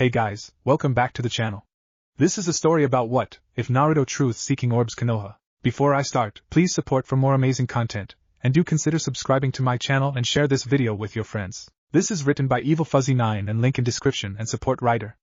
Hey guys, welcome back to the channel. This is a story about what if Naruto truth-seeking orbs konoha. Before I start, please support for more amazing content, and do consider subscribing to my channel and share this video with your friends. This is written by Evil Fuzzy 9 and link in description and support writer.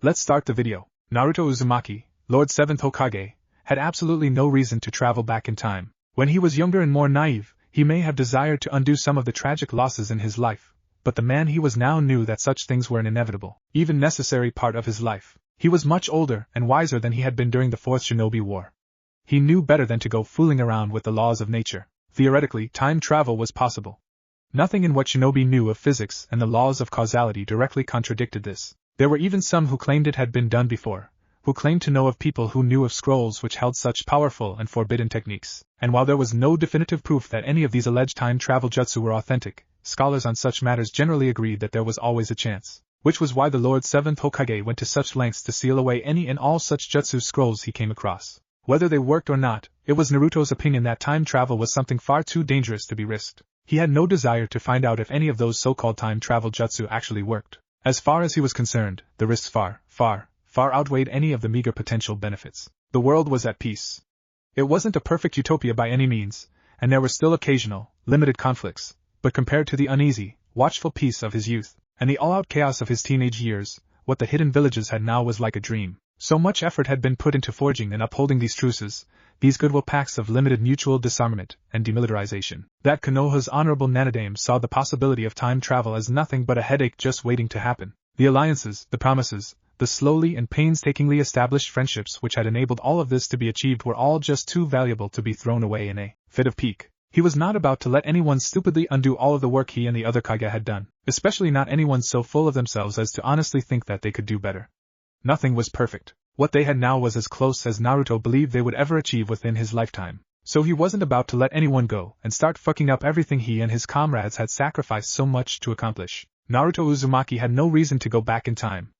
Let's start the video. Naruto Uzumaki, Lord 7th Hokage, had absolutely no reason to travel back in time. When he was younger and more naive, he may have desired to undo some of the tragic losses in his life, but the man he was now knew that such things were an inevitable, even necessary part of his life. He was much older and wiser than he had been during the Fourth Shinobi War. He knew better than to go fooling around with the laws of nature. Theoretically, time travel was possible. Nothing in what Shinobi knew of physics and the laws of causality directly contradicted this. There were even some who claimed it had been done before, who claimed to know of people who knew of scrolls which held such powerful and forbidden techniques. And while there was no definitive proof that any of these alleged time travel jutsu were authentic, scholars on such matters generally agreed that there was always a chance, which was why the Lord 7th Hokage went to such lengths to seal away any and all such jutsu scrolls he came across. Whether they worked or not, it was Naruto's opinion that time travel was something far too dangerous to be risked. He had no desire to find out if any of those so-called time travel jutsu actually worked. As far as he was concerned, the risks far outweighed any of the meager potential benefits. The world was at peace. It wasn't a perfect utopia by any means, and there were still occasional, limited conflicts, but compared to the uneasy, watchful peace of his youth, and the all-out chaos of his teenage years, what the hidden villages had now was like a dream. So much effort had been put into forging and upholding these truces, these goodwill pacts of limited mutual disarmament and demilitarization, that Konoha's honorable Nanadame saw the possibility of time travel as nothing but a headache just waiting to happen. The alliances, the promises, the slowly and painstakingly established friendships which had enabled all of this to be achieved were all just too valuable to be thrown away in a fit of pique. He was not about to let anyone stupidly undo all of the work he and the other Kage had done, especially not anyone so full of themselves as to honestly think that they could do better. Nothing was perfect. What they had now was as close as Naruto believed they would ever achieve within his lifetime. So he wasn't about to let anyone go and start fucking up everything he and his comrades had sacrificed so much to accomplish. Naruto Uzumaki had no reason to go back in time.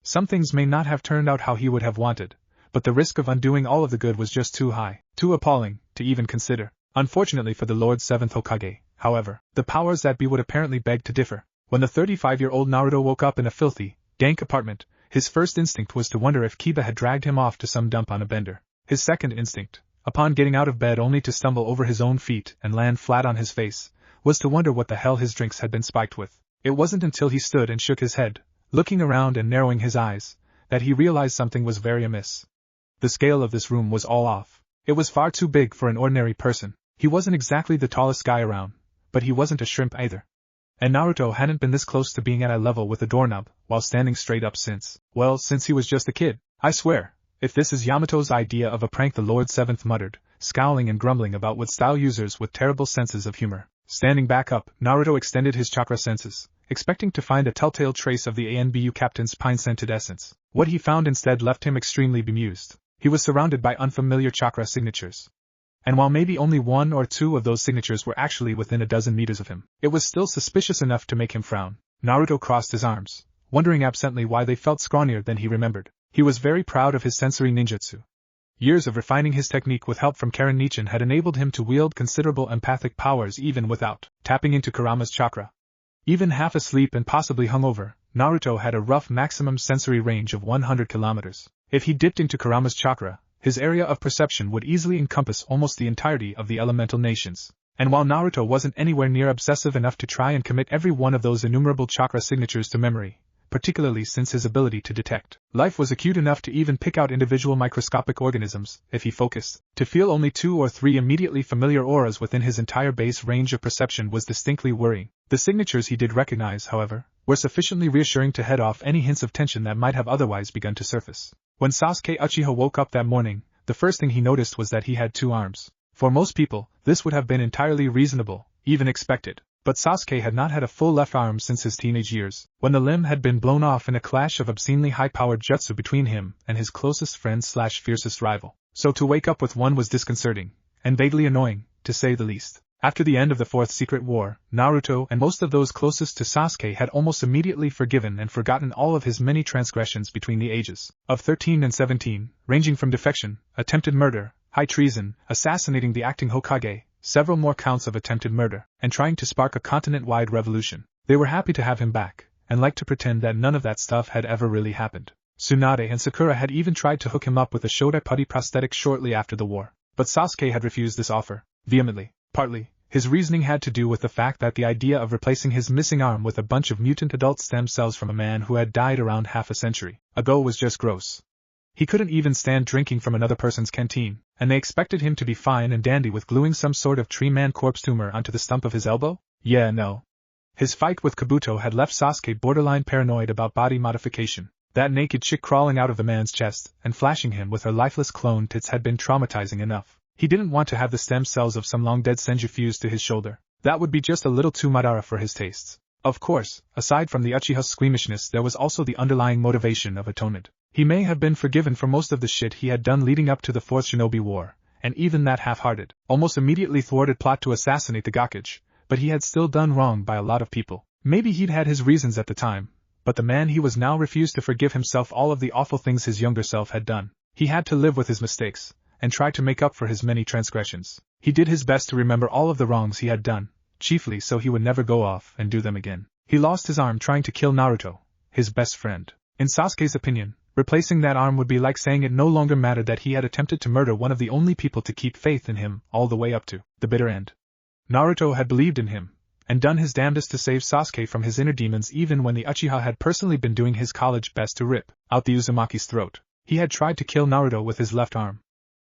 Some things may not have turned out how he would have wanted, but the risk of undoing all of the good was just too high, too appalling, to even consider. Unfortunately for the Lord 7th Hokage, however, the powers that be would apparently beg to differ. When the 35-year-old Naruto woke up in a filthy, dank apartment, his first instinct was to wonder if Kiba had dragged him off to some dump on a bender. His second instinct, upon getting out of bed only to stumble over his own feet and land flat on his face, was to wonder what the hell his drinks had been spiked with. It wasn't until he stood and shook his head, looking around and narrowing his eyes, that he realized something was very amiss. The scale of this room was all off. It was far too big for an ordinary person. He wasn't exactly the tallest guy around, but he wasn't a shrimp either. And Naruto hadn't been this close to being at eye level with a doorknob while standing straight up since he was just a kid. I swear, if this is Yamato's idea of a prank, the Lord 7th muttered, scowling and grumbling about what style users with terrible senses of humor. Standing back up, Naruto extended his chakra senses, expecting to find a telltale trace of the ANBU captain's pine-scented essence. What he found instead left him extremely bemused. He was surrounded by unfamiliar chakra signatures. And while maybe only one or two of those signatures were actually within a dozen meters of him, it was still suspicious enough to make him frown. Naruto crossed his arms, wondering absently why they felt scrawnier than he remembered. He was very proud of his sensory ninjutsu. Years of refining his technique with help from Karen Nichin had enabled him to wield considerable empathic powers even without tapping into Kurama's chakra. Even half asleep and possibly hungover, Naruto had a rough maximum sensory range of 100 kilometers. If he dipped into Kurama's chakra, his area of perception would easily encompass almost the entirety of the elemental nations. And while Naruto wasn't anywhere near obsessive enough to try and commit every one of those innumerable chakra signatures to memory, particularly since his ability to detect life was acute enough to even pick out individual microscopic organisms, if he focused, to feel only 2 or 3 immediately familiar auras within his entire base range of perception was distinctly worrying. The signatures he did recognize, however, were sufficiently reassuring to head off any hints of tension that might have otherwise begun to surface. When Sasuke Uchiha woke up that morning, the first thing he noticed was that he had 2 arms. For most people, this would have been entirely reasonable, even expected. But Sasuke had not had a full left arm since his teenage years, when the limb had been blown off in a clash of obscenely high-powered jutsu between him and his closest friend/fiercest rival. So to wake up with one was disconcerting, and vaguely annoying, to say the least. After the end of the Fourth Secret War, Naruto and most of those closest to Sasuke had almost immediately forgiven and forgotten all of his many transgressions between the ages of 13 and 17, ranging from defection, attempted murder, high treason, assassinating the acting Hokage, several more counts of attempted murder, and trying to spark a continent-wide revolution. They were happy to have him back, and liked to pretend that none of that stuff had ever really happened. Tsunade and Sakura had even tried to hook him up with a Shodai putty prosthetic shortly after the war, but Sasuke had refused this offer, vehemently. Partly, his reasoning had to do with the fact that the idea of replacing his missing arm with a bunch of mutant adult stem cells from a man who had died around half a century ago was just gross. He couldn't even stand drinking from another person's canteen, and they expected him to be fine and dandy with gluing some sort of tree man corpse tumor onto the stump of his elbow? Yeah, no. His fight with Kabuto had left Sasuke borderline paranoid about body modification. That naked chick crawling out of the man's chest and flashing him with her lifeless clone tits had been traumatizing enough. He didn't want to have the stem cells of some long-dead Senju fused to his shoulder. That would be just a little too Madara for his tastes. Of course, aside from the Uchiha's squeamishness, there was also the underlying motivation of atonement. He may have been forgiven for most of the shit he had done leading up to the Fourth Shinobi War, and even that half-hearted, almost immediately thwarted plot to assassinate the Gakage, but he had still done wrong by a lot of people. Maybe he'd had his reasons at the time, but the man he was now refused to forgive himself all of the awful things his younger self had done. He had to live with his mistakes, and try to make up for his many transgressions. He did his best to remember all of the wrongs he had done, chiefly so he would never go off and do them again. He lost his arm trying to kill Naruto, his best friend. In Sasuke's opinion, replacing that arm would be like saying it no longer mattered that he had attempted to murder one of the only people to keep faith in him all the way up to the bitter end. Naruto had believed in him, and done his damnedest to save Sasuke from his inner demons even when the Uchiha had personally been doing his college best to rip out the Uzumaki's throat. He had tried to kill Naruto with his left arm.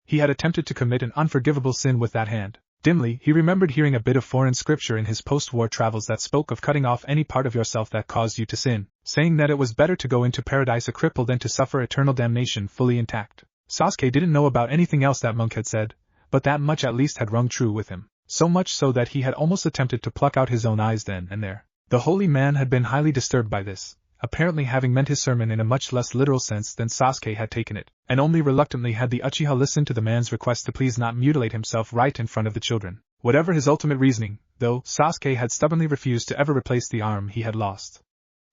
He had attempted to commit an unforgivable sin with that hand. Dimly, he remembered hearing a bit of foreign scripture in his post-war travels that spoke of cutting off any part of yourself that caused you to sin, saying that it was better to go into paradise a cripple than to suffer eternal damnation fully intact. Sasuke didn't know about anything else that monk had said, but that much at least had rung true with him, so much so that he had almost attempted to pluck out his own eyes then and there. The holy man had been highly disturbed by this, apparently having meant his sermon in a much less literal sense than Sasuke had taken it, and only reluctantly had the Uchiha listened to the man's request to please not mutilate himself right in front of the children. Whatever his ultimate reasoning, though, Sasuke had stubbornly refused to ever replace the arm he had lost,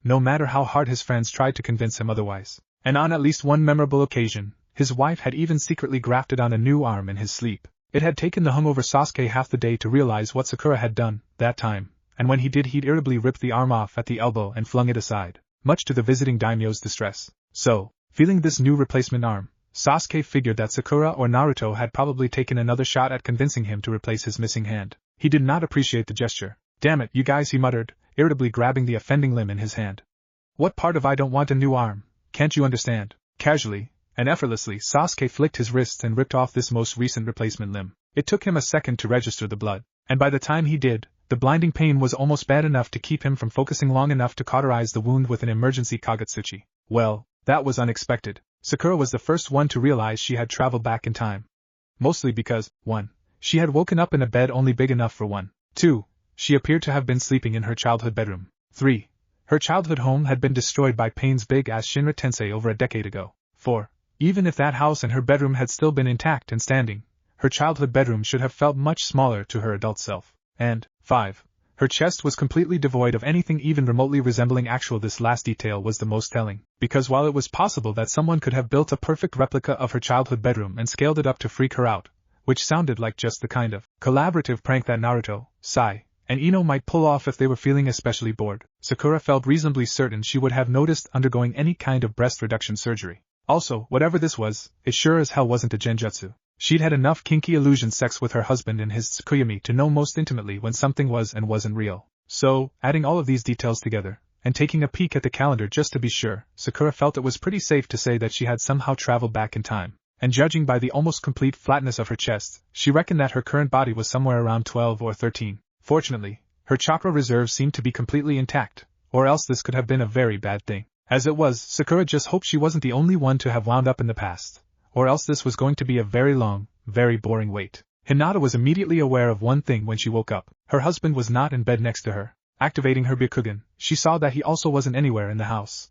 no matter how hard his friends tried to convince him otherwise. And on at least one memorable occasion, his wife had even secretly grafted on a new arm in his sleep. It had taken the hungover Sasuke half the day to realize what Sakura had done that time, and when he did he'd irritably ripped the arm off at the elbow and flung it aside, much to the visiting daimyo's distress. So, feeling this new replacement arm, Sasuke figured that Sakura or Naruto had probably taken another shot at convincing him to replace his missing hand. He did not appreciate the gesture. "Damn it, you guys," he muttered, irritably grabbing the offending limb in his hand. "What part of I don't want a new arm? Can't you understand?" Casually and effortlessly, Sasuke flicked his wrist and ripped off this most recent replacement limb. It took him a second to register the blood, and by the time he did, the blinding pain was almost bad enough to keep him from focusing long enough to cauterize the wound with an emergency Kagetsuchi. Well, that was unexpected. Sakura was the first one to realize she had traveled back in time. Mostly because, 1. She had woken up in a bed only big enough for one. 2. She appeared to have been sleeping in her childhood bedroom. 3. Her childhood home had been destroyed by Pain's big-ass Shinra Tensei over a decade ago. 4. Even if that house and her bedroom had still been intact and standing, her childhood bedroom should have felt much smaller to her adult self. And 5. Her chest was completely devoid of anything even remotely resembling actual. This last detail was the most telling, because while it was possible that someone could have built a perfect replica of her childhood bedroom and scaled it up to freak her out, which sounded like just the kind of collaborative prank that Naruto, Sai, and Ino might pull off if they were feeling especially bored, Sakura felt reasonably certain she would have noticed undergoing any kind of breast reduction surgery. Also, whatever this was, it sure as hell wasn't a genjutsu. She'd had enough kinky illusion sex with her husband and his Tsukuyami to know most intimately when something was and wasn't real. So, adding all of these details together, and taking a peek at the calendar just to be sure, Sakura felt it was pretty safe to say that she had somehow traveled back in time. And judging by the almost complete flatness of her chest, she reckoned that her current body was somewhere around 12 or 13. Fortunately, her chakra reserves seemed to be completely intact, or else this could have been a very bad thing. As it was, Sakura just hoped she wasn't the only one to have wound up in the past, or else this was going to be a very long, very boring wait. Hinata was immediately aware of one thing when she woke up. Her husband was not in bed next to her. Activating her Byakugan, she saw that he also wasn't anywhere in the house.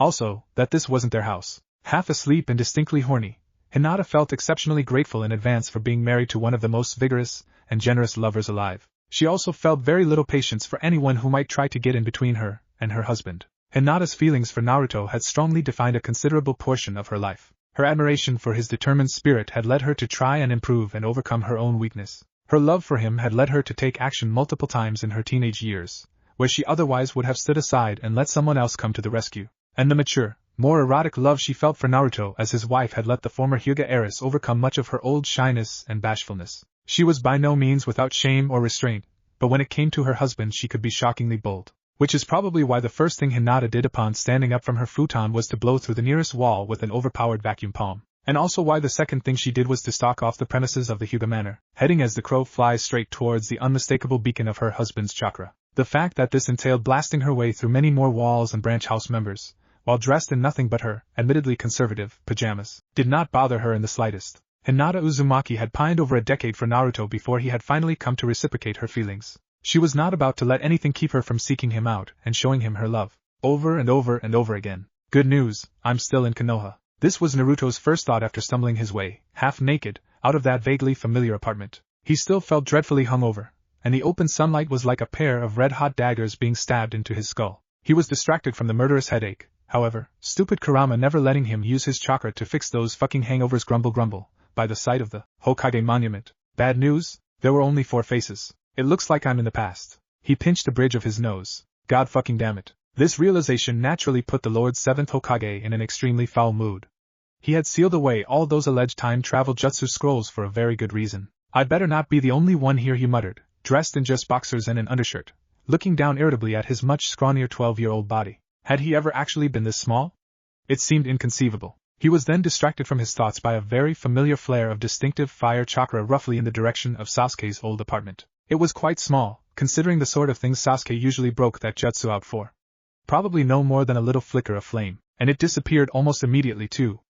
Also, that this wasn't their house. Half asleep and distinctly horny, Hinata felt exceptionally grateful in advance for being married to one of the most vigorous and generous lovers alive. She also felt very little patience for anyone who might try to get in between her and her husband. Hinata's feelings for Naruto had strongly defined a considerable portion of her life. Her admiration for his determined spirit had led her to try and improve and overcome her own weakness. Her love for him had led her to take action multiple times in her teenage years, where she otherwise would have stood aside and let someone else come to the rescue. And the mature, more erotic love she felt for Naruto as his wife had let the former Hyuga heiress overcome much of her old shyness and bashfulness. She was by no means without shame or restraint, but when it came to her husband she could be shockingly bold. Which is probably why the first thing Hinata did upon standing up from her futon was to blow through the nearest wall with an overpowered vacuum palm. And also why the second thing she did was to stalk off the premises of the Hyuga manor, heading as the crow flies straight towards the unmistakable beacon of her husband's chakra. The fact that this entailed blasting her way through many more walls and branch house members, while dressed in nothing but her, admittedly conservative, pajamas, did not bother her in the slightest. Hinata Uzumaki had pined over a decade for Naruto before he had finally come to reciprocate her feelings. She was not about to let anything keep her from seeking him out and showing him her love. Over and over and over again. Good news, I'm still in Konoha. This was Naruto's first thought after stumbling his way, half naked, out of that vaguely familiar apartment. He still felt dreadfully hungover, and the open sunlight was like a pair of red-hot daggers being stabbed into his skull. He was distracted from the murderous headache, however, stupid Kurama never letting him use his chakra to fix those fucking hangovers grumble, by the sight of the Hokage monument. Bad news? There were only 4 faces. It looks like I'm in the past. He pinched the bridge of his nose. God fucking damn it. This realization naturally put the Lord's 7th Hokage in an extremely foul mood. He had sealed away all those alleged time travel jutsu scrolls for a very good reason. I'd better not be the only one here, he muttered, dressed in just boxers and an undershirt, looking down irritably at his much scrawnier 12-year-old body. Had he ever actually been this small? It seemed inconceivable. He was then distracted from his thoughts by a very familiar flare of distinctive fire chakra roughly in the direction of Sasuke's old apartment. It was quite small, considering the sort of things Sasuke usually broke that jutsu out for. Probably no more than a little flicker of flame, and it disappeared almost immediately too.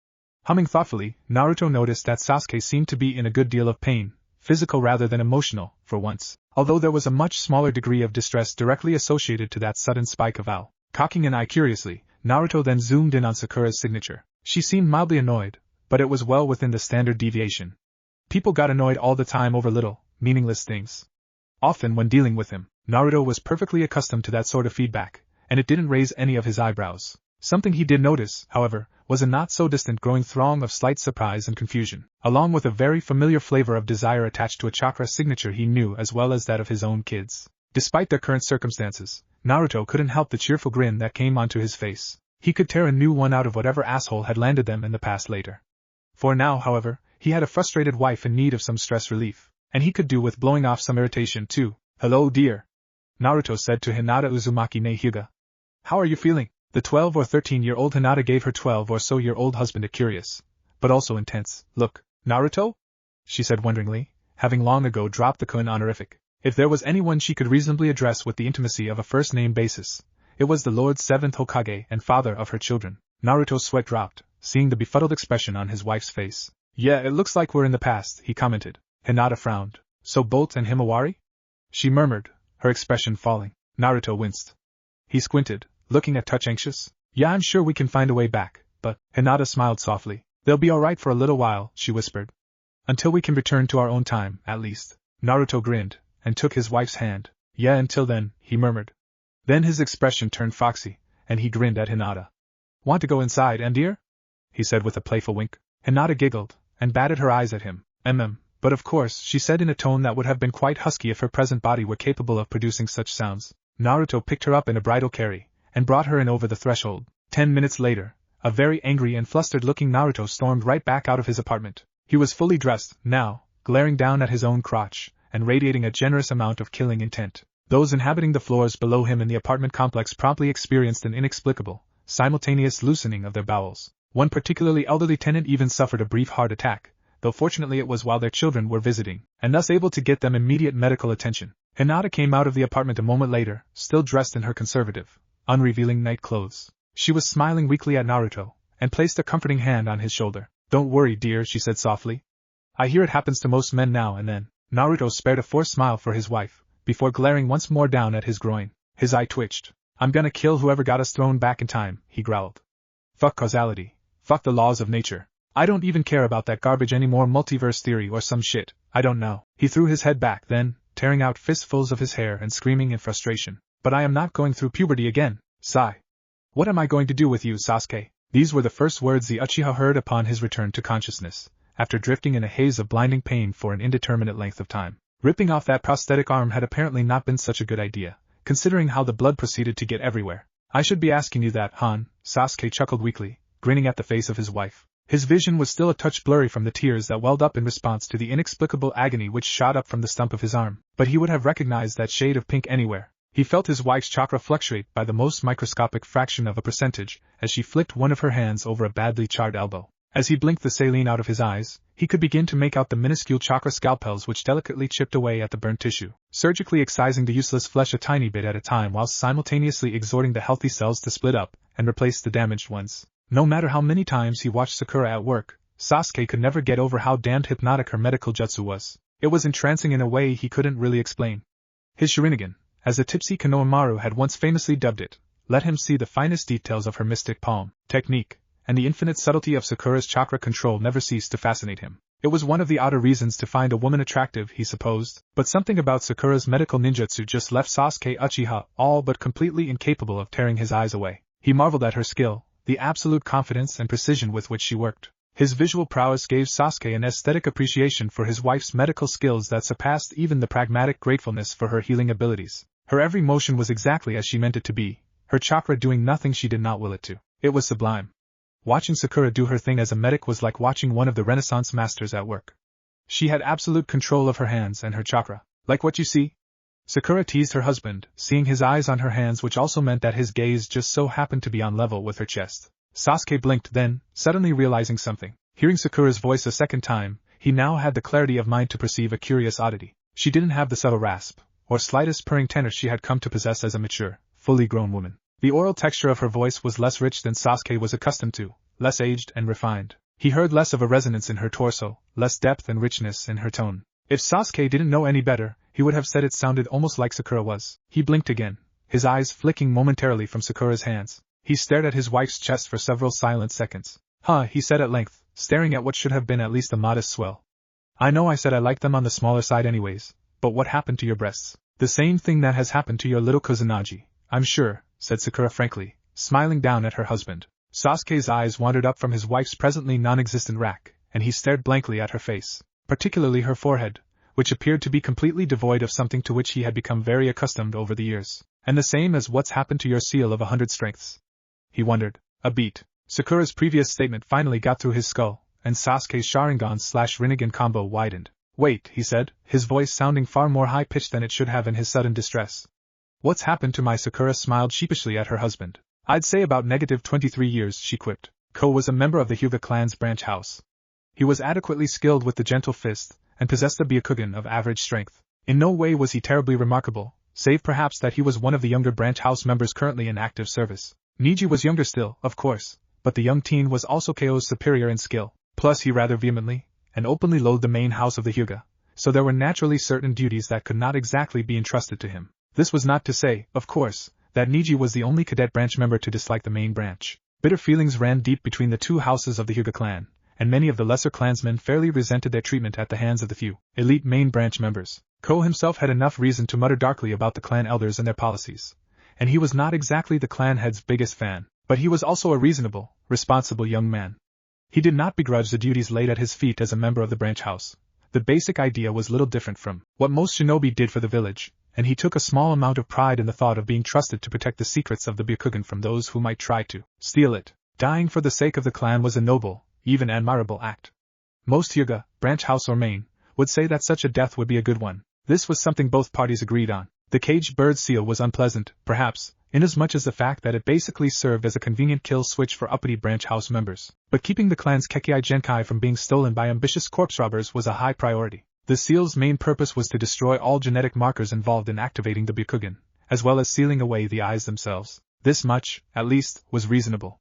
Humming thoughtfully, Naruto noticed that Sasuke seemed to be in a good deal of pain, physical rather than emotional, for once, although there was a much smaller degree of distress directly associated to that sudden spike of owl. Cocking an eye curiously, Naruto then zoomed in on Sakura's signature. She seemed mildly annoyed, but it was well within the standard deviation. People got annoyed all the time over little, meaningless things. Often when dealing with him, Naruto was perfectly accustomed to that sort of feedback, and it didn't raise any of his eyebrows. Something he did notice, however, was a not-so-distant growing throng of slight surprise and confusion, along with a very familiar flavor of desire attached to a chakra signature he knew as well as that of his own kids. Despite their current circumstances, Naruto couldn't help the cheerful grin that came onto his face. He could tear a new one out of whatever asshole had landed them in the past later. For now, however, he had a frustrated wife in need of some stress relief, and he could do with blowing off some irritation too. Hello dear, Naruto said to Hinata Uzumaki ne Hyuga. How are you feeling? The 12 or 13-year-old Hinata gave her 12 or so year old husband a curious, but also intense, look. Naruto? She said wonderingly, having long ago dropped the kun honorific. If there was anyone she could reasonably address with the intimacy of a first-name basis, it was the Lord's 7th Hokage and father of her children. Naruto's sweat dropped, seeing the befuddled expression on his wife's face. Yeah, it looks like we're in the past, he commented. Hinata frowned. So Bolt and Himawari? She murmured, her expression falling. Naruto winced. He squinted, looking a touch anxious. Yeah, I'm sure we can find a way back, but... Hinata smiled softly. They'll be alright for a little while, she whispered. Until we can return to our own time, at least. Naruto grinned, and took his wife's hand. Yeah, until then, he murmured. Then his expression turned foxy, and he grinned at Hinata. Want to go inside, dear? He said with a playful wink. Hinata giggled, and batted her eyes at him. But of course, she said in a tone that would have been quite husky if her present body were capable of producing such sounds. Naruto picked her up in a bridal carry, and brought her in over the threshold. 10 minutes later, a very angry and flustered-looking Naruto stormed right back out of his apartment. He was fully dressed, now, glaring down at his own crotch, and radiating a generous amount of killing intent. Those inhabiting the floors below him in the apartment complex promptly experienced an inexplicable, simultaneous loosening of their bowels. One particularly elderly tenant even suffered a brief heart attack, though fortunately it was while their children were visiting, and thus able to get them immediate medical attention. Hinata came out of the apartment a moment later, still dressed in her conservative, unrevealing night clothes. She was smiling weakly at Naruto, and placed a comforting hand on his shoulder. Don't worry, dear, she said softly. I hear it happens to most men now and then. Naruto spared a forced smile for his wife, before glaring once more down at his groin. His eye twitched. I'm gonna kill whoever got us thrown back in time, he growled. Fuck causality. Fuck the laws of nature. I don't even care about that garbage anymore, multiverse theory or some shit, I don't know. He threw his head back then, tearing out fistfuls of his hair and screaming in frustration. But I am not going through puberty again. Sigh. What am I going to do with you, Sasuke? These were the first words the Uchiha heard upon his return to consciousness, after drifting in a haze of blinding pain for an indeterminate length of time. Ripping off that prosthetic arm had apparently not been such a good idea, considering how the blood proceeded to get everywhere. I should be asking you that, Han, Sasuke chuckled weakly, grinning at the face of his wife. His vision was still a touch blurry from the tears that welled up in response to the inexplicable agony which shot up from the stump of his arm, but he would have recognized that shade of pink anywhere. He felt his wife's chakra fluctuate by the most microscopic fraction of a percentage as she flicked one of her hands over a badly charred elbow. As he blinked the saline out of his eyes, he could begin to make out the minuscule chakra scalpels which delicately chipped away at the burnt tissue, surgically excising the useless flesh a tiny bit at a time while simultaneously exhorting the healthy cells to split up and replace the damaged ones. No matter how many times he watched Sakura at work, Sasuke could never get over how damned hypnotic her medical jutsu was. It was entrancing in a way he couldn't really explain. His Sharingan, as the tipsy Konohamaru had once famously dubbed it, let him see the finest details of her mystic palm technique, and the infinite subtlety of Sakura's chakra control never ceased to fascinate him. It was one of the outer reasons to find a woman attractive, he supposed, but something about Sakura's medical ninjutsu just left Sasuke Uchiha all but completely incapable of tearing his eyes away. He marveled at her skill, the absolute confidence and precision with which she worked. His visual prowess gave Sasuke an aesthetic appreciation for his wife's medical skills that surpassed even the pragmatic gratefulness for her healing abilities. Her every motion was exactly as she meant it to be, her chakra doing nothing she did not will it to. It was sublime. Watching Sakura do her thing as a medic was like watching one of the Renaissance masters at work. She had absolute control of her hands and her chakra. Like what you see? Sakura teased her husband, seeing his eyes on her hands, which also meant that his gaze just so happened to be on level with her chest. Sasuke blinked then, suddenly realizing something. Hearing Sakura's voice a second time, he now had the clarity of mind to perceive a curious oddity. She didn't have the subtle rasp, or slightest purring tenor she had come to possess as a mature, fully grown woman. The oral texture of her voice was less rich than Sasuke was accustomed to, less aged and refined. He heard less of a resonance in her torso, less depth and richness in her tone. If Sasuke didn't know any better, he would have said it sounded almost like Sakura was. He blinked again, his eyes flicking momentarily from Sakura's hands. He stared at his wife's chest for several silent seconds. Huh, he said at length, staring at what should have been at least a modest swell. I know I said I liked them on the smaller side anyways, but what happened to your breasts? The same thing that has happened to your little Kusanagi, I'm sure, said Sakura frankly, smiling down at her husband. Sasuke's eyes wandered up from his wife's presently non-existent rack, and he stared blankly at her face, particularly her forehead, which appeared to be completely devoid of something to which he had become very accustomed over the years. And the same as what's happened to your seal of 100 strengths? He wondered. A beat. Sakura's previous statement finally got through his skull, and Sasuke's Sharingan/Rinnegan combo widened. Wait, he said, his voice sounding far more high-pitched than it should have in his sudden distress. What's happened to my? Sakura smiled sheepishly at her husband. I'd say about -23 years, she quipped. Ko was a member of the Hyuga clan's branch house. He was adequately skilled with the gentle fist, and possessed a Byakugan of average strength. In no way was he terribly remarkable, save perhaps that he was one of the younger branch house members currently in active service. Niji was younger still, of course, but the young teen was also Ko's superior in skill. Plus he rather vehemently and openly loathed the main house of the Hyuga, so there were naturally certain duties that could not exactly be entrusted to him. This was not to say, of course, that Niji was the only cadet branch member to dislike the main branch. Bitter feelings ran deep between the two houses of the Hyuga clan, and many of the lesser clansmen fairly resented their treatment at the hands of the few elite main branch members. Ko himself had enough reason to mutter darkly about the clan elders and their policies, and he was not exactly the clan head's biggest fan, but he was also a reasonable, responsible young man. He did not begrudge the duties laid at his feet as a member of the branch house. The basic idea was little different from what most shinobi did for the village, and he took a small amount of pride in the thought of being trusted to protect the secrets of the Byakugan from those who might try to steal it. Dying for the sake of the clan was a noble, even admirable act. Most Hyuga, branch house or main, would say that such a death would be a good one. This was something both parties agreed on. The caged bird seal was unpleasant, perhaps, inasmuch as the fact that it basically served as a convenient kill switch for uppity branch house members. But keeping the clan's Kekkei Genkai from being stolen by ambitious corpse robbers was a high priority. The seal's main purpose was to destroy all genetic markers involved in activating the Byakugan, as well as sealing away the eyes themselves. This much, at least, was reasonable.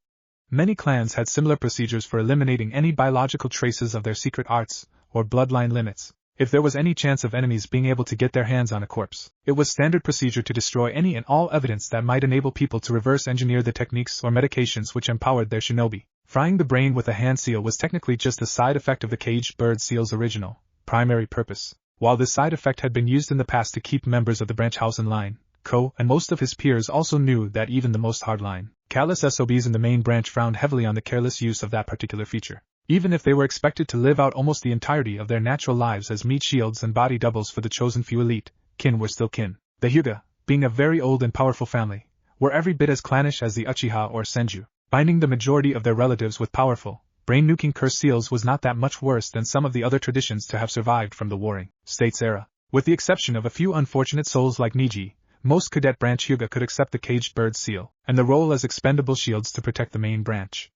Many clans had similar procedures for eliminating any biological traces of their secret arts, or bloodline limits. If there was any chance of enemies being able to get their hands on a corpse, it was standard procedure to destroy any and all evidence that might enable people to reverse engineer the techniques or medications which empowered their shinobi. Frying the brain with a hand seal was technically just a side effect of the caged bird seal's original, primary purpose. While this side effect had been used in the past to keep members of the branch house in line, Ko and most of his peers also knew that even the most hardline, callous SOBs in the main branch frowned heavily on the careless use of that particular feature. Even if they were expected to live out almost the entirety of their natural lives as meat shields and body doubles for the chosen few elite, kin were still kin. The Hyuga, being a very old and powerful family, were every bit as clannish as the Uchiha or Senju. Binding the majority of their relatives with powerful, brain-nuking curse seals was not that much worse than some of the other traditions to have survived from the Warring States era. With the exception of a few unfortunate souls like Niji, most cadet branch Hyuga could accept the caged bird seal, and the role as expendable shields to protect the main branch.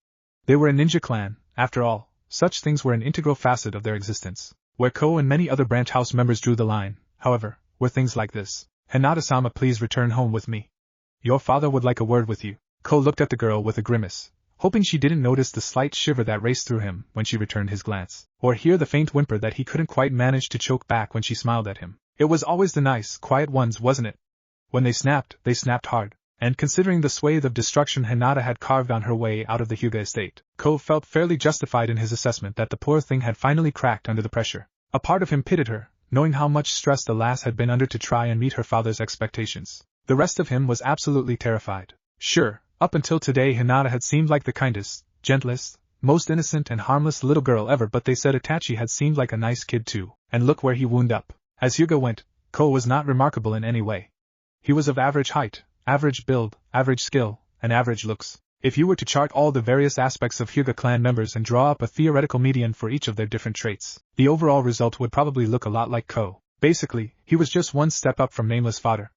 They were a ninja clan, after all, such things were an integral facet of their existence. Where Ko and many other branch house members drew the line, however, were things like this. Hinata-sama, please return home with me. Your father would like a word with you. Ko looked at the girl with a grimace, hoping she didn't notice the slight shiver that raced through him when she returned his glance, or hear the faint whimper that he couldn't quite manage to choke back when she smiled at him. It was always the nice, quiet ones, wasn't it? When they snapped hard. And considering the swathe of destruction Hinata had carved on her way out of the Hyuga estate, Ko felt fairly justified in his assessment that the poor thing had finally cracked under the pressure. A part of him pitied her, knowing how much stress the lass had been under to try and meet her father's expectations. The rest of him was absolutely terrified. Sure, up until today Hinata had seemed like the kindest, gentlest, most innocent and harmless little girl ever, but they said Itachi had seemed like a nice kid too, and look where he wound up. As Hyuga went, Ko was not remarkable in any way. He was of average height, average build, average skill, and average looks. If you were to chart all the various aspects of Hyuga clan members and draw up a theoretical median for each of their different traits, the overall result would probably look a lot like Ko. Basically, he was just one step up from nameless fodder.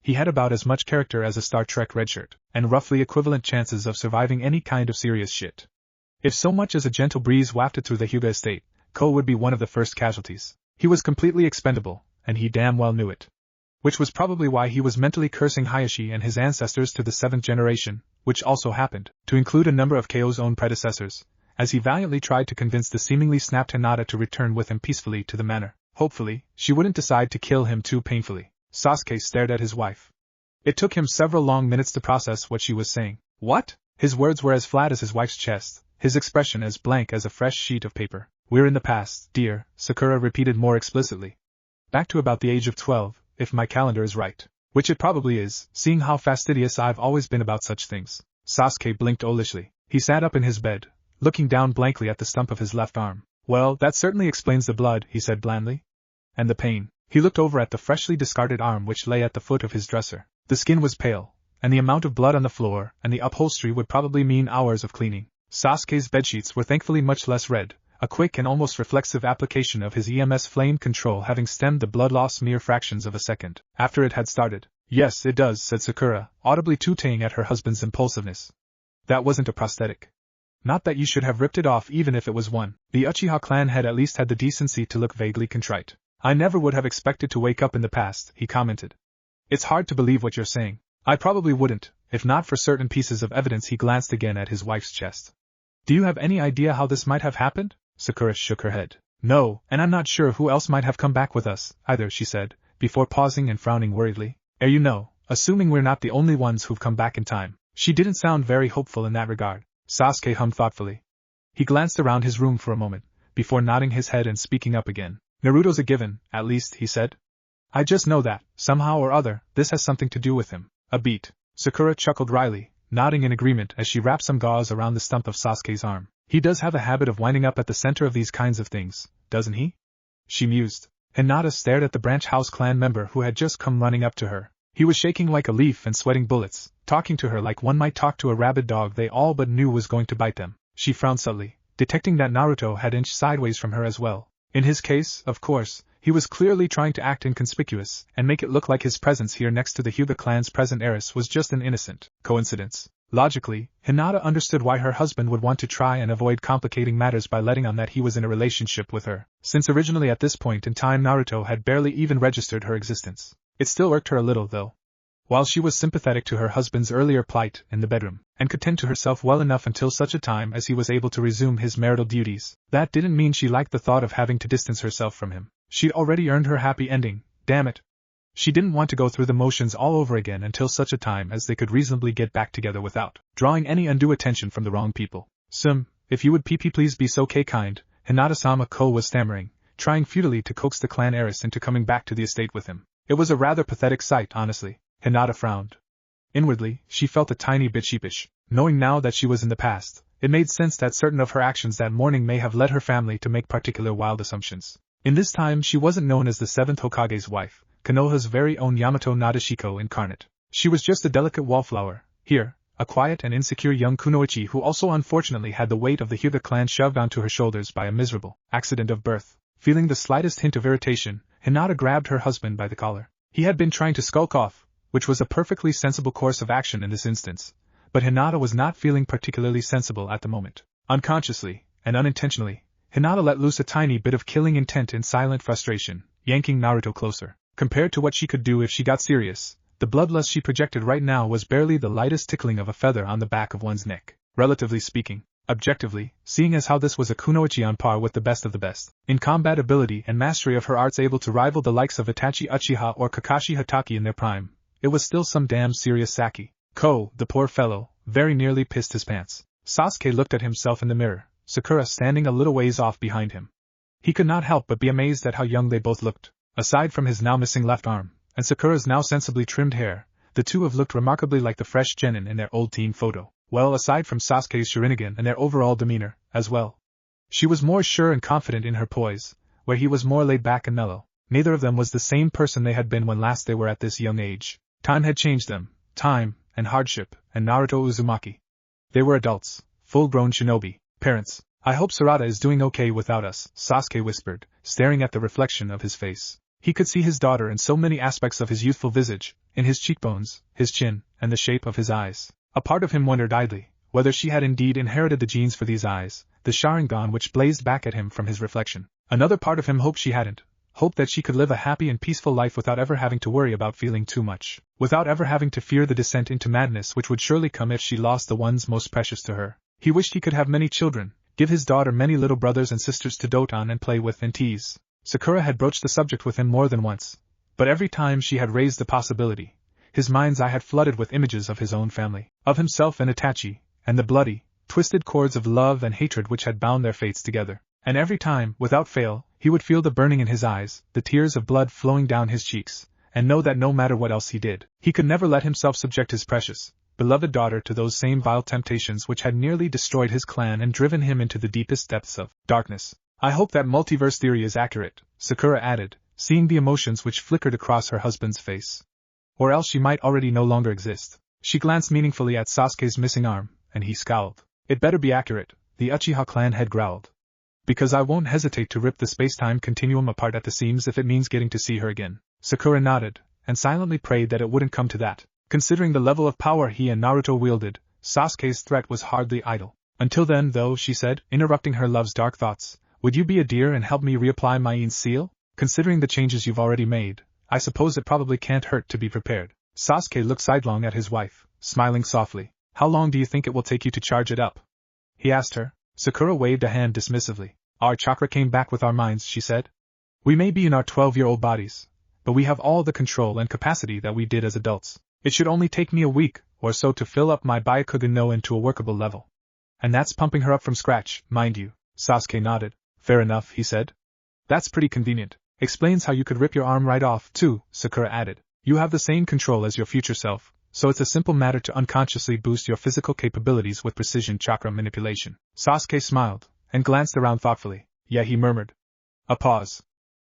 He had about as much character as a Star Trek redshirt, and roughly equivalent chances of surviving any kind of serious shit. If so much as a gentle breeze wafted through the Hyuga estate, Ko would be one of the first casualties. He was completely expendable, and he damn well knew it. Which was probably why he was mentally cursing Hayashi and his ancestors to the 7th generation, which also happened to include a number of Ko's own predecessors, as he valiantly tried to convince the seemingly snapped Hinata to return with him peacefully to the manor. Hopefully, she wouldn't decide to kill him too painfully. Sasuke stared at his wife. It took him several long minutes to process what she was saying. What? His words were as flat as his wife's chest, his expression as blank as a fresh sheet of paper. We're in the past, dear, Sakura repeated more explicitly. Back to about the age of 12, if my calendar is right. Which it probably is, seeing how fastidious I've always been about such things. Sasuke blinked owlishly. He sat up in his bed, looking down blankly at the stump of his left arm. Well, that certainly explains the blood, he said blandly. And the pain. He looked over at the freshly discarded arm which lay at the foot of his dresser. The skin was pale, and the amount of blood on the floor and the upholstery would probably mean hours of cleaning. Sasuke's bedsheets were thankfully much less red, a quick and almost reflexive application of his EMS flame control having stemmed the blood loss mere fractions of a second after it had started. Yes, it does, said Sakura, audibly tooting at her husband's impulsiveness. That wasn't a prosthetic. Not that you should have ripped it off even if it was one. The Uchiha clan had at least had the decency to look vaguely contrite. I never would have expected to wake up in the past, he commented. It's hard to believe what you're saying. I probably wouldn't, if not for certain pieces of evidence. He glanced again at his wife's chest. Do you have any idea how this might have happened? Sakura shook her head. No, and I'm not sure who else might have come back with us, either, she said, before pausing and frowning worriedly. You know, assuming we're not the only ones who've come back in time. She didn't sound very hopeful in that regard. Sasuke hummed thoughtfully. He glanced around his room for a moment, before nodding his head and speaking up again. Naruto's a given, at least, he said. I just know that, somehow or other, this has something to do with him. A beat. Sakura chuckled wryly, nodding in agreement as she wrapped some gauze around the stump of Sasuke's arm. He does have a habit of winding up at the center of these kinds of things, doesn't he? She mused. Hinata stared at the branch house clan member who had just come running up to her. He was shaking like a leaf and sweating bullets, talking to her like one might talk to a rabid dog they all but knew was going to bite them. She frowned subtly, detecting that Naruto had inched sideways from her as well. In his case, of course, he was clearly trying to act inconspicuous and make it look like his presence here next to the Hyuga clan's present heiress was just an innocent coincidence. Logically, Hinata understood why her husband would want to try and avoid complicating matters by letting on that he was in a relationship with her, since originally at this point in time Naruto had barely even registered her existence. It still irked her a little, though. While she was sympathetic to her husband's earlier plight in the bedroom, and could tend to herself well enough until such a time as he was able to resume his marital duties, that didn't mean she liked the thought of having to distance herself from him. She'd already earned her happy ending, damn it. She didn't want to go through the motions all over again until such a time as they could reasonably get back together without drawing any undue attention from the wrong people. If you would please be so kind, Hinata-sama Ko was stammering, trying futilely to coax the clan heiress into coming back to the estate with him. It was a rather pathetic sight, honestly. Hinata frowned. Inwardly, she felt a tiny bit sheepish. Knowing now that she was in the past, it made sense that certain of her actions that morning may have led her family to make particular wild assumptions. In this time she wasn't known as the 7th Hokage's wife, Konoha's very own Yamato Nadeshiko incarnate. She was just a delicate wallflower, here, a quiet and insecure young kunoichi who also unfortunately had the weight of the Hyuga clan shoved onto her shoulders by a miserable accident of birth. Feeling the slightest hint of irritation, Hinata grabbed her husband by the collar. He had been trying to skulk off, which was a perfectly sensible course of action in this instance, but Hinata was not feeling particularly sensible at the moment. Unconsciously, and unintentionally, Hinata let loose a tiny bit of killing intent in silent frustration, yanking Naruto closer. Compared to what she could do if she got serious, the bloodlust she projected right now was barely the lightest tickling of a feather on the back of one's neck. Relatively speaking, objectively, seeing as how this was a kunoichi on par with the best of the best, in combat ability and mastery of her arts able to rival the likes of Itachi Uchiha or Kakashi Hatake in their prime, it was still some damn serious sake. Ko, the poor fellow, very nearly pissed his pants. Sasuke looked at himself in the mirror, Sakura standing a little ways off behind him. He could not help but be amazed at how young they both looked. Aside from his now missing left arm, and Sakura's now sensibly trimmed hair, the two have looked remarkably like the fresh genin in their old teen photo. Well, aside from Sasuke's Sharingan and their overall demeanor, as well. She was more sure and confident in her poise, where he was more laid back and mellow. Neither of them was the same person they had been when last they were at this young age. Time had changed them, time, and hardship, and Naruto Uzumaki. They were adults, full-grown shinobi. Parents, I hope Sarada is doing okay without us, Sasuke whispered, staring at the reflection of his face. He could see his daughter in so many aspects of his youthful visage, in his cheekbones, his chin, and the shape of his eyes. A part of him wondered idly whether she had indeed inherited the genes for these eyes, the Sharingan which blazed back at him from his reflection. Another part of him hoped she hadn't, hoped that she could live a happy and peaceful life without ever having to worry about feeling too much, without ever having to fear the descent into madness which would surely come if she lost the ones most precious to her. He wished he could have many children, give his daughter many little brothers and sisters to dote on and play with and tease. Sakura had broached the subject with him more than once, but every time she had raised the possibility, his mind's eye had flooded with images of his own family, of himself and Itachi, and the bloody, twisted cords of love and hatred which had bound their fates together. And every time, without fail, he would feel the burning in his eyes, the tears of blood flowing down his cheeks, and know that no matter what else he did, he could never let himself subject his precious, beloved daughter to those same vile temptations which had nearly destroyed his clan and driven him into the deepest depths of darkness. I hope that multiverse theory is accurate, Sakura added, seeing the emotions which flickered across her husband's face. Or else she might already no longer exist. She glanced meaningfully at Sasuke's missing arm, and he scowled. It better be accurate, the Uchiha clan head growled. Because I won't hesitate to rip the space-time continuum apart at the seams if it means getting to see her again. Sakura nodded, and silently prayed that it wouldn't come to that. Considering the level of power he and Naruto wielded, Sasuke's threat was hardly idle. Until then, though, she said, interrupting her love's dark thoughts, would you be a dear and help me reapply my Ian's seal? Considering the changes you've already made, I suppose it probably can't hurt to be prepared. Sasuke looked sidelong at his wife, smiling softly. How long do you think it will take you to charge it up? He asked her. Sakura waved a hand dismissively. Our chakra came back with our minds, she said. We may be in our 12-year-old bodies, but we have all the control and capacity that we did as adults. It should only take me a week or so to fill up my Byakugan no into a workable level. And that's pumping her up from scratch, mind you. Sasuke nodded. Fair enough, he said. That's pretty convenient. Explains how you could rip your arm right off, too, Sakura added. You have the same control as your future self, so it's a simple matter to unconsciously boost your physical capabilities with precision chakra manipulation. Sasuke smiled, and glanced around thoughtfully. Yeah, he murmured. A pause.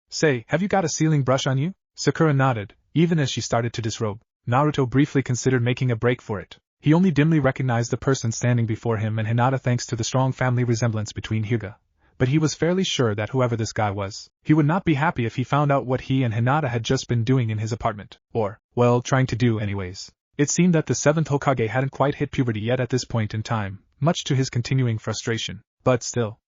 Say, have you got a sealing brush on you? Sakura nodded, even as she started to disrobe. Naruto briefly considered making a break for it. He only dimly recognized the person standing before him and Hinata thanks to the strong family resemblance between Hyuga. But he was fairly sure that whoever this guy was, he would not be happy if he found out what he and Hinata had just been doing in his apartment. Or, well, trying to do anyways. It seemed that the 7th Hokage hadn't quite hit puberty yet at this point in time, much to his continuing frustration. But still.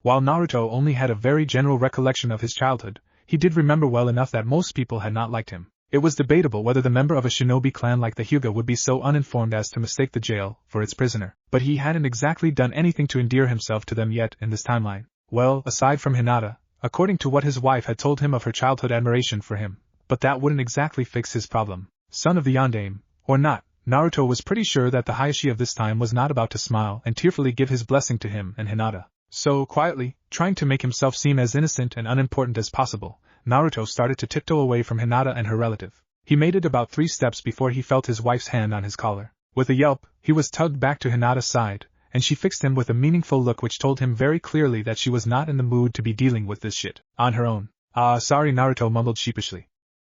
While Naruto only had a very general recollection of his childhood, he did remember well enough that most people had not liked him. It was debatable whether the member of a shinobi clan like the Hyuga would be so uninformed as to mistake the jail for its prisoner. But he hadn't exactly done anything to endear himself to them yet in this timeline. Well, aside from Hinata, according to what his wife had told him of her childhood admiration for him. But that wouldn't exactly fix his problem. Son of the Yondaime, or not, Naruto was pretty sure that the Hayashi of this time was not about to smile and tearfully give his blessing to him and Hinata. So, quietly, trying to make himself seem as innocent and unimportant as possible, Naruto started to tiptoe away from Hinata and her relative. He made it about 3 steps before he felt his wife's hand on his collar. With a yelp, he was tugged back to Hinata's side, and she fixed him with a meaningful look which told him very clearly that she was not in the mood to be dealing with this shit on her own. Ah, sorry, Naruto mumbled sheepishly.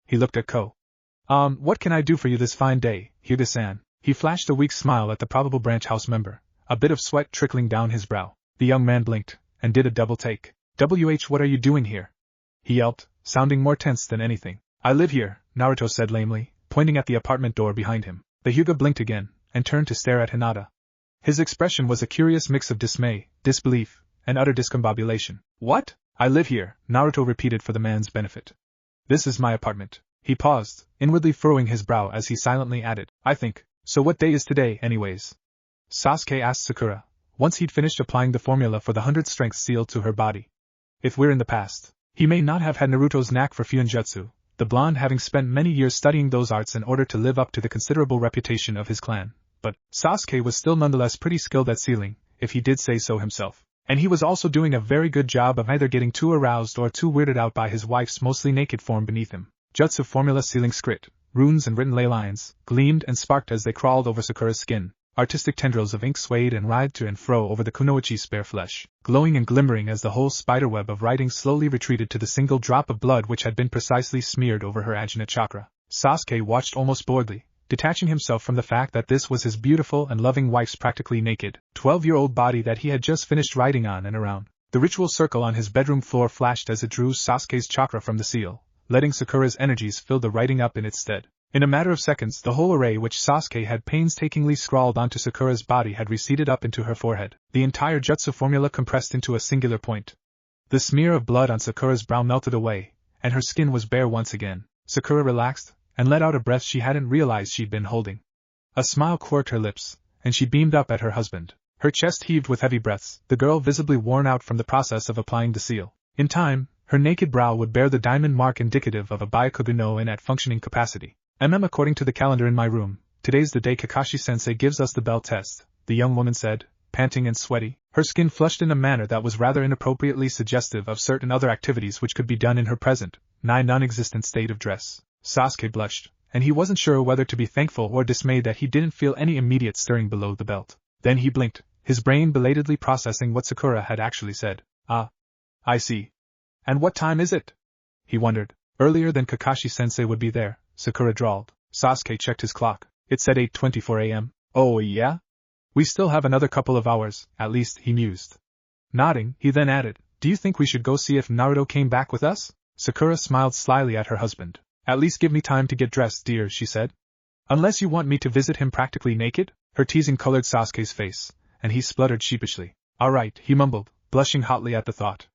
He looked at Ko. What can I do for you this fine day, Hyuga-san? He flashed a weak smile at the probable branch house member, a bit of sweat trickling down his brow. The young man blinked, and did a double take. What are you doing here? He yelped, sounding more tense than anything. I live here, Naruto said lamely, pointing at the apartment door behind him. The Hyuga blinked again, and turned to stare at Hinata. His expression was a curious mix of dismay, disbelief, and utter discombobulation. What? I live here, Naruto repeated for the man's benefit. This is my apartment. He paused, inwardly furrowing his brow as he silently added, I think. So what day is today, anyways? Sasuke asked Sakura, once he'd finished applying the formula for the 100 strength seal to her body. If we're in the past, he may not have had Naruto's knack for Fuinjutsu, the blonde having spent many years studying those arts in order to live up to the considerable reputation of his clan, but Sasuke was still nonetheless pretty skilled at sealing, if he did say so himself. And he was also doing a very good job of either getting too aroused or too weirded out by his wife's mostly naked form beneath him. Jutsu formula sealing script, runes and written ley lines, gleamed and sparked as they crawled over Sakura's skin. Artistic tendrils of ink swayed and writhed to and fro over the kunoichi's bare flesh, glowing and glimmering as the whole spiderweb of writing slowly retreated to the single drop of blood which had been precisely smeared over her Ajna chakra. Sasuke watched almost boredly, detaching himself from the fact that this was his beautiful and loving wife's practically naked, 12-year-old body that he had just finished writing on and around. The ritual circle on his bedroom floor flashed as it drew Sasuke's chakra from the seal, letting Sakura's energies fill the writing up in its stead. In a matter of seconds, the whole array which Sasuke had painstakingly scrawled onto Sakura's body had receded up into her forehead, the entire jutsu formula compressed into a singular point. The smear of blood on Sakura's brow melted away, and her skin was bare once again. Sakura relaxed, and let out a breath she hadn't realized she'd been holding. A smile quirked her lips, and she beamed up at her husband. Her chest heaved with heavy breaths, the girl visibly worn out from the process of applying the seal. In time, her naked brow would bear the diamond mark indicative of a Byakugan no in at functioning capacity. According to the calendar in my room, today's the day Kakashi-sensei gives us the bell test, the young woman said, panting and sweaty, her skin flushed in a manner that was rather inappropriately suggestive of certain other activities which could be done in her present, nigh non-existent state of dress. Sasuke blushed, and he wasn't sure whether to be thankful or dismayed that he didn't feel any immediate stirring below the belt. Then he blinked, his brain belatedly processing what Sakura had actually said. Ah. I see. And what time is it? He wondered. Earlier than Kakashi-sensei would be there, Sakura drawled. Sasuke checked his clock. It said 8:24 a.m. Oh yeah? We still have another couple of hours, at least, he mused. Nodding, he then added, do you think we should go see if Naruto came back with us? Sakura smiled slyly at her husband. At least give me time to get dressed, dear, she said. Unless you want me to visit him practically naked? Her teasing colored Sasuke's face, and he spluttered sheepishly. All right, he mumbled, blushing hotly at the thought.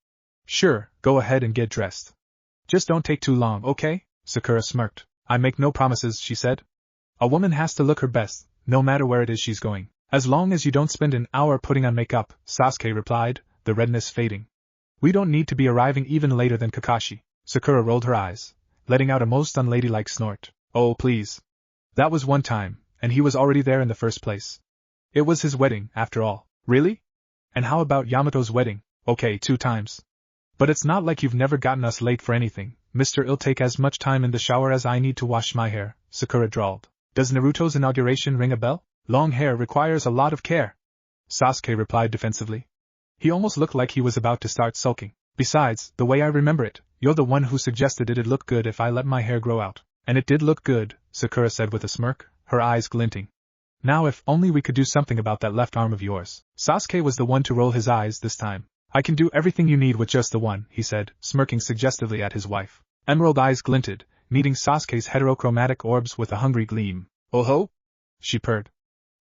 Sure, go ahead and get dressed. Just don't take too long, okay? Sakura smirked. I make no promises, she said. A woman has to look her best, no matter where it is she's going. As long as you don't spend an hour putting on makeup, Sasuke replied, the redness fading. We don't need to be arriving even later than Kakashi. Sakura rolled her eyes, letting out a most unladylike snort. Oh, please. That was one time, and he was already there in the first place. It was his wedding, after all. Really? And how about Yamato's wedding? Okay, 2 times. But it's not like you've never gotten us late for anything. It'll take as much time in the shower as I need to wash my hair, Sakura drawled. Does Naruto's inauguration ring a bell? Long hair requires a lot of care. Sasuke replied defensively. He almost looked like he was about to start sulking. Besides, the way I remember it, you're the one who suggested it'd look good if I let my hair grow out. And it did look good, Sakura said with a smirk, her eyes glinting. Now if only we could do something about that left arm of yours. Sasuke was the one to roll his eyes this time. I can do everything you need with just the one, he said, smirking suggestively at his wife. Emerald eyes glinted, meeting Sasuke's heterochromatic orbs with a hungry gleam. Oh ho? She purred.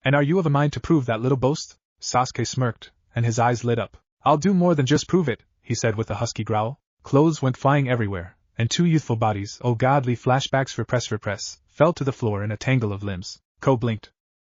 And are you of a mind to prove that little boast? Sasuke smirked, and his eyes lit up. I'll do more than just prove it, he said with a husky growl. Clothes went flying everywhere, and 2 youthful bodies, oh godly flashbacks repress, fell to the floor in a tangle of limbs. Ko blinked.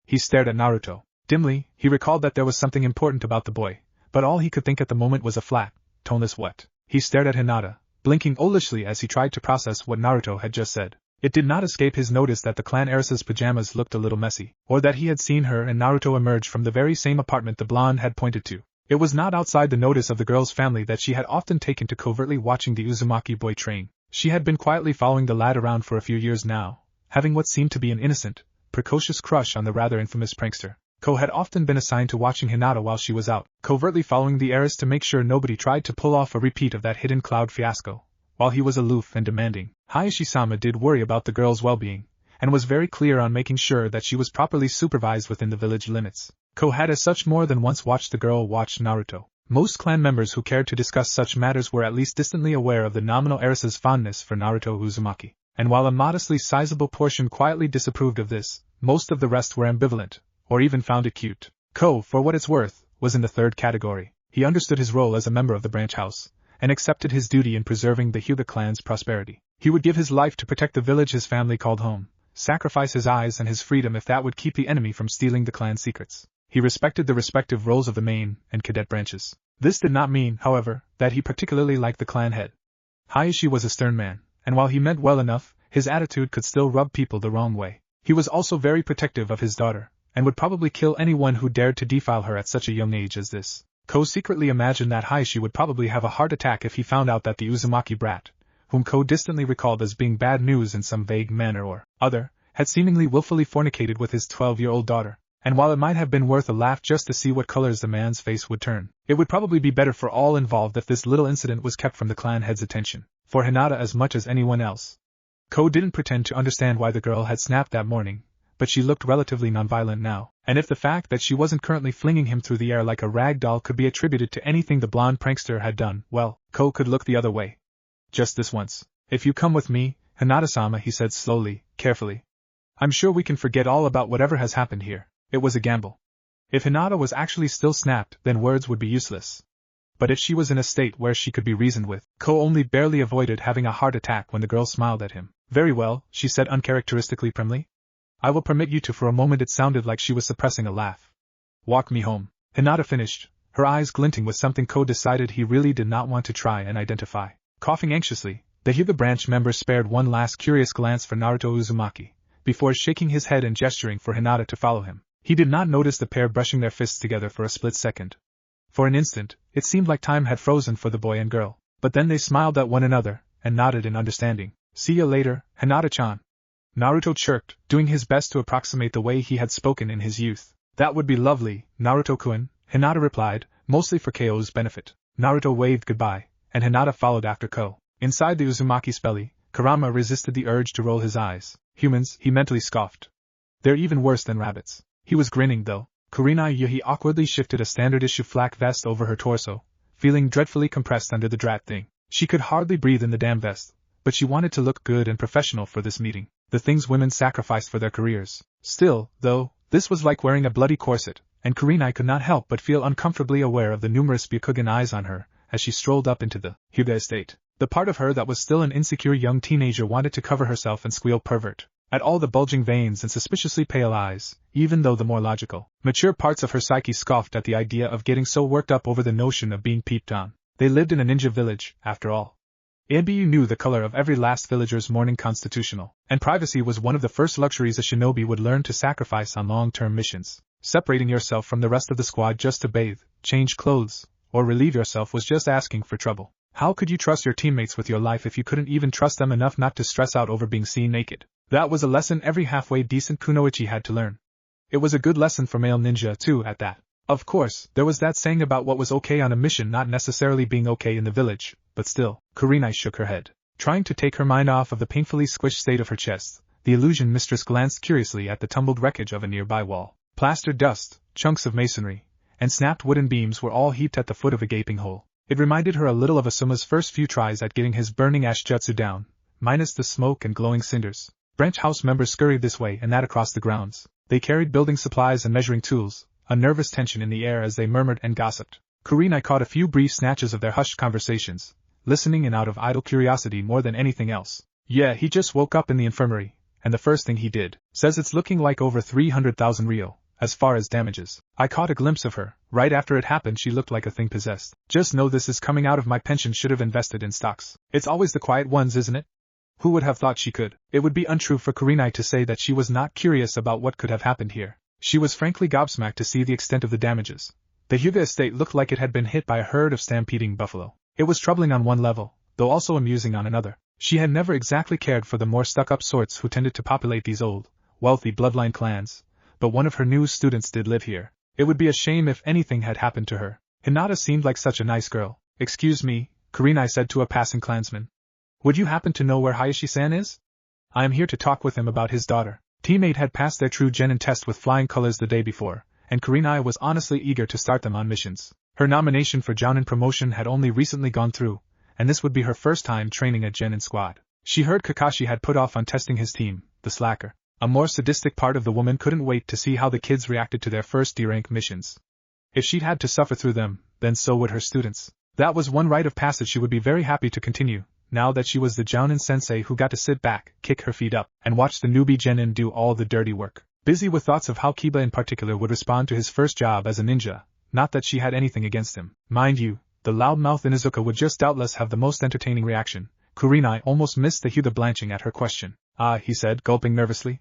He stared at Naruto. Dimly, he recalled that there was something important about the boy, but all he could think at the moment was a flat, toneless what. He stared at Hinata, blinking owlishly as he tried to process what Naruto had just said. It did not escape his notice that the clan heiress's pajamas looked a little messy, or that he had seen her and Naruto emerge from the very same apartment the blonde had pointed to. It was not outside the notice of the girl's family that she had often taken to covertly watching the Uzumaki boy train. She had been quietly following the lad around for a few years now, having what seemed to be an innocent, precocious crush on the rather infamous prankster. Ko had often been assigned to watching Hinata while she was out, covertly following the heiress to make sure nobody tried to pull off a repeat of that hidden cloud fiasco. while he was aloof and demanding. Hayashi-sama did worry about the girl's well-being, and was very clear on making sure that she was properly supervised within the village limits. Ko had as such more than once watched the girl watch Naruto. Most clan members who cared to discuss such matters were at least distantly aware of the nominal heiress's fondness for Naruto Uzumaki, and while a modestly sizable portion quietly disapproved of this, most of the rest were ambivalent, or even found it cute. Ko, for what it's worth, was in the third category. He understood his role as a member of the branch house, and accepted his duty in preserving the Hyuga clan's prosperity. He would give his life to protect the village his family called home, sacrifice his eyes and his freedom if that would keep the enemy from stealing the clan's secrets. He respected the respective roles of the main and cadet branches. This did not mean, however, that he particularly liked the clan head. Hayashi was a stern man, and while he meant well enough, his attitude could still rub people the wrong way. He was also very protective of his daughter, and would probably kill anyone who dared to defile her at such a young age as this. Ko secretly imagined that Hayashi would probably have a heart attack if he found out that the Uzumaki brat, whom Ko distantly recalled as being bad news in some vague manner or other, had seemingly willfully fornicated with his 12-year-old daughter. And while it might have been worth a laugh just to see what colors the man's face would turn, it would probably be better for all involved if this little incident was kept from the clan head's attention, for Hinata as much as anyone else. Ko didn't pretend to understand why the girl had snapped that morning, but she looked relatively nonviolent now, and if the fact that she wasn't currently flinging him through the air like a rag doll could be attributed to anything the blonde prankster had done, well, Ko could look the other way. Just this once. If you come with me, Hinata-sama, he said slowly, carefully. I'm sure we can forget all about whatever has happened here. It was a gamble. If Hinata was actually still snapped, then words would be useless. But if she was in a state where she could be reasoned with, Ko only barely avoided having a heart attack when the girl smiled at him. Very well, she said uncharacteristically primly. I will permit you to. For a moment it sounded like she was suppressing a laugh. Walk me home. Hinata finished, her eyes glinting with something Ko decided he really did not want to try and identify. Coughing anxiously, the Hyuga branch member spared one last curious glance for Naruto Uzumaki, before shaking his head and gesturing for Hinata to follow him. He did not notice the pair brushing their fists together for a split second. For an instant, it seemed like time had frozen for the boy and girl, but then they smiled at one another, and nodded in understanding. See you later, Hinata-chan. Naruto chirped, doing his best to approximate the way he had spoken in his youth. That would be lovely, Naruto-kun, Hinata replied, mostly for Ko's benefit. Naruto waved goodbye, and Hinata followed after Ko. Inside the Uzumaki's belly, Kurama resisted the urge to roll his eyes. Humans, he mentally scoffed. They're even worse than rabbits. He was grinning though. Kurenai Yuhi awkwardly shifted a standard-issue flak vest over her torso, feeling dreadfully compressed under the drat thing. She could hardly breathe in the damn vest, but she wanted to look good and professional for this meeting. The things women sacrificed for their careers. Still, though, this was like wearing a bloody corset, and Kurenai could not help but feel uncomfortably aware of the numerous Byakugan eyes on her as she strolled up into the Hyuga estate. The part of her that was still an insecure young teenager wanted to cover herself and squeal pervert at all the bulging veins and suspiciously pale eyes, even though the more logical, mature parts of her psyche scoffed at the idea of getting so worked up over the notion of being peeped on. They lived in a ninja village, after all. Abu knew the color of every last villager's morning constitutional, and privacy was one of the first luxuries a shinobi would learn to sacrifice on long-term missions. Separating yourself from the rest of the squad just to bathe, change clothes, or relieve yourself was just asking for trouble. How could you trust your teammates with your life if you couldn't even trust them enough not to stress out over being seen naked? That was a lesson every halfway decent kunoichi had to learn. It was a good lesson for male ninja too at that. Of course, there was that saying about what was okay on a mission not necessarily being okay in the village, but still, Kurenai shook her head. Trying to take her mind off of the painfully squished state of her chest, the illusion mistress glanced curiously at the tumbled wreckage of a nearby wall. Plastered dust, chunks of masonry, and snapped wooden beams were all heaped at the foot of a gaping hole. It reminded her a little of Asuma's first few tries at getting his burning ash jutsu down, minus the smoke and glowing cinders. Branch house members scurried this way and that across the grounds. They carried building supplies and measuring tools, a nervous tension in the air as they murmured and gossiped. Kurenai caught a few brief snatches of their hushed conversations, listening in out of idle curiosity more than anything else. Yeah, he just woke up in the infirmary, and the first thing he did, says it's looking like over 300,000 ryo, as far as damages. I caught a glimpse of her. Right after it happened she looked like a thing possessed. Just know this is coming out of my pension, should have invested in stocks. It's always the quiet ones, isn't it? Who would have thought she could? It would be untrue for Kurenai to say that she was not curious about what could have happened here. She was frankly gobsmacked to see the extent of the damages. The Hyuga estate looked like it had been hit by a herd of stampeding buffalo. It was troubling on one level, though also amusing on another. She had never exactly cared for the more stuck-up sorts who tended to populate these old, wealthy bloodline clans, but one of her new students did live here. It would be a shame if anything had happened to her. Hinata seemed like such a nice girl. Excuse me, Kurenai said to a passing clansman. Would you happen to know where Hayashi-san is? I am here to talk with him about his daughter. Teammate had passed their true genin test with flying colors the day before, and Kurenai was honestly eager to start them on missions. Her nomination for Jounin promotion had only recently gone through, and this would be her first time training a genin squad. She heard Kakashi had put off on testing his team, the slacker. A more sadistic part of the woman couldn't wait to see how the kids reacted to their first D-rank missions. If she'd had to suffer through them, then so would her students. That was one rite of passage she would be very happy to continue, now that she was the Jounin sensei who got to sit back, kick her feet up, and watch the newbie genin do all the dirty work. Busy with thoughts of how Kiba in particular would respond to his first job as a ninja, not that she had anything against him. Mind you, the loudmouth Inuzuka would just doubtless have the most entertaining reaction. Kurenai almost missed the Hyuga blanching at her question. Ah, he said, gulping nervously.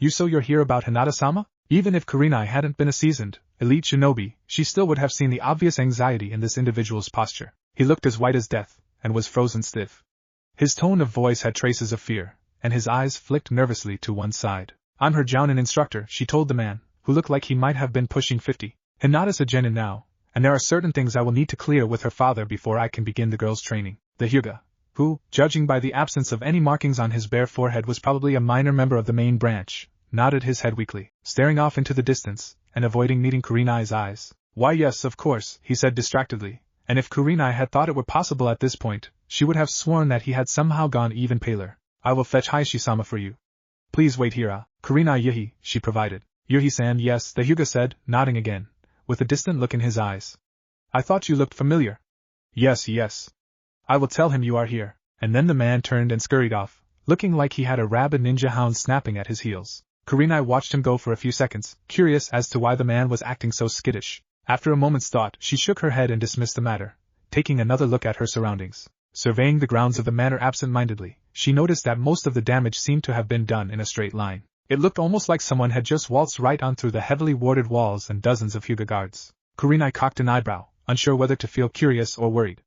So you're here about Hinata-sama? Even if Kurenai hadn't been a seasoned, elite shinobi, she still would have seen the obvious anxiety in this individual's posture. He looked as white as death, and was frozen stiff. His tone of voice had traces of fear, and his eyes flicked nervously to one side. I'm her Jounin instructor, she told the man, who looked like he might have been pushing 50. Hinata's a genin now, and there are certain things I will need to clear with her father before I can begin the girl's training. The Hyuga, who, judging by the absence of any markings on his bare forehead, was probably a minor member of the main branch, nodded his head weakly, staring off into the distance, and avoiding meeting Kurenai's eyes. Why yes, of course, he said distractedly, and if Kurenai had thought it were possible at this point, she would have sworn that he had somehow gone even paler. I will fetch Hayashi-sama for you. Please wait here, Kurenai Yuhi, she provided. Yuhi-san, yes, the Hyuga said, nodding again, with a distant look in his eyes. I thought you looked familiar. Yes. I will tell him you are here. And then the man turned and scurried off, looking like he had a rabid ninja hound snapping at his heels. Kurenai watched him go for a few seconds, curious as to why the man was acting so skittish. After a moment's thought, she shook her head and dismissed the matter, taking another look at her surroundings. Surveying the grounds of the manor absent-mindedly, she noticed that most of the damage seemed to have been done in a straight line. It looked almost like someone had just waltzed right on through the heavily warded walls and dozens of Hyuga guards. Kurenai cocked an eyebrow, unsure whether to feel curious or worried.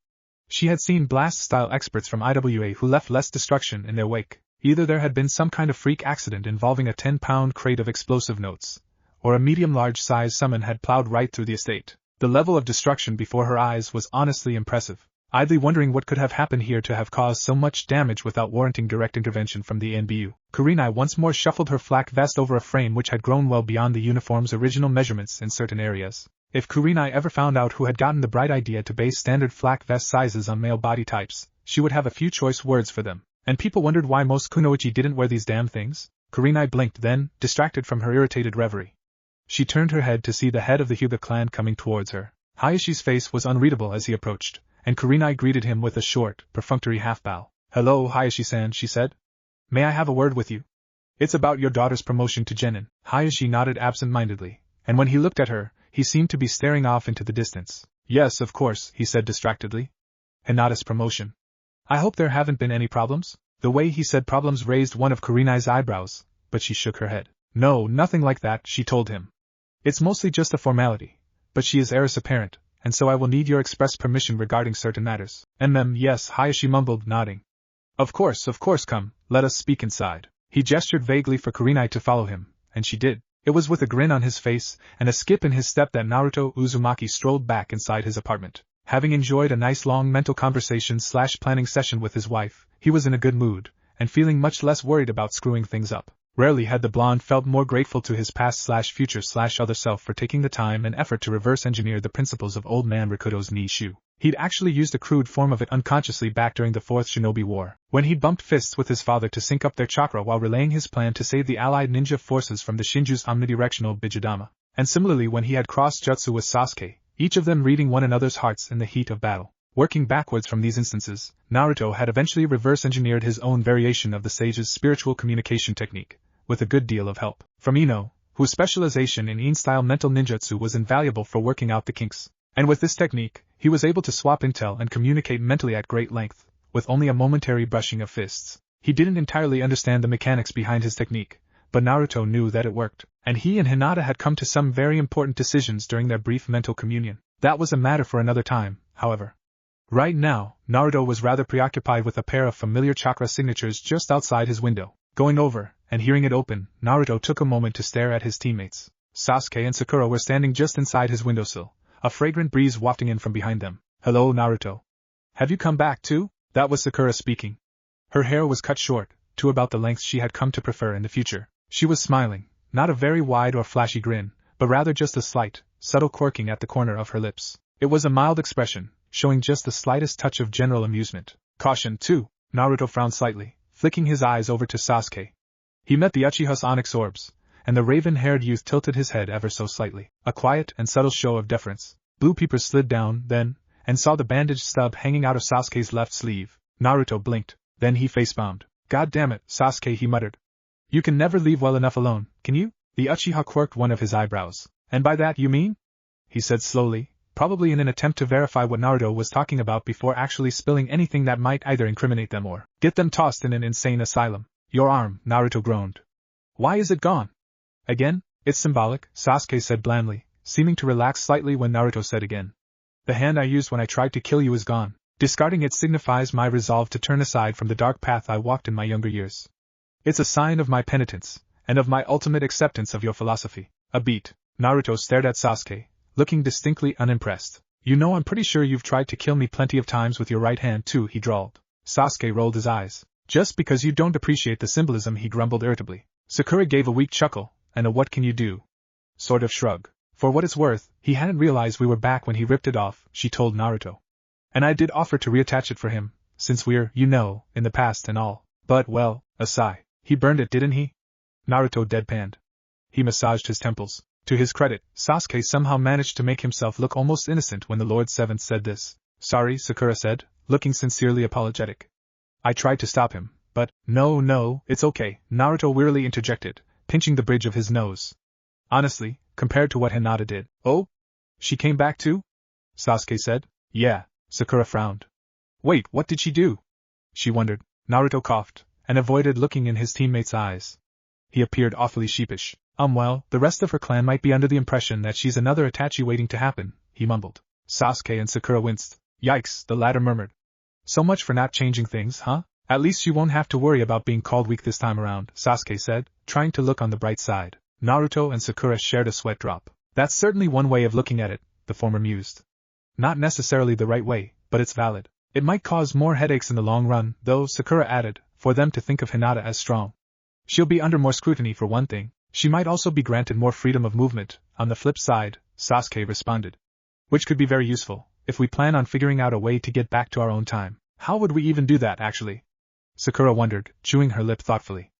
She had seen blast-style experts from IWA who left less destruction in their wake. Either there had been some kind of freak accident involving a 10-pound crate of explosive notes, or a medium-large size summon had plowed right through the estate. The level of destruction before her eyes was honestly impressive. Idly wondering what could have happened here to have caused so much damage without warranting direct intervention from the NBU, Kurenai once more shuffled her flak vest over a frame which had grown well beyond the uniform's original measurements in certain areas. If Kurenai ever found out who had gotten the bright idea to base standard flak vest sizes on male body types, she would have a few choice words for them. And people wondered why most kunoichi didn't wear these damn things? Kurenai blinked then, distracted from her irritated reverie. She turned her head to see the head of the Hyuga clan coming towards her. Hayashi's face was unreadable as he approached, and Kurenai greeted him with a short, perfunctory half-bow. Hello, Hayashi-san, she said. May I have a word with you? It's about your daughter's promotion to genin. Hayashi nodded absent-mindedly, and when he looked at her, he seemed to be staring off into the distance. Yes, of course, he said distractedly. Hinata's promotion. I hope there haven't been any problems? The way he said problems raised one of Kurenai's eyebrows, but she shook her head. No, nothing like that, she told him. It's mostly just a formality, but she is heiress apparent, and so I will need your express permission regarding certain matters. Yes, Hayashi mumbled, nodding. Of course, come, let us speak inside. He gestured vaguely for Kurenai to follow him, and she did. It was with a grin on his face and a skip in his step that Naruto Uzumaki strolled back inside his apartment. Having enjoyed a nice long mental conversation/planning session with his wife, he was in a good mood, and feeling much less worried about screwing things up. Rarely had the blonde felt more grateful to his past/future/other self for taking the time and effort to reverse-engineer the principles of old man Rikudo's Nishu. He'd actually used a crude form of it unconsciously back during the Fourth Shinobi War, when he'd bumped fists with his father to sync up their chakra while relaying his plan to save the allied ninja forces from the Shinju's omnidirectional Bijidama, and similarly when he had crossed jutsu with Sasuke, each of them reading one another's hearts in the heat of battle. Working backwards from these instances, Naruto had eventually reverse-engineered his own variation of the sage's spiritual communication technique, with a good deal of help from Ino, whose specialization in In-style mental ninjutsu was invaluable for working out the kinks. And with this technique, he was able to swap intel and communicate mentally at great length, with only a momentary brushing of fists. He didn't entirely understand the mechanics behind his technique, but Naruto knew that it worked, and he and Hinata had come to some very important decisions during their brief mental communion. That was a matter for another time, however. Right now, Naruto was rather preoccupied with a pair of familiar chakra signatures just outside his window. Going over, and hearing it open, Naruto took a moment to stare at his teammates. Sasuke and Sakura were standing just inside his windowsill, a fragrant breeze wafting in from behind them. Hello, Naruto. Have you come back too? That was Sakura speaking. Her hair was cut short, to about the length she had come to prefer in the future. She was smiling, not a very wide or flashy grin, but rather just a slight, subtle quirking at the corner of her lips. It was a mild expression, showing just the slightest touch of general amusement. Caution, too. Naruto frowned slightly, flicking his eyes over to Sasuke. He met the Uchiha's onyx orbs, and the raven-haired youth tilted his head ever so slightly. A quiet and subtle show of deference. Blue Peepers slid down, then, and saw the bandaged stub hanging out of Sasuke's left sleeve. Naruto blinked, then he facebound. God damn it, Sasuke, he muttered. You can never leave well enough alone, can you? The Uchiha quirked one of his eyebrows. And by that you mean? He said slowly, probably in an attempt to verify what Naruto was talking about before actually spilling anything that might either incriminate them or get them tossed in an insane asylum. Your arm, Naruto groaned. Why is it gone? Again? It's symbolic, Sasuke said blandly, seeming to relax slightly when Naruto said again. The hand I used when I tried to kill you is gone. Discarding it signifies my resolve to turn aside from the dark path I walked in my younger years. It's a sign of my penitence, and of my ultimate acceptance of your philosophy. A beat. Naruto stared at Sasuke, looking distinctly unimpressed. You know, I'm pretty sure you've tried to kill me plenty of times with your right hand too, he drawled. Sasuke rolled his eyes. Just because you don't appreciate the symbolism, he grumbled irritably. Sakura gave a weak chuckle, and a what can you do sort of shrug. For what it's worth, he hadn't realized we were back when he ripped it off, she told Naruto. And I did offer to reattach it for him, since we're, you know, in the past and all. But, well, a sigh. He burned it, didn't he? Naruto deadpanned. He massaged his temples. To his credit, Sasuke somehow managed to make himself look almost innocent when the Lord Seventh said this. Sorry, Sakura said, looking sincerely apologetic. I tried to stop him, but, no, it's okay, Naruto wearily interjected, pinching the bridge of his nose. Honestly, compared to what Hinata did. Oh? She came back too? Sasuke said. Yeah, Sakura frowned. Wait, what did she do? She wondered. Naruto coughed, and avoided looking in his teammate's eyes. He appeared awfully sheepish. Well, the rest of her clan might be under the impression that she's another Itachi waiting to happen, he mumbled. Sasuke and Sakura winced. Yikes, the latter murmured. So much for not changing things, huh? At least you won't have to worry about being called weak this time around, Sasuke said, trying to look on the bright side. Naruto and Sakura shared a sweat drop. That's certainly one way of looking at it, the former mused. Not necessarily the right way, but it's valid. It might cause more headaches in the long run, though, Sakura added, for them to think of Hinata as strong. She'll be under more scrutiny for one thing. She might also be granted more freedom of movement, on the flip side, Sasuke responded. Which could be very useful, if we plan on figuring out a way to get back to our own time. How would we even do that, actually? Sakura wondered, chewing her lip thoughtfully.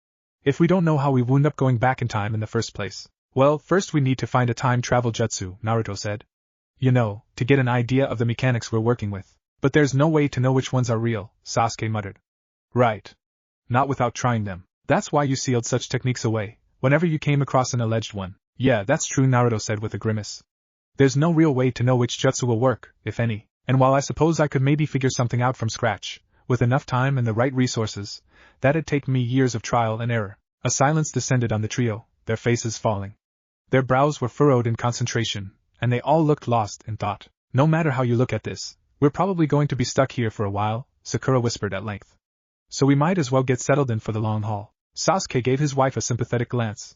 If we don't know how we wound up going back in time in the first place. Well, first we need to find a time travel jutsu, Naruto said. You know, to get an idea of the mechanics we're working with. But there's no way to know which ones are real, Sasuke muttered. Right. Not without trying them. That's why you sealed such techniques away, whenever you came across an alleged one. Yeah, that's true, Naruto said with a grimace. There's no real way to know which jutsu will work, if any, and while I suppose I could maybe figure something out from scratch, with enough time and the right resources, that'd take me years of trial and error. A silence descended on the trio, their faces falling. Their brows were furrowed in concentration, and they all looked lost in thought. No matter how you look at this, we're probably going to be stuck here for a while, Sakura whispered at length. So we might as well get settled in for the long haul. Sasuke gave his wife a sympathetic glance.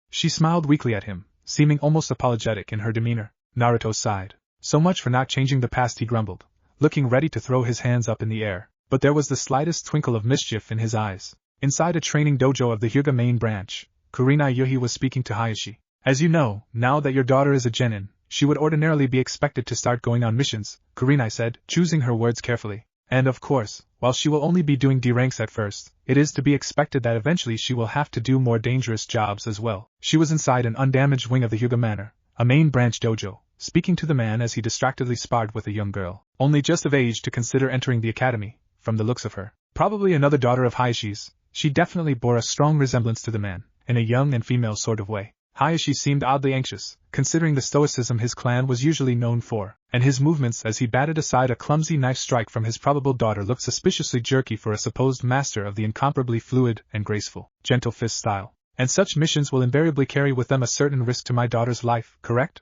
She smiled weakly at him, seeming almost apologetic in her demeanor. Naruto sighed. So much for not changing the past, he grumbled, looking ready to throw his hands up in the air. But there was the slightest twinkle of mischief in his eyes. Inside a training dojo of the Hyuga main branch, Kurenai Yuhi was speaking to Hayashi. As you know, now that your daughter is a genin, she would ordinarily be expected to start going on missions, Kurenai said, choosing her words carefully. And of course, while she will only be doing D ranks at first, it is to be expected that eventually she will have to do more dangerous jobs as well. She was inside an undamaged wing of the Hyuga Manor, a main branch dojo, speaking to the man as he distractedly sparred with a young girl, only just of age to consider entering the academy, from the looks of her. Probably another daughter of Hayashi's, she definitely bore a strong resemblance to the man, in a young and female sort of way. Hayashi seemed oddly anxious, considering the stoicism his clan was usually known for, and his movements as he batted aside a clumsy knife strike from his probable daughter looked suspiciously jerky for a supposed master of the incomparably fluid and graceful, gentle fist style. And such missions will invariably carry with them a certain risk to my daughter's life, correct?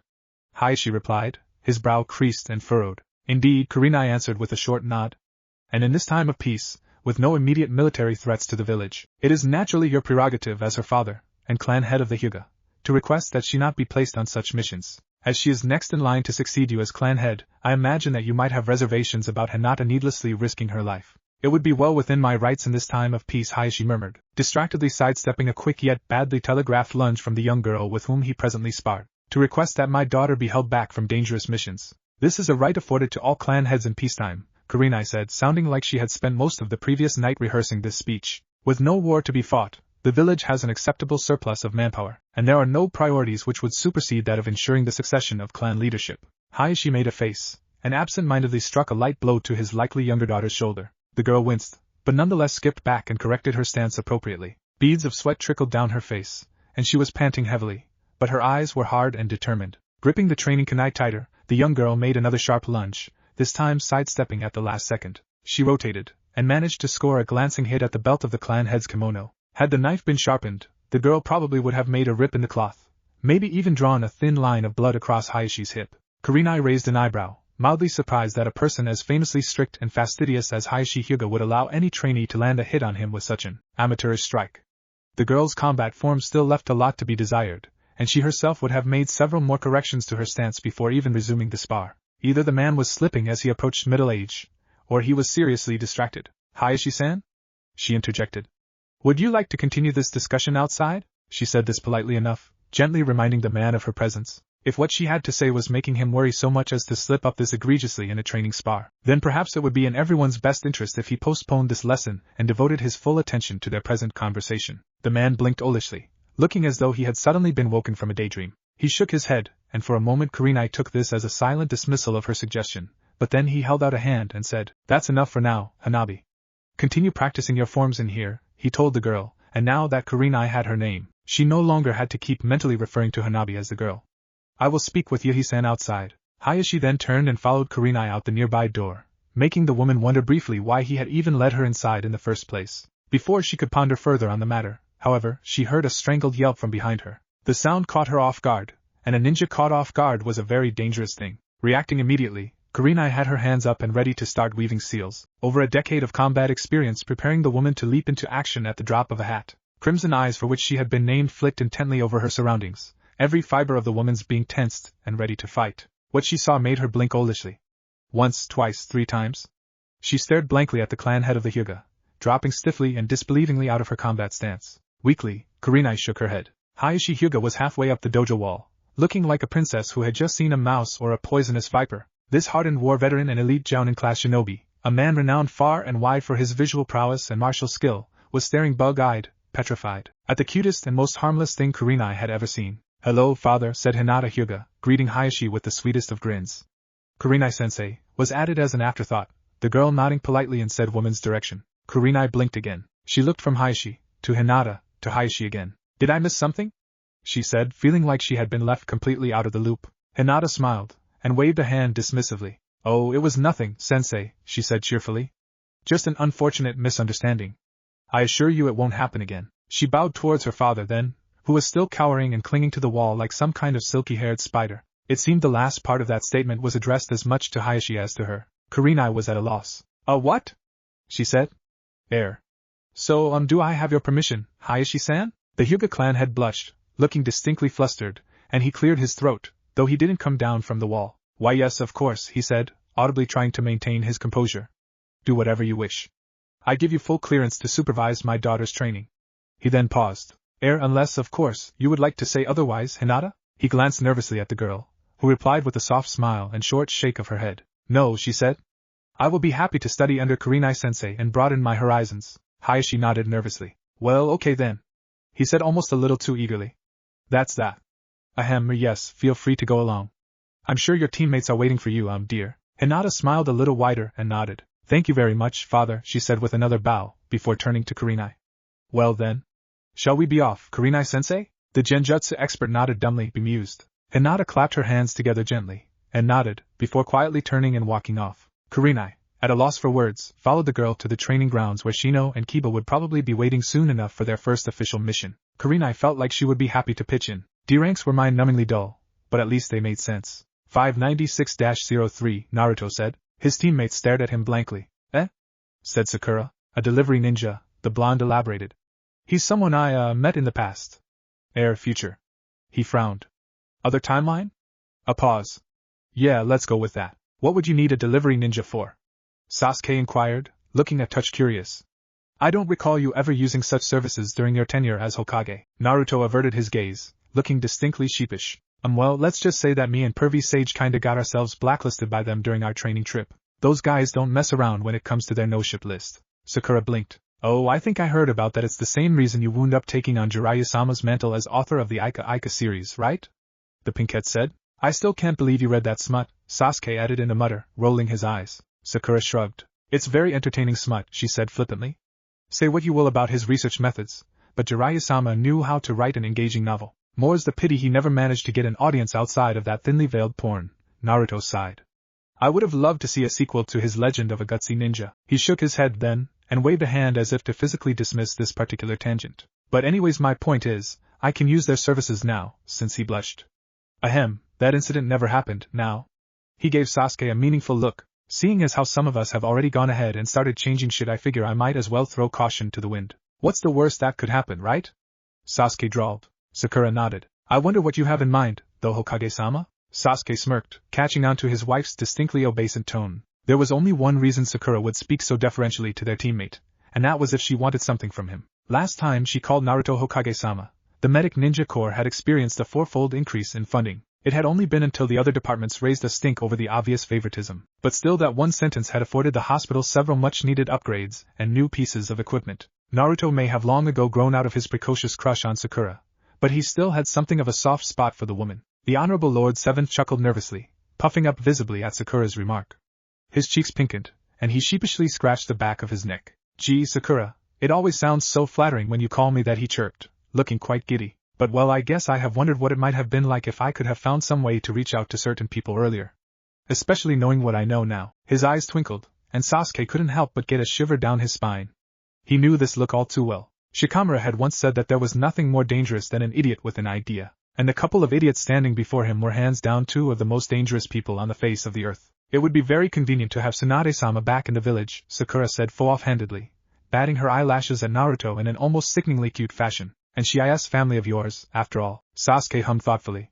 Hayashi replied, his brow creased and furrowed. Indeed, Kurenai answered with a short nod. And in this time of peace, with no immediate military threats to the village, it is naturally your prerogative as her father, and clan head of the Hyuga, to request that she not be placed on such missions. As she is next in line to succeed you as clan head, I imagine that you might have reservations about Hinata needlessly risking her life. It would be well within my rights in this time of peace, Hayashi murmured, distractedly sidestepping a quick yet badly telegraphed lunge from the young girl with whom he presently sparred, to request that my daughter be held back from dangerous missions. This is a right afforded to all clan heads in peacetime, Kurenai said, sounding like she had spent most of the previous night rehearsing this speech. With no war to be fought, the village has an acceptable surplus of manpower, and there are no priorities which would supersede that of ensuring the succession of clan leadership. Hayashi made a face, and absent-mindedly struck a light blow to his likely younger daughter's shoulder. The girl winced, but nonetheless skipped back and corrected her stance appropriately. Beads of sweat trickled down her face, and she was panting heavily, but her eyes were hard and determined. Gripping the training kunai tighter, the young girl made another sharp lunge, this time sidestepping at the last second. She rotated, and managed to score a glancing hit at the belt of the clan head's kimono. Had the knife been sharpened, the girl probably would have made a rip in the cloth, maybe even drawn a thin line of blood across Hayashi's hip. Kurenai raised an eyebrow, mildly surprised that a person as famously strict and fastidious as Hayashi Hyuga would allow any trainee to land a hit on him with such an amateurish strike. The girl's combat form still left a lot to be desired, and she herself would have made several more corrections to her stance before even resuming the spar. Either the man was slipping as he approached middle age, or he was seriously distracted. Hayashi-san? She interjected. Would you like to continue this discussion outside? She said this politely enough, gently reminding the man of her presence. If what she had to say was making him worry so much as to slip up this egregiously in a training spar, then perhaps it would be in everyone's best interest if he postponed this lesson and devoted his full attention to their present conversation. The man blinked owlishly, looking as though he had suddenly been woken from a daydream. He shook his head, and for a moment Kurenai took this as a silent dismissal of her suggestion, but then he held out a hand and said, "That's enough for now, Hanabi. Continue practicing your forms in here," he told the girl, and now that Kurenai had her name, she no longer had to keep mentally referring to Hanabi as the girl. "I will speak with Yuhi-san outside." Hayashi then turned and followed Kurenai out the nearby door, making the woman wonder briefly why he had even led her inside in the first place. Before she could ponder further on the matter, however, she heard a strangled yelp from behind her. The sound caught her off guard, and a ninja caught off guard was a very dangerous thing. Reacting immediately, Kurenai had her hands up and ready to start weaving seals. Over a decade of combat experience preparing the woman to leap into action at the drop of a hat. Crimson eyes for which she had been named flicked intently over her surroundings, every fiber of the woman's being tensed and ready to fight. What she saw made her blink owlishly. Once, twice, 3 times. She stared blankly at the clan head of the Hyuga, dropping stiffly and disbelievingly out of her combat stance. Weakly, Kurenai shook her head. Hayashi Hyuga was halfway up the dojo wall, looking like a princess who had just seen a mouse or a poisonous viper. This hardened war veteran and elite Jounin-class shinobi, a man renowned far and wide for his visual prowess and martial skill, was staring bug-eyed, petrified, at the cutest and most harmless thing Kurenai had ever seen. "Hello, father," said Hinata Hyuga, greeting Hayashi with the sweetest of grins. "Kurenai-sensei," was added as an afterthought, the girl nodding politely in said woman's direction. Kurenai blinked again. She looked from Hayashi, to Hinata, to Hayashi again. "Did I miss something?" she said, feeling like she had been left completely out of the loop. Hinata smiled, and waved a hand dismissively. "Oh, it was nothing, sensei," she said cheerfully. "Just an unfortunate misunderstanding. I assure you it won't happen again." She bowed towards her father then, who was still cowering and clinging to the wall like some kind of silky-haired spider. It seemed the last part of that statement was addressed as much to Hayashi as to her. Kurenai was at a loss. "A what?" she said. So, do I have your permission, Hayashi-san?" The Hyuga clan head blushed, looking distinctly flustered, and he cleared his throat, though he didn't come down from the wall. "Why yes, of course," he said, audibly trying to maintain his composure. "Do whatever you wish. I give you full clearance to supervise my daughter's training." He then paused. Unless, of course, you would like to say otherwise, Hinata?" He glanced nervously at the girl, who replied with a soft smile and short shake of her head. "No," she said. "I will be happy to study under Kurenai-sensei and broaden my horizons." Hayashi nodded nervously. "Well, okay then," he said almost a little too eagerly. "That's that. Yes, feel free to go along. I'm sure your teammates are waiting for you, dear." Hinata smiled a little wider and nodded. "Thank you very much, father," she said with another bow, before turning to Kurenai. "Well then, shall we be off, Kurenai-sensei?" The genjutsu expert nodded dumbly, bemused. Hinata clapped her hands together gently, and nodded, before quietly turning and walking off. Kurenai, at a loss for words, followed the girl to the training grounds where Shino and Kiba would probably be waiting soon enough for their first official mission. Kurenai felt like she would be happy to pitch in. D-ranks were mind-numbingly dull, but at least they made sense. 596-03, Naruto said. His teammates stared at him blankly. "Eh?" said Sakura, a delivery ninja, the blonde elaborated. "He's someone I, met in the past. Future." He frowned. "Other timeline?" A pause. "Yeah, let's go with that. What would you need a delivery ninja for?" Sasuke inquired, looking a touch curious. I don't recall you ever using such services during your tenure as Hokage. Naruto averted his gaze, looking distinctly sheepish. Well, let's just say that me and Pervy Sage kinda got ourselves blacklisted by them during our training trip. Those guys don't mess around when it comes to their no-ship list. Sakura blinked. Oh, I think I heard about that. It's the same reason you wound up taking on Jiraiya-sama's mantle as author of the Ika Ika series, right? The Pinkette said. I still can't believe you read that smut, Sasuke added in a mutter, rolling his eyes. Sakura shrugged. It's very entertaining smut, she said flippantly. Say what you will about his research methods, but Jiraiya-sama knew how to write an engaging novel. More's the pity he never managed to get an audience outside of that thinly veiled porn. Naruto sighed. I would have loved to see a sequel to his Legend of a Gutsy Ninja. He shook his head then, and waved a hand as if to physically dismiss this particular tangent. But anyways, my point is, I can use their services now, since he blushed. Ahem, that incident never happened, now. He gave Sasuke a meaningful look. Seeing as how some of us have already gone ahead and started changing shit, I figure I might as well throw caution to the wind. What's the worst that could happen, right? Sasuke drawled. Sakura nodded. I wonder what you have in mind, though, Hokage-sama? Sasuke smirked, catching on to his wife's distinctly obeisant tone. There was only one reason Sakura would speak so deferentially to their teammate, and that was if she wanted something from him. Last time she called Naruto Hokage-sama, the Medic Ninja Corps had experienced a fourfold increase in funding. It had only been until the other departments raised a stink over the obvious favoritism, but still that one sentence had afforded the hospital several much-needed upgrades and new pieces of equipment. Naruto may have long ago grown out of his precocious crush on Sakura, but he still had something of a soft spot for the woman. The Honorable Lord Seventh chuckled nervously, puffing up visibly at Sakura's remark. His cheeks pinkened, and he sheepishly scratched the back of his neck. Gee, Sakura, it always sounds so flattering when you call me that, he chirped, looking quite giddy. But well, I guess I have wondered what it might have been like if I could have found some way to reach out to certain people earlier. Especially knowing what I know now. His eyes twinkled, and Sasuke couldn't help but get a shiver down his spine. He knew this look all too well. Shikamaru had once said that there was nothing more dangerous than an idiot with an idea, and the couple of idiots standing before him were hands down two of the most dangerous people on the face of the earth. It would be very convenient to have Tsunade-sama back in the village, Sakura said offhandedly, batting her eyelashes at Naruto in an almost sickeningly cute fashion. And she's family of yours, after all, Sasuke hummed thoughtfully.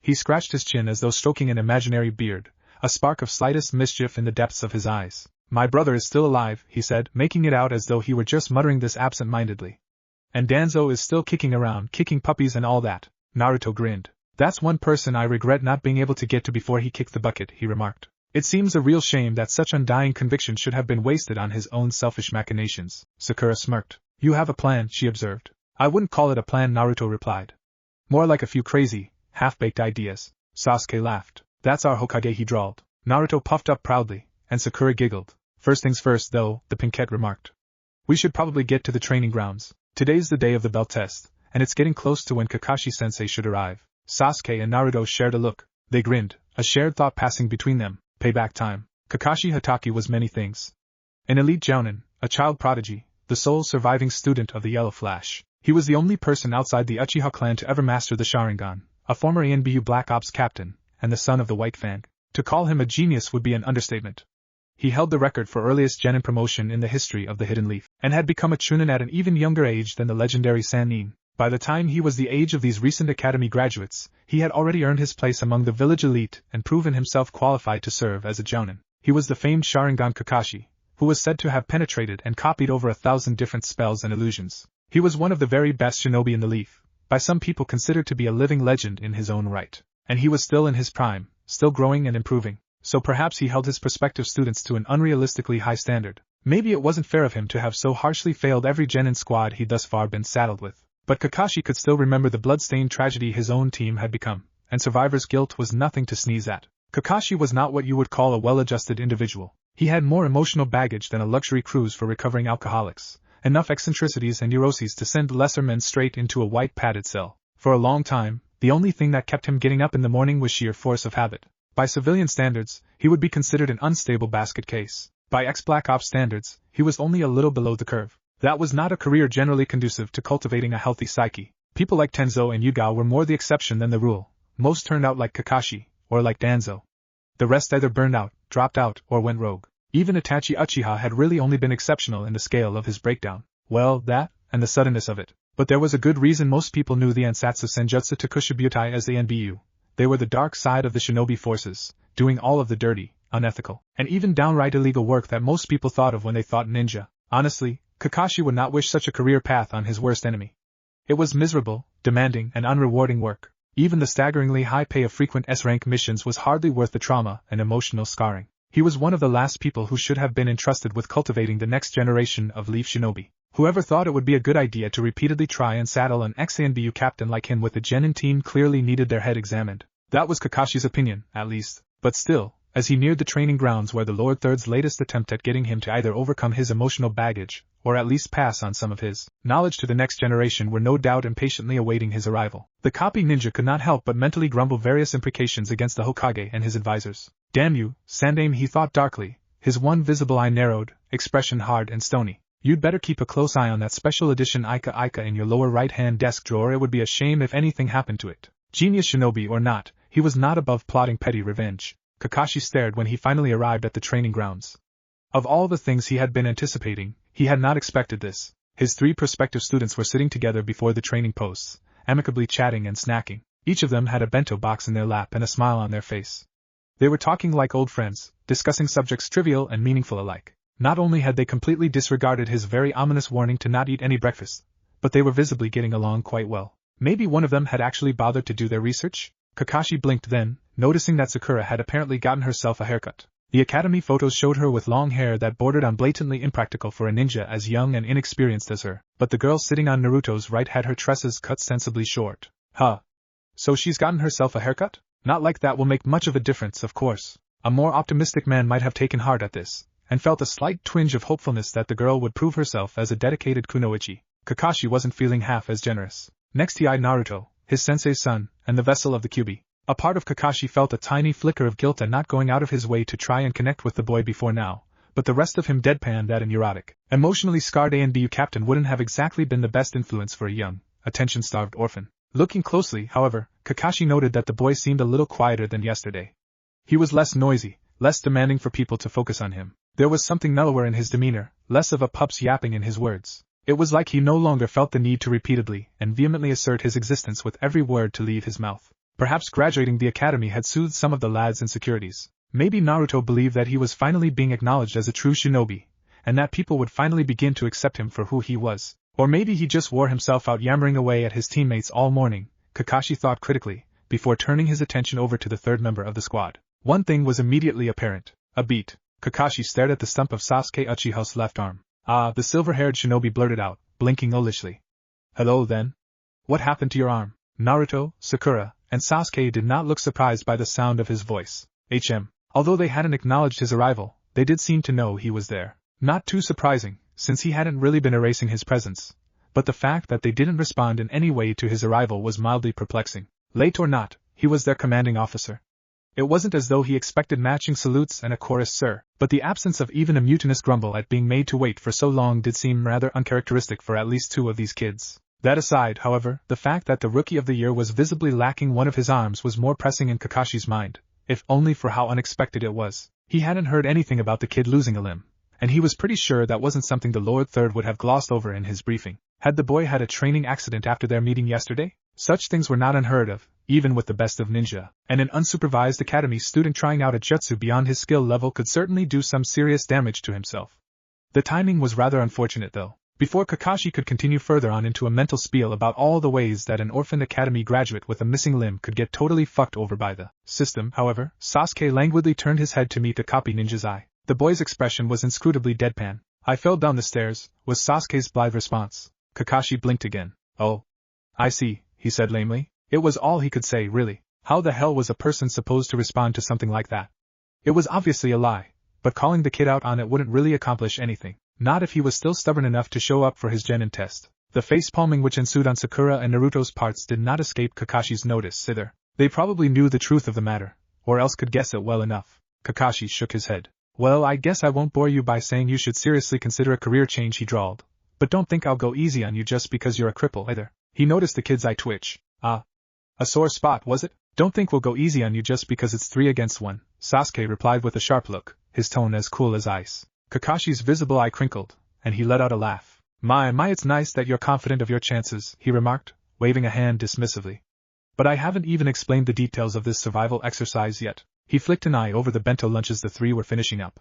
He scratched his chin as though stroking an imaginary beard, a spark of slightest mischief in the depths of his eyes. My brother is still alive, he said, making it out as though he were just muttering this absent-mindedly. And Danzo is still kicking around, kicking puppies and all that. Naruto grinned. That's one person I regret not being able to get to before he kicked the bucket, he remarked. It seems a real shame that such undying conviction should have been wasted on his own selfish machinations. Sakura smirked. You have a plan, she observed. I wouldn't call it a plan, Naruto replied. More like a few crazy, half-baked ideas. Sasuke laughed. That's our Hokage, he drawled. Naruto puffed up proudly, and Sakura giggled. First things first, though, the Pinkette remarked. We should probably get to the training grounds. Today's the day of the bell test, and it's getting close to when Kakashi-sensei should arrive. Sasuke and Naruto shared a look. They grinned, a shared thought passing between them. Payback time. Kakashi Hatake was many things. An elite jounin, a child prodigy, the sole surviving student of the Yellow Flash. He was the only person outside the Uchiha clan to ever master the Sharingan, a former ANBU Black Ops captain, and the son of the White Fang. To call him a genius would be an understatement. He held the record for earliest genin promotion in the history of the Hidden Leaf, and had become a chunin at an even younger age than the legendary Sannin. By the time he was the age of these recent academy graduates, he had already earned his place among the village elite and proven himself qualified to serve as a jounin. He was the famed Sharingan Kakashi, who was said to have penetrated and copied over 1,000 different spells and illusions. He was one of the very best shinobi in the Leaf, by some people considered to be a living legend in his own right. And he was still in his prime, still growing and improving, so perhaps he held his prospective students to an unrealistically high standard. Maybe it wasn't fair of him to have so harshly failed every genin squad he'd thus far been saddled with. But Kakashi could still remember the blood-stained tragedy his own team had become, and survivor's guilt was nothing to sneeze at. Kakashi was not what you would call a well-adjusted individual. He had more emotional baggage than a luxury cruise for recovering alcoholics. Enough eccentricities and neuroses to send lesser men straight into a white padded cell. For a long time, the only thing that kept him getting up in the morning was sheer force of habit. By civilian standards, he would be considered an unstable basket case. By ex-Black Ops standards, he was only a little below the curve. That was not a career generally conducive to cultivating a healthy psyche. People like Tenzo and Yugao were more the exception than the rule. Most turned out like Kakashi, or like Danzo. The rest either burned out, dropped out, or went rogue. Even Itachi Uchiha had really only been exceptional in the scale of his breakdown. Well, that, and the suddenness of it. But there was a good reason most people knew the Ansatsu Senjutsu Takushibutai as the NBU. They were the dark side of the shinobi forces, doing all of the dirty, unethical, and even downright illegal work that most people thought of when they thought ninja. Honestly, Kakashi would not wish such a career path on his worst enemy. It was miserable, demanding, and unrewarding work. Even the staggeringly high pay of frequent S-rank missions was hardly worth the trauma and emotional scarring. He was one of the last people who should have been entrusted with cultivating the next generation of Leaf Shinobi. Whoever thought it would be a good idea to repeatedly try and saddle an ex-ANBU captain like him with the genin team clearly needed their head examined. That was Kakashi's opinion, at least, but still, as he neared the training grounds where the Lord Third's latest attempt at getting him to either overcome his emotional baggage, or at least pass on some of his knowledge to the next generation were no doubt impatiently awaiting his arrival, the copy ninja could not help but mentally grumble various imprecations against the Hokage and his advisors. Damn you, Sandaime, he thought darkly, his one visible eye narrowed, expression hard and stony. You'd better keep a close eye on that special edition Ika in your lower right-hand desk drawer. It would be a shame if anything happened to it. Genius shinobi or not, he was not above plotting petty revenge. Kakashi stared when he finally arrived at the training grounds. Of all the things he had been anticipating, he had not expected this. His 3 prospective students were sitting together before the training posts, amicably chatting and snacking. Each of them had a bento box in their lap and a smile on their face. They were talking like old friends, discussing subjects trivial and meaningful alike. Not only had they completely disregarded his very ominous warning to not eat any breakfast, but they were visibly getting along quite well. Maybe one of them had actually bothered to do their research? Kakashi blinked then, noticing that Sakura had apparently gotten herself a haircut. The academy photos showed her with long hair that bordered on blatantly impractical for a ninja as young and inexperienced as her, but the girl sitting on Naruto's right had her tresses cut sensibly short. Huh. So she's gotten herself a haircut? Not like that will make much of a difference, of course. A more optimistic man might have taken heart at this, and felt a slight twinge of hopefulness that the girl would prove herself as a dedicated kunoichi. Kakashi wasn't feeling half as generous. Next he eyed Naruto, his sensei's son, and the vessel of the Kyuubi. A part of Kakashi felt a tiny flicker of guilt at not going out of his way to try and connect with the boy before now, but the rest of him deadpanned that a neurotic, emotionally scarred ANBU captain wouldn't have exactly been the best influence for a young, attention-starved orphan. Looking closely, however, Kakashi noted that the boy seemed a little quieter than yesterday. He was less noisy, less demanding for people to focus on him. There was something mellower in his demeanor, less of a pup's yapping in his words. It was like he no longer felt the need to repeatedly and vehemently assert his existence with every word to leave his mouth. Perhaps graduating the academy had soothed some of the lad's insecurities. Maybe Naruto believed that he was finally being acknowledged as a true shinobi, and that people would finally begin to accept him for who he was. Or maybe he just wore himself out yammering away at his teammates all morning, Kakashi thought critically, before turning his attention over to the third member of the squad. One thing was immediately apparent. A beat. Kakashi stared at the stump of Sasuke Uchiha's left arm. Ah, the silver-haired shinobi blurted out, blinking owlishly. Hello then? What happened to your arm? Naruto, Sakura, and Sasuke did not look surprised by the sound of his voice. Although they hadn't acknowledged his arrival, they did seem to know he was there. Not too surprising, since he hadn't really been erasing his presence, but the fact that they didn't respond in any way to his arrival was mildly perplexing. Late or not, he was their commanding officer. It wasn't as though he expected matching salutes and a chorus sir, but the absence of even a mutinous grumble at being made to wait for so long did seem rather uncharacteristic for at least 2 of these kids. That aside, however, the fact that the Rookie of the Year was visibly lacking one of his arms was more pressing in Kakashi's mind, if only for how unexpected it was. He hadn't heard anything about the kid losing a limb, and he was pretty sure that wasn't something the Lord Third would have glossed over in his briefing. Had the boy had a training accident after their meeting yesterday? Such things were not unheard of, even with the best of ninja, and an unsupervised academy student trying out a jutsu beyond his skill level could certainly do some serious damage to himself. The timing was rather unfortunate though. Before Kakashi could continue further on into a mental spiel about all the ways that an orphan academy graduate with a missing limb could get totally fucked over by the system, however, Sasuke languidly turned his head to meet the copy ninja's eye. The boy's expression was inscrutably deadpan. I fell down the stairs, was Sasuke's blithe response. Kakashi blinked again. Oh. I see, he said lamely. It was all he could say, really. How the hell was a person supposed to respond to something like that? It was obviously a lie, but calling the kid out on it wouldn't really accomplish anything. Not if he was still stubborn enough to show up for his genin test. The face-palming which ensued on Sakura and Naruto's parts did not escape Kakashi's notice either. They probably knew the truth of the matter, or else could guess it well enough. Kakashi shook his head. Well, I guess I won't bore you by saying you should seriously consider a career change, he drawled. But don't think I'll go easy on you just because you're a cripple either. He noticed the kid's eye twitch. Ah. A sore spot, was it? Don't think we'll go easy on you just because it's 3 against 1, Sasuke replied with a sharp look, his tone as cool as ice. Kakashi's visible eye crinkled, and he let out a laugh. My, it's nice that you're confident of your chances, he remarked, waving a hand dismissively. But I haven't even explained the details of this survival exercise yet. He flicked an eye over the bento lunches the three were finishing up.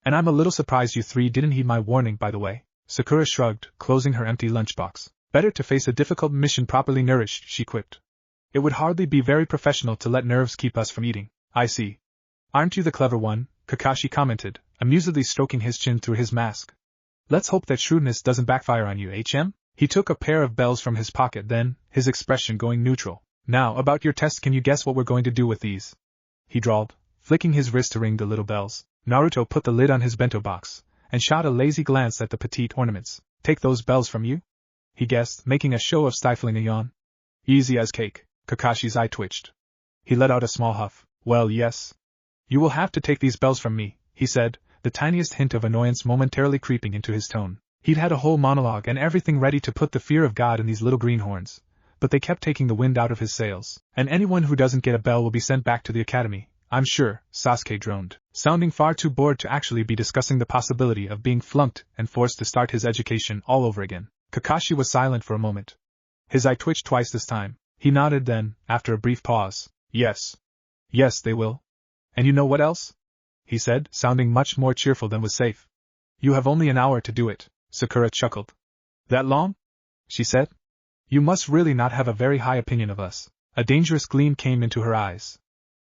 And I'm a little surprised you three didn't heed my warning, by the way. Sakura shrugged, closing her empty lunchbox. Better to face a difficult mission properly nourished, she quipped. It would hardly be very professional to let nerves keep us from eating. I see. Aren't you the clever one? Kakashi commented, amusedly stroking his chin through his mask. Let's hope that shrewdness doesn't backfire on you, HM? He took a pair of bells from his pocket then, his expression going neutral. Now, about your test, can you guess what we're going to do with these? He drawled, flicking his wrist to ring the little bells. Naruto put the lid on his bento box, and shot a lazy glance at the petite ornaments. Take those bells from you? He guessed, making a show of stifling a yawn. Easy as cake. Kakashi's eye twitched. He let out a small huff. Well, yes. You will have to take these bells from me, he said, the tiniest hint of annoyance momentarily creeping into his tone. He'd had a whole monologue and everything ready to put the fear of God in these little greenhorns, but they kept taking the wind out of his sails. And anyone who doesn't get a bell will be sent back to the academy, I'm sure, Sasuke droned, sounding far too bored to actually be discussing the possibility of being flunked and forced to start his education all over again. Kakashi was silent for a moment. His eye twitched twice this time. He nodded then, after a brief pause. Yes. Yes, they will. And you know what else? He said, sounding much more cheerful than was safe. You have only an hour to do it, Sakura chuckled. That long? She said. You must really not have a very high opinion of us. A dangerous gleam came into her eyes.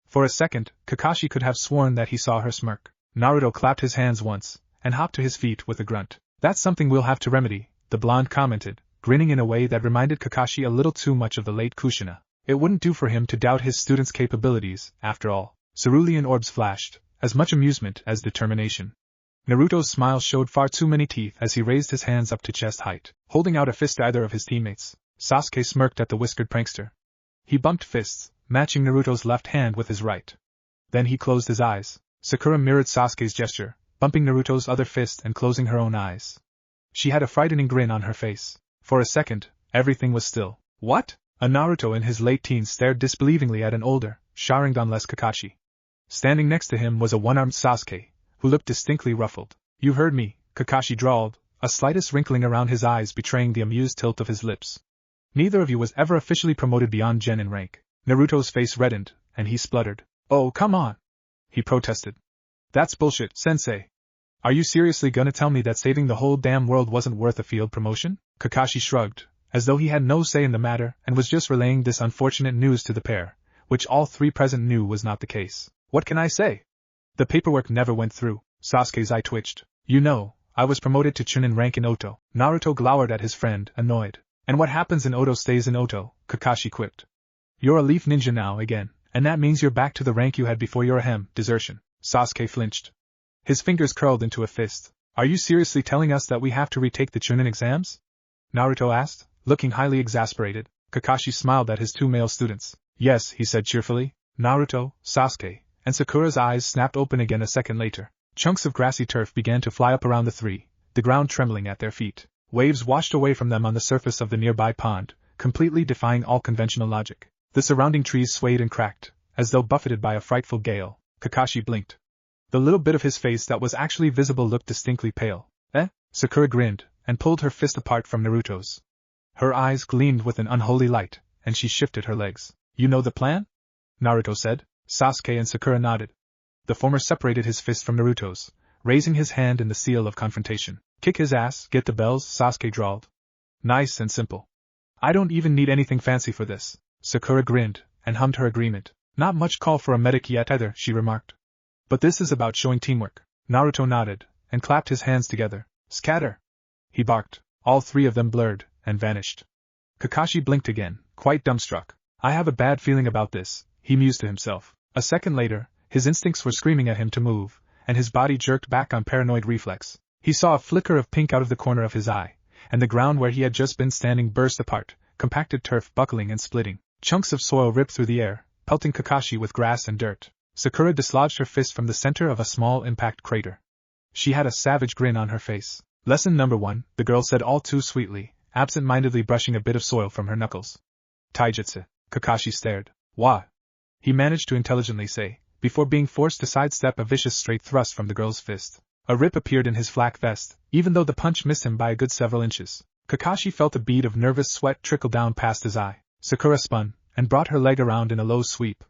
For a second, Kakashi could have sworn that he saw her smirk. Naruto clapped his hands once, and hopped to his feet with a grunt. That's something we'll have to remedy, the blonde commented, grinning in a way that reminded Kakashi a little too much of the late Kushina. It wouldn't do for him to doubt his student's capabilities, after all. Cerulean orbs flashed, as much amusement as determination. Naruto's smile showed far too many teeth as he raised his hands up to chest height, holding out a fist to either of his teammates. Sasuke smirked at the whiskered prankster. He bumped fists, matching Naruto's left hand with his right. Then he closed his eyes. Sakura mirrored Sasuke's gesture, bumping Naruto's other fist and closing her own eyes. She had a frightening grin on her face. For a second, everything was still. What? A Naruto in his late teens stared disbelievingly at an older, Sharingan-less Kakashi. Standing next to him was a one-armed Sasuke, who looked distinctly ruffled. You heard me, Kakashi drawled, a slightest wrinkling around his eyes betraying the amused tilt of his lips. Neither of you was ever officially promoted beyond Gen in rank. Naruto's face reddened, and he spluttered. Oh, come on! He protested. That's bullshit, sensei. Are you seriously gonna tell me that saving the whole damn world wasn't worth a field promotion? Kakashi shrugged, as though he had no say in the matter and was just relaying this unfortunate news to the pair, which all three present knew was not the case. What can I say? The paperwork never went through. Sasuke's eye twitched. You know, I was promoted to Chunin rank in Oto. Naruto glowered at his friend, annoyed. And what happens in Oto stays in Oto, Kakashi quipped. You're a leaf ninja now again, and that means you're back to the rank you had before your desertion. Sasuke flinched. His fingers curled into a fist. Are you seriously telling us that we have to retake the Chunin exams? Naruto asked, looking highly exasperated. Kakashi smiled at his two male students. Yes, he said cheerfully. Naruto, Sasuke, and Sakura's eyes snapped open again a second later. Chunks of grassy turf began to fly up around the three, the ground trembling at their feet. Waves washed away from them on the surface of the nearby pond, completely defying all conventional logic. The surrounding trees swayed and cracked, as though buffeted by a frightful gale. Kakashi blinked. The little bit of his face that was actually visible looked distinctly pale. Sakura grinned, and pulled her fist apart from Naruto's. Her eyes gleamed with an unholy light, and she shifted her legs. You know the plan? Naruto said. Sasuke and Sakura nodded. The former separated his fist from Naruto's, raising his hand in the seal of confrontation. Kick his ass, get the bells, Sasuke drawled. Nice and simple. I don't even need anything fancy for this. Sakura grinned, and hummed her agreement. Not much call for a medic yet either, she remarked. But this is about showing teamwork. Naruto nodded, and clapped his hands together. Scatter! He barked. All three of them blurred, and vanished. Kakashi blinked again, quite dumbstruck. I have a bad feeling about this, he mused to himself. A second later, his instincts were screaming at him to move, and his body jerked back on paranoid reflex. He saw a flicker of pink out of the corner of his eye, and the ground where he had just been standing burst apart, compacted turf buckling and splitting. Chunks of soil ripped through the air, pelting Kakashi with grass and dirt. Sakura dislodged her fist from the center of a small impact crater. She had a savage grin on her face. Lesson number 1, the girl said all too sweetly, absent-mindedly brushing a bit of soil from her knuckles. Taijutsu. Kakashi stared. Wha? He managed to intelligently say, before being forced to sidestep a vicious straight thrust from the girl's fist. A rip appeared in his flak vest, even though the punch missed him by a good several inches. Kakashi felt a bead of nervous sweat trickle down past his eye. Sakura spun, and brought her leg around in a low sweep.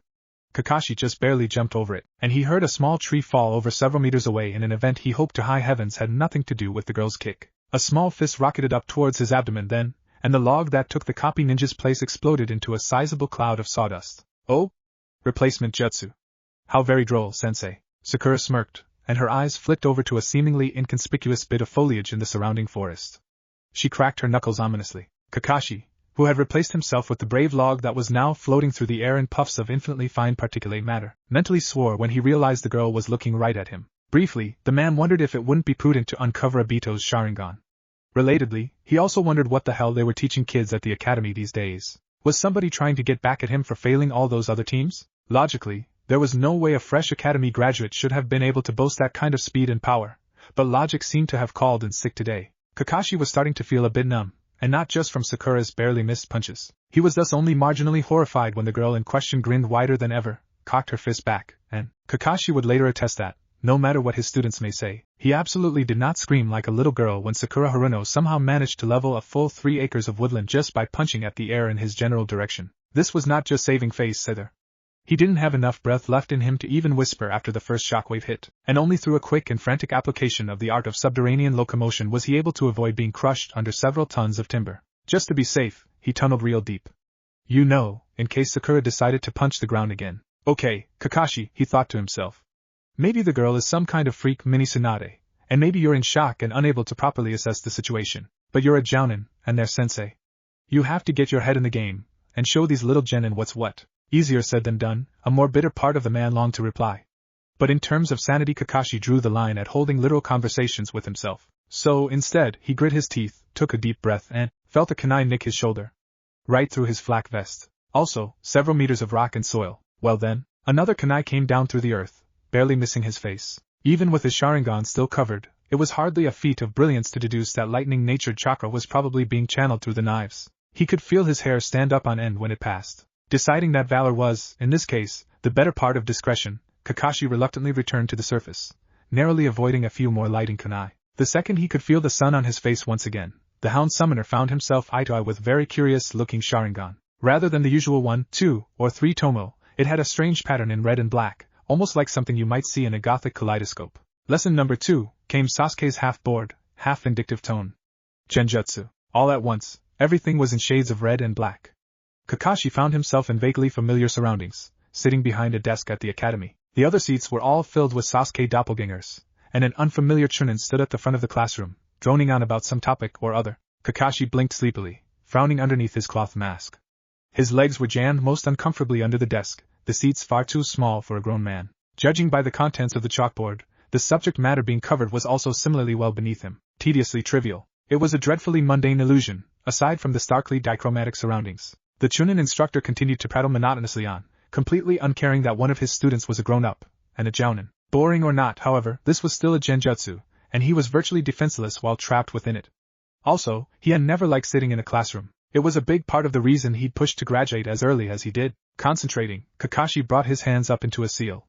Kakashi just barely jumped over it, and he heard a small tree fall over several meters away in an event he hoped to high heavens had nothing to do with the girl's kick. A small fist rocketed up towards his abdomen then, and the log that took the copy ninja's place exploded into a sizable cloud of sawdust. Oh? Replacement jutsu. How very droll, sensei. Sakura smirked, and her eyes flicked over to a seemingly inconspicuous bit of foliage in the surrounding forest. She cracked her knuckles ominously. Kakashi, who had replaced himself with the brave log that was now floating through the air in puffs of infinitely fine particulate matter, mentally swore when he realized the girl was looking right at him. Briefly, the man wondered if it wouldn't be prudent to uncover Obito's Sharingan. Relatedly, he also wondered what the hell they were teaching kids at the academy these days. Was somebody trying to get back at him for failing all those other teams? Logically, there was no way a fresh academy graduate should have been able to boast that kind of speed and power, but logic seemed to have called in sick today. Kakashi was starting to feel a bit numb, and not just from Sakura's barely missed punches. He was thus only marginally horrified when the girl in question grinned wider than ever, cocked her fist back, and Kakashi would later attest that, no matter what his students may say, he absolutely did not scream like a little girl when Sakura Haruno somehow managed to level a full 3 acres of woodland just by punching at the air in his general direction. This was not just saving face either. He didn't have enough breath left in him to even whisper after the first shockwave hit, and only through a quick and frantic application of the art of subterranean locomotion was he able to avoid being crushed under several tons of timber. Just to be safe, he tunneled real deep. You know, in case Sakura decided to punch the ground again. Okay, Kakashi, he thought to himself. Maybe the girl is some kind of freak mini Tsunade, and maybe you're in shock and unable to properly assess the situation, but you're a jounin, and they're sensei. You have to get your head in the game, and show these little genin what's what. Easier said than done, a more bitter part of the man longed to reply. But in terms of sanity, Kakashi drew the line at holding literal conversations with himself. So, instead, he grit his teeth, took a deep breath and felt a kunai nick his shoulder. Right through his flak vest. Also, several meters of rock and soil. Well then, another kunai came down through the earth, barely missing his face. Even with his Sharingan still covered, it was hardly a feat of brilliance to deduce that lightning-natured chakra was probably being channeled through the knives. He could feel his hair stand up on end when it passed. Deciding that valor was, in this case, the better part of discretion, Kakashi reluctantly returned to the surface, narrowly avoiding a few more lighting kunai. The second he could feel the sun on his face once again, the hound summoner found himself eye-to-eye with very curious-looking Sharingan. Rather than the usual 1, 2, or 3 tomo, it had a strange pattern in red and black, almost like something you might see in a gothic kaleidoscope. Lesson number 2, came Sasuke's half-bored, half-vindictive tone. Genjutsu. All at once, everything was in shades of red and black. Kakashi found himself in vaguely familiar surroundings, sitting behind a desk at the academy. The other seats were all filled with Sasuke doppelgangers, and an unfamiliar chunin stood at the front of the classroom, droning on about some topic or other. Kakashi blinked sleepily, frowning underneath his cloth mask. His legs were jammed most uncomfortably under the desk, the seats far too small for a grown man. Judging by the contents of the chalkboard, the subject matter being covered was also similarly well beneath him, tediously trivial. It was a dreadfully mundane illusion, aside from the starkly dichromatic surroundings. The Chunin instructor continued to prattle monotonously on, completely uncaring that one of his students was a grown-up, and a jounin. Boring or not, however, this was still a genjutsu, and he was virtually defenseless while trapped within it. Also, he had never liked sitting in a classroom. It was a big part of the reason he'd pushed to graduate as early as he did. Concentrating, Kakashi brought his hands up into a seal.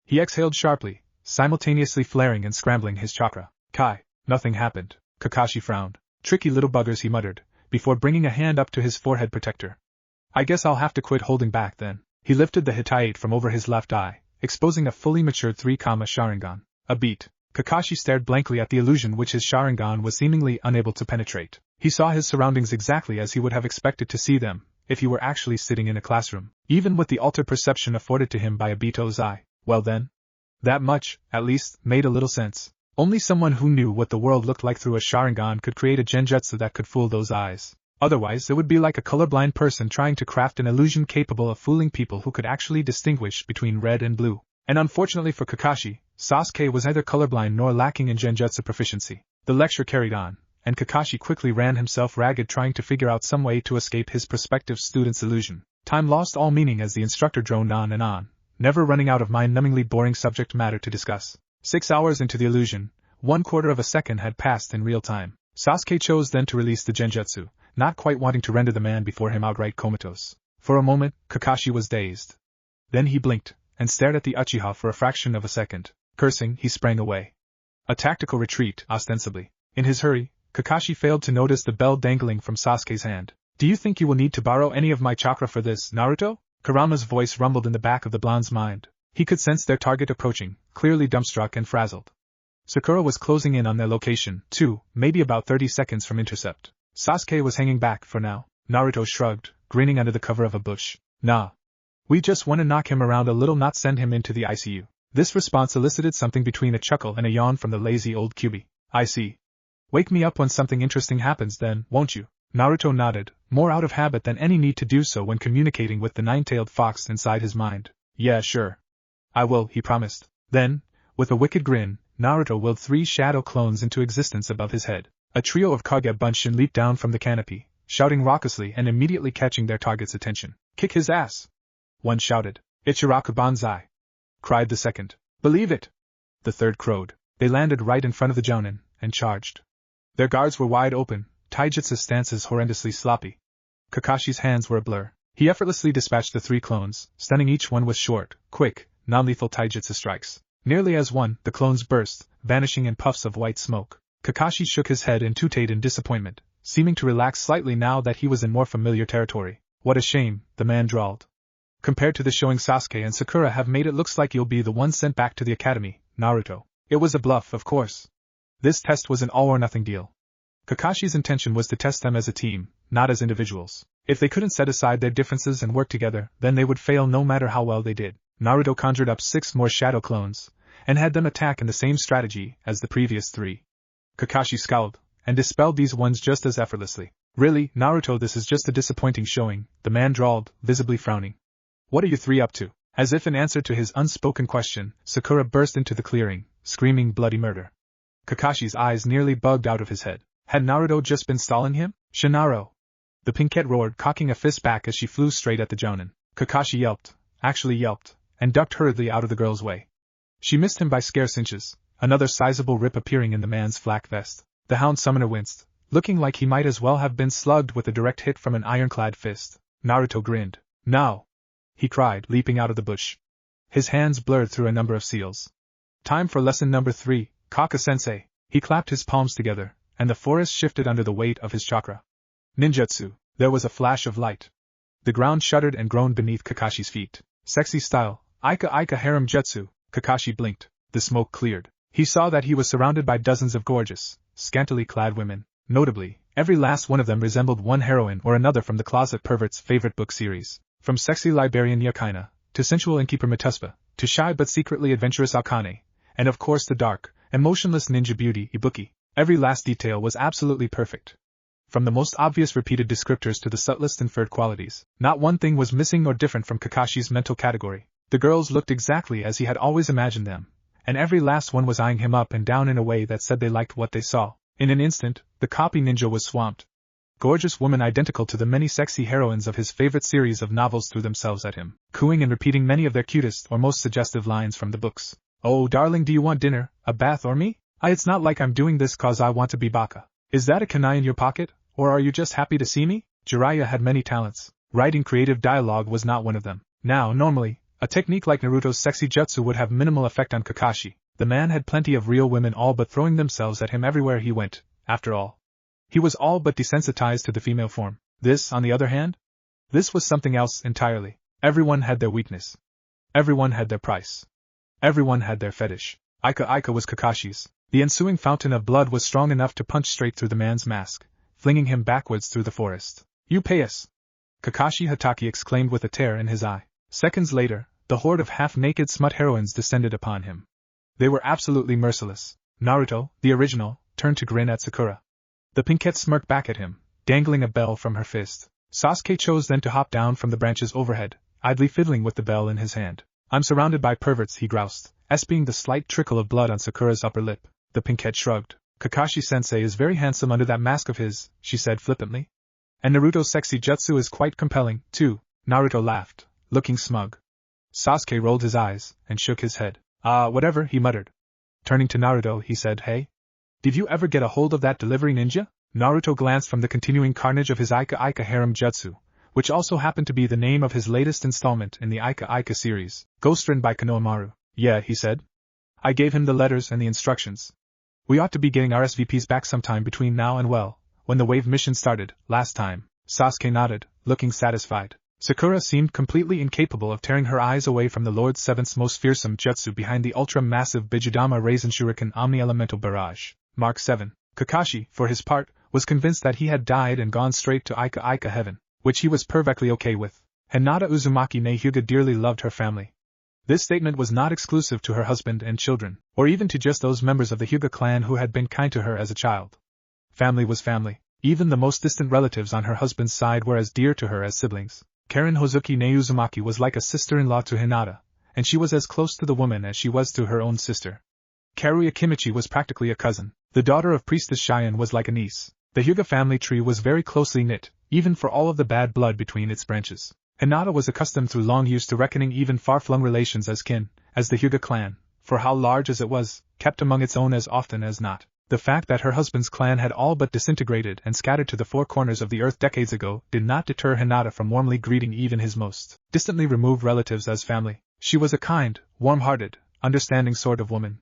He exhaled sharply, simultaneously flaring and scrambling his chakra. Kai, nothing happened. Kakashi frowned. Tricky little buggers, he muttered, before bringing a hand up to his forehead protector. I guess I'll have to quit holding back then. He lifted the Hittite from over his left eye, exposing a fully matured 3, Sharingan. A beat. Kakashi stared blankly at the illusion which his Sharingan was seemingly unable to penetrate. He saw his surroundings exactly as he would have expected to see them, if he were actually sitting in a classroom, even with the altered perception afforded to him by Obito's eye. Well then. That much, at least, made a little sense. Only someone who knew what the world looked like through a Sharingan could create a genjutsu that could fool those eyes. Otherwise, it would be like a colorblind person trying to craft an illusion capable of fooling people who could actually distinguish between red and blue. And unfortunately for Kakashi, Sasuke was neither colorblind nor lacking in genjutsu proficiency. The lecture carried on, and Kakashi quickly ran himself ragged trying to figure out some way to escape his prospective student's illusion. Time lost all meaning as the instructor droned on, never running out of mind-numbingly boring subject matter to discuss. 6 hours into the illusion, 1/4 of a second had passed in real time. Sasuke chose then to release the genjutsu, not quite wanting to render the man before him outright comatose. For a moment, Kakashi was dazed. Then he blinked, and stared at the Uchiha for a fraction of a second. Cursing, he sprang away. A tactical retreat, ostensibly. In his hurry, Kakashi failed to notice the bell dangling from Sasuke's hand. Do you think you will need to borrow any of my chakra for this, Naruto? Kurama's voice rumbled in the back of the blonde's mind. He could sense their target approaching, clearly dumbstruck and frazzled. Sakura was closing in on their location, too, maybe about 30 seconds from intercept. Sasuke was hanging back for now. Naruto shrugged, grinning under the cover of a bush. Nah. We just want to knock him around a little, not send him into the ICU. This response elicited something between a chuckle and a yawn from the lazy old Kyuubi. I see. Wake me up when something interesting happens then, won't you? Naruto nodded, more out of habit than any need to do so when communicating with the nine-tailed fox inside his mind. Yeah, sure. I will, he promised. Then, with a wicked grin, Naruto willed 3 shadow clones into existence above his head. A trio of Kage Bunshin leaped down from the canopy, shouting raucously and immediately catching their target's attention. Kick his ass! One shouted. Ichiraku Banzai! Cried the second. Believe it! The third crowed. They landed right in front of the Jounin, and charged. Their guards were wide open, taijutsu stances horrendously sloppy. Kakashi's hands were a blur. He effortlessly dispatched the 3 clones, stunning each one with short, quick, non-lethal taijutsu strikes. Nearly as one, the clones burst, vanishing in puffs of white smoke. Kakashi shook his head and tooted in disappointment, seeming to relax slightly now that he was in more familiar territory. What a shame, the man drawled. Compared to the showing Sasuke and Sakura have made it looks like you'll be the one sent back to the academy, Naruto. It was a bluff, of course. This test was an all-or-nothing deal. Kakashi's intention was to test them as a team, not as individuals. If they couldn't set aside their differences and work together, then they would fail no matter how well they did. Naruto conjured up 6 more shadow clones, and had them attack in the same strategy as the previous 3. Kakashi scowled, and dispelled these ones just as effortlessly. Really, Naruto, this is just a disappointing showing, the man drawled, visibly frowning. What are you 3 up to? As if in answer to his unspoken question, Sakura burst into the clearing, screaming bloody murder. Kakashi's eyes nearly bugged out of his head. Had Naruto just been stalling him? Shinaro! The pinkette roared, cocking a fist back as she flew straight at the Jounin. Kakashi yelped, and ducked hurriedly out of the girl's way. She missed him by scarce inches, another sizable rip appearing in the man's flak vest. The hound summoner winced, looking like he might as well have been slugged with a direct hit from an ironclad fist. Naruto grinned. Now! He cried, leaping out of the bush. His hands blurred through a number of seals. Time for lesson number 3, Kaka-sensei. He clapped his palms together, and the forest shifted under the weight of his chakra. Ninjutsu. There was a flash of light. The ground shuddered and groaned beneath Kakashi's feet. Sexy style, Aika harem jutsu. Kakashi blinked. The smoke cleared. He saw that he was surrounded by dozens of gorgeous, scantily clad women. Notably, every last one of them resembled one heroine or another from the closet pervert's favorite book series. From sexy librarian Yakina, to sensual innkeeper Mituspa, to shy but secretly adventurous Akane, and of course the dark, emotionless ninja beauty Ibuki. Every last detail was absolutely perfect. From the most obvious repeated descriptors to the subtlest inferred qualities, not one thing was missing or different from Kakashi's mental category. The girls looked exactly as he had always imagined them, and every last one was eyeing him up and down in a way that said they liked what they saw. In an instant, the copy ninja was swamped. Gorgeous women identical to the many sexy heroines of his favorite series of novels threw themselves at him, cooing and repeating many of their cutest or most suggestive lines from the books. Oh darling, do you want dinner, a bath or me? It's not like I'm doing this cause I want to be baka. Is that a kunai in your pocket, or are you just happy to see me? Jiraiya had many talents. Writing creative dialogue was not one of them. Now, normally, a technique like Naruto's sexy jutsu would have minimal effect on Kakashi. The man had plenty of real women all but throwing themselves at him everywhere he went, after all. He was all but desensitized to the female form. This, on the other hand? This was something else entirely. Everyone had their weakness. Everyone had their price. Everyone had their fetish. Aika was Kakashi's. The ensuing fountain of blood was strong enough to punch straight through the man's mask, flinging him backwards through the forest. You pay us! Kakashi Hatake exclaimed with a tear in his eye. Seconds later, the horde of half-naked smut heroines descended upon him. They were absolutely merciless. Naruto, the original, turned to grin at Sakura. The pinkette smirked back at him, dangling a bell from her fist. Sasuke chose then to hop down from the branches overhead, idly fiddling with the bell in his hand. I'm surrounded by perverts, he groused, espying the slight trickle of blood on Sakura's upper lip. The pinkette shrugged. Kakashi-sensei is very handsome under that mask of his, she said flippantly. And Naruto's sexy jutsu is quite compelling, too. Naruto laughed, looking smug. Sasuke rolled his eyes, and shook his head. Whatever, he muttered. Turning to Naruto, he said, Hey? Did you ever get a hold of that delivery ninja? Naruto glanced from the continuing carnage of his Aika harem jutsu, which also happened to be the name of his latest installment in the Aika series, ghostwritten by Konohamaru. Yeah, he said. I gave him the letters and the instructions. We ought to be getting our SVPs back sometime between now and when the wave mission started, last time. Sasuke nodded, looking satisfied. Sakura seemed completely incapable of tearing her eyes away from the Lord Seventh's most fearsome jutsu behind the ultra-massive Bijudama Raisin Shuriken Omni-Elemental Barrage. Mark 7. Kakashi, for his part, was convinced that he had died and gone straight to Ika Ika heaven, which he was perfectly okay with. Hinata Uzumaki ne Hyuga dearly loved her family. This statement was not exclusive to her husband and children, or even to just those members of the Hyuga clan who had been kind to her as a child. Family was family. Even the most distant relatives on her husband's side were as dear to her as siblings. Karen Hozuki ne Uzumaki was like a sister-in-law to Hinata, and she was as close to the woman as she was to her own sister. Karuya Kimichi was practically a cousin. The daughter of Priestess Cheyenne was like a niece. The Hyuga family tree was very closely knit, even for all of the bad blood between its branches. Hinata was accustomed through long years to reckoning even far-flung relations as kin, as the Hyuga clan, for how large as it was, kept among its own as often as not. The fact that her husband's clan had all but disintegrated and scattered to the four corners of the earth decades ago did not deter Hinata from warmly greeting even his most distantly removed relatives as family. She was a kind, warm-hearted, understanding sort of woman.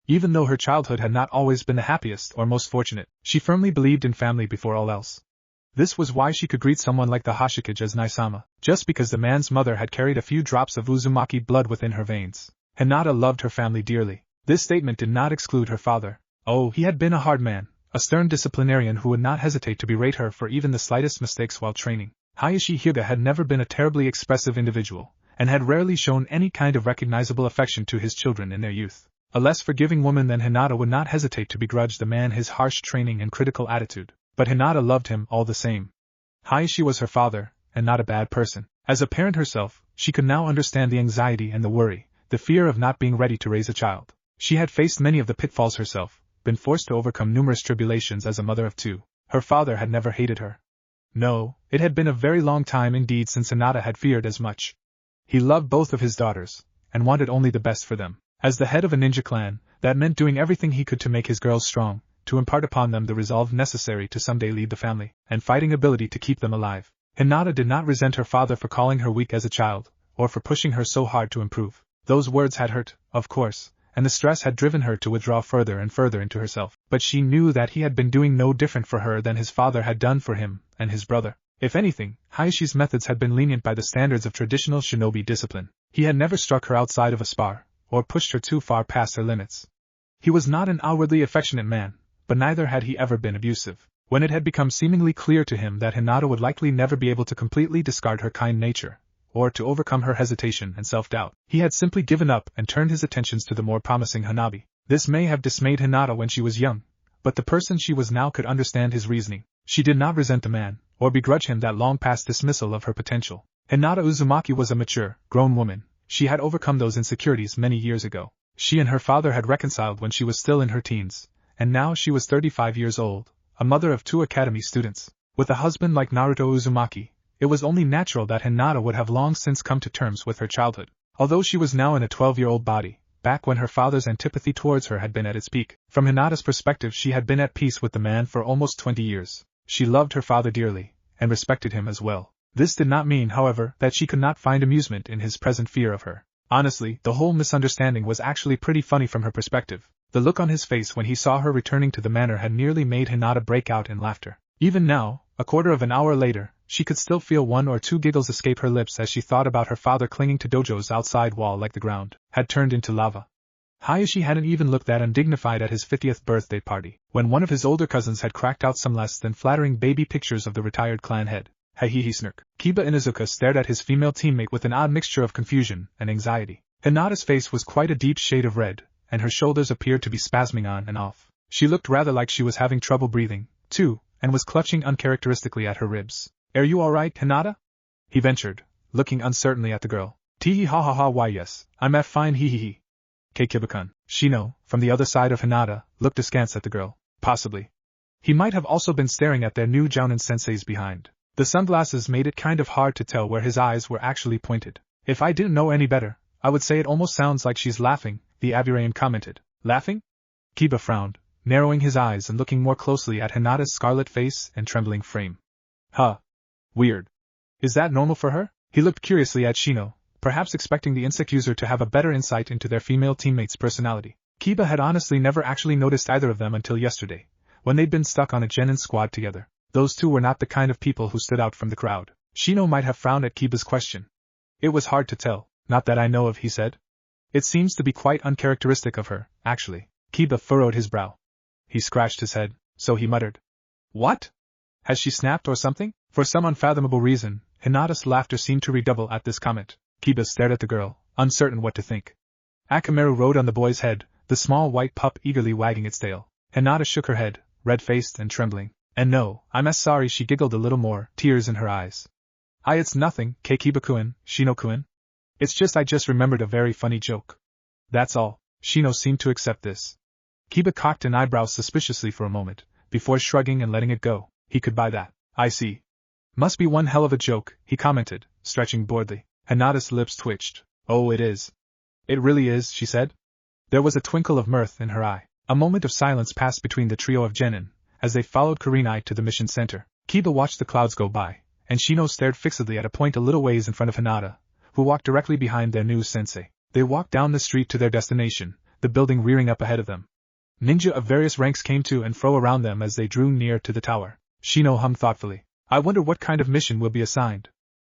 Even though her childhood had not always been the happiest or most fortunate, she firmly believed in family before all else. This was why she could greet someone like the Hashikage as Naisama, just because the man's mother had carried a few drops of Uzumaki blood within her veins. Hinata loved her family dearly. This statement did not exclude her father. Oh, he had been a hard man, a stern disciplinarian who would not hesitate to berate her for even the slightest mistakes while training. Hayashi Hyuga had never been a terribly expressive individual, and had rarely shown any kind of recognizable affection to his children in their youth. A less forgiving woman than Hinata would not hesitate to begrudge the man his harsh training and critical attitude, but Hinata loved him all the same. Hayashi was her father, and not a bad person. As a parent herself, she could now understand the anxiety and the worry, the fear of not being ready to raise a child. She had faced many of the pitfalls herself, been forced to overcome numerous tribulations as a mother of two. Her father had never hated her. No, it had been a very long time indeed since Hinata had feared as much. He loved both of his daughters, and wanted only the best for them. As the head of a ninja clan, that meant doing everything he could to make his girls strong, to impart upon them the resolve necessary to someday lead the family, and fighting ability to keep them alive. Hinata did not resent her father for calling her weak as a child, or for pushing her so hard to improve. Those words had hurt, of course, and the stress had driven her to withdraw further and further into herself. But she knew that he had been doing no different for her than his father had done for him and his brother. If anything, Hayashi's methods had been lenient by the standards of traditional shinobi discipline. He had never struck her outside of a spar, or pushed her too far past her limits. He was not an outwardly affectionate man, but neither had he ever been abusive. When it had become seemingly clear to him that Hinata would likely never be able to completely discard her kind nature, or to overcome her hesitation and self-doubt, he had simply given up and turned his attentions to the more promising Hanabi. This may have dismayed Hinata when she was young, but the person she was now could understand his reasoning. She did not resent the man, or begrudge him that long-past dismissal of her potential. Hinata Uzumaki was a mature, grown woman. She had overcome those insecurities many years ago. She and her father had reconciled when she was still in her teens, and now she was 35 years old, a mother of 2 academy students. With a husband like Naruto Uzumaki, it was only natural that Hinata would have long since come to terms with her childhood. Although she was now in a 12-year-old body, back when her father's antipathy towards her had been at its peak, from Hinata's perspective she had been at peace with the man for almost 20 years. She loved her father dearly, and respected him as well. This did not mean, however, that she could not find amusement in his present fear of her. Honestly, the whole misunderstanding was actually pretty funny from her perspective. The look on his face when he saw her returning to the manor had nearly made Hinata break out in laughter. Even now, a quarter of an hour later, she could still feel 1 or 2 giggles escape her lips as she thought about her father clinging to Dojo's outside wall like the ground had turned into lava. Hayashi hadn't even looked that undignified at his 50th birthday party, when one of his older cousins had cracked out some less than flattering baby pictures of the retired clan head. He snarked. Kiba Inuzuka stared at his female teammate with an odd mixture of confusion and anxiety. Hinata's face was quite a deep shade of red, and her shoulders appeared to be spasming on and off. She looked rather like she was having trouble breathing, too, and was clutching uncharacteristically at her ribs. "Are you alright, Hinata?" he ventured, looking uncertainly at the girl. "Tee ha ha ha, why yes, I'm fine he. Kiba-kun." Shino, from the other side of Hinata, looked askance at the girl. Possibly. He might have also been staring at their new Jounin senseis behind. The sunglasses made it kind of hard to tell where his eyes were actually pointed. "If I didn't know any better, I would say it almost sounds like she's laughing," the Aburaim commented. "Laughing?" Kiba frowned, narrowing his eyes and looking more closely at Hinata's scarlet face and trembling frame. "Huh. Weird. Is that normal for her?" He looked curiously at Shino, perhaps expecting the insect user to have a better insight into their female teammate's personality. Kiba had honestly never actually noticed either of them until yesterday, when they'd been stuck on a genin squad together. Those two were not the kind of people who stood out from the crowd. Shino might have frowned at Kiba's question. It was hard to tell, not that I know of, he said. It seems to be quite uncharacteristic of her, actually. Kiba furrowed his brow. He scratched his head, so he muttered. What? Has she snapped or something? For some unfathomable reason, Hinata's laughter seemed to redouble at this comment. Kiba stared at the girl, uncertain what to think. Akamaru rode on the boy's head, the small white pup eagerly wagging its tail. Hinata shook her head, red-faced and trembling. And no, I'm as sorry, she giggled a little more, tears in her eyes. It's nothing, Kiba-kun, Shino-kun. It's just I just remembered a very funny joke. That's all. Shino seemed to accept this. Kiba cocked an eyebrow suspiciously for a moment, before shrugging and letting it go. He could buy that. I see. Must be one hell of a joke, he commented, stretching boredly. Hinata's lips twitched. Oh, it is. It really is, she said. There was a twinkle of mirth in her eye. A moment of silence passed between the trio of genin, as they followed Kurenai to the mission center. Kiba watched the clouds go by, and Shino stared fixedly at a point a little ways in front of Hinata, who walked directly behind their new sensei. They walked down the street to their destination, the building rearing up ahead of them. Ninja of various ranks came to and fro around them as they drew near to the tower. Shino hummed thoughtfully. I wonder what kind of mission will be assigned.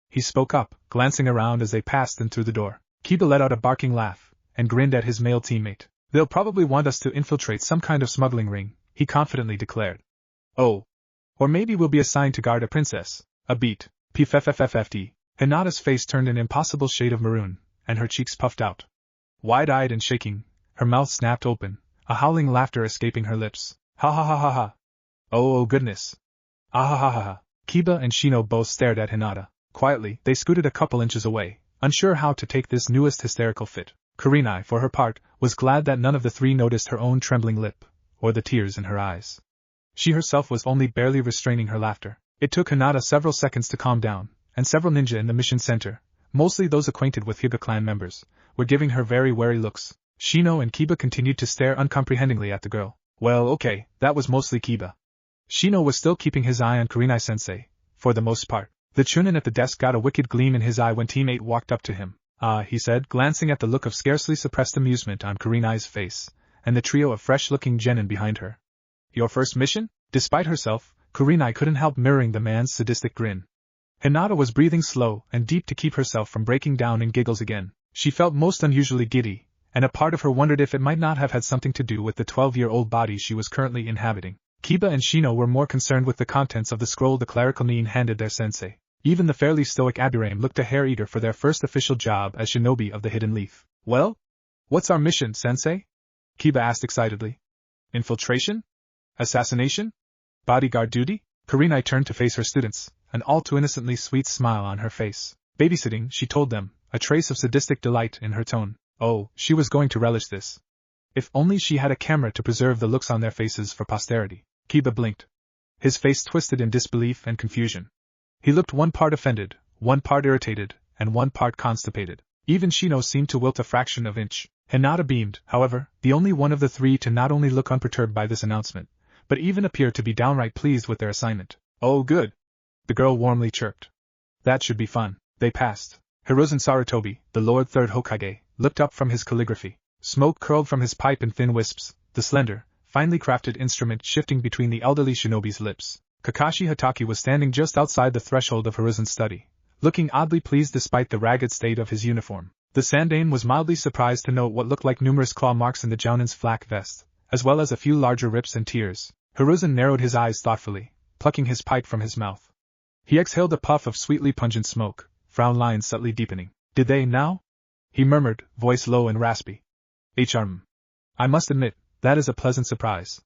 He spoke up, glancing around as they passed them through the door. Kiba let out a barking laugh, and grinned at his male teammate. They'll probably want us to infiltrate some kind of smuggling ring, he confidently declared. Oh. Or maybe we'll be assigned to guard a princess. A beat. Pffffft. Hinata's face turned an impossible shade of maroon, and her cheeks puffed out. Wide-eyed and shaking, her mouth snapped open, a howling laughter escaping her lips. Ha ha ha ha ha. Oh goodness. Ah ha ha ha ha. Kiba and Shino both stared at Hinata. Quietly, they scooted a couple inches away, unsure how to take this newest hysterical fit. Kurenai, for her part, was glad that none of the three noticed her own trembling lip, or the tears in her eyes. She herself was only barely restraining her laughter. It took Hinata several seconds to calm down, and several ninja in the mission center, mostly those acquainted with Hyuga clan members, were giving her very wary looks. Shino and Kiba continued to stare uncomprehendingly at the girl. Well, okay, that was mostly Kiba. Shino was still keeping his eye on Kurenai-sensei, for the most part. The chunin at the desk got a wicked gleam in his eye when teammate walked up to him. He said, glancing at the look of scarcely suppressed amusement on Kurenai's face, and the trio of fresh-looking genin behind her. Your first mission? Despite herself, Kurenai couldn't help mirroring the man's sadistic grin. Hinata was breathing slow and deep to keep herself from breaking down in giggles again. She felt most unusually giddy, and a part of her wondered if it might not have had something to do with the 12-year-old body she was currently inhabiting. Kiba and Shino were more concerned with the contents of the scroll the clerical nin handed their sensei. Even the fairly stoic Aburaim looked a hair eager for their first official job as shinobi of the Hidden Leaf. Well? What's our mission, sensei? Kiba asked excitedly. Infiltration? Assassination? Bodyguard duty? Kurenai turned to face her students, an all too innocently sweet smile on her face. Babysitting, she told them, a trace of sadistic delight in her tone. Oh, she was going to relish this. If only she had a camera to preserve the looks on their faces for posterity. Kiba blinked. His face twisted in disbelief and confusion. He looked one part offended, one part irritated, and one part constipated. Even Shino seemed to wilt a fraction of an inch. Hinata beamed, however, the only one of the three to not only look unperturbed by this announcement, but even appear to be downright pleased with their assignment. Oh good. The girl warmly chirped. That should be fun. They passed. Hiruzen Sarutobi, the Lord Third Hokage, looked up from his calligraphy. Smoke curled from his pipe in thin wisps, the slender, finely crafted instrument shifting between the elderly shinobi's lips. Kakashi Hatake was standing just outside the threshold of Hiruzen's study, looking oddly pleased despite the ragged state of his uniform. The Sandaime was mildly surprised to note what looked like numerous claw marks in the Jounin's flak vest, as well as a few larger rips and tears. Hiruzen narrowed his eyes thoughtfully, plucking his pipe from his mouth. He exhaled a puff of sweetly pungent smoke, frown lines subtly deepening. Did they now? He murmured, voice low and raspy. I must admit, that is a pleasant surprise.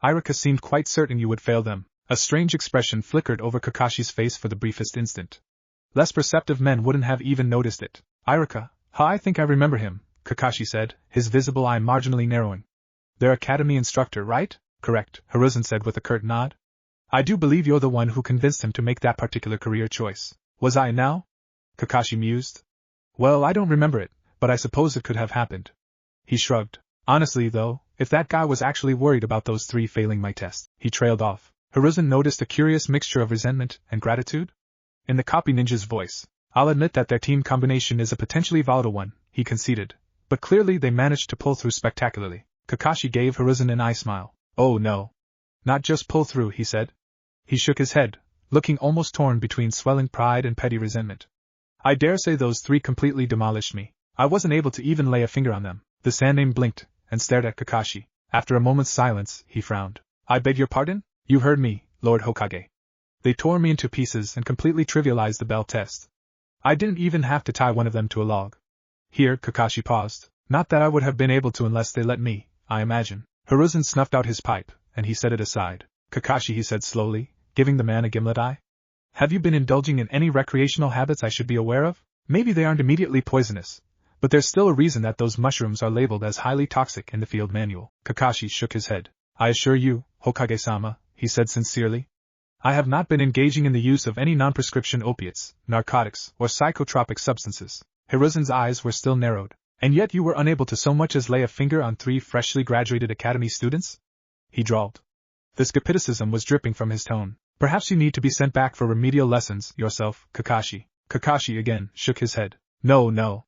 Iruka seemed quite certain you would fail them. A strange expression flickered over Kakashi's face for the briefest instant. Less perceptive men wouldn't have even noticed it. Iruka, I think I remember him, Kakashi said, his visible eye marginally narrowing. Their academy instructor, right? Correct, Hiruzen said with a curt nod. I do believe you're the one who convinced him to make that particular career choice. Was I now? Kakashi mused. Well, I don't remember it, but I suppose it could have happened. He shrugged. Honestly, though, if that guy was actually worried about those three failing my test, he trailed off. Hiruzen noticed a curious mixture of resentment and gratitude in the copy ninja's voice. I'll admit that their team combination is a potentially volatile one, he conceded, but clearly they managed to pull through spectacularly. Kakashi gave Hiruzen an eye smile. Oh no. Not just pull through, he said. He shook his head, looking almost torn between swelling pride and petty resentment. I dare say those three completely demolished me. I wasn't able to even lay a finger on them. The Sandaime blinked and stared at Kakashi. After a moment's silence, he frowned. I beg your pardon? You heard me, Lord Hokage. They tore me into pieces and completely trivialized the bell test. I didn't even have to tie one of them to a log. Here, Kakashi paused. Not that I would have been able to unless they let me, I imagine. Hiruzen snuffed out his pipe, and he set it aside. Kakashi, he said slowly, giving the man a gimlet eye. Have you been indulging in any recreational habits I should be aware of? Maybe they aren't immediately poisonous, but there's still a reason that those mushrooms are labeled as highly toxic in the field manual. Kakashi shook his head. I assure you, Hokage-sama, he said sincerely, I have not been engaging in the use of any non-prescription opiates, narcotics, or psychotropic substances. Hiruzen's eyes were still narrowed. And yet you were unable to so much as lay a finger on 3 freshly graduated academy students? He drawled. The skepticism was dripping from his tone. Perhaps you need to be sent back for remedial lessons, yourself, Kakashi. Kakashi again shook his head. No.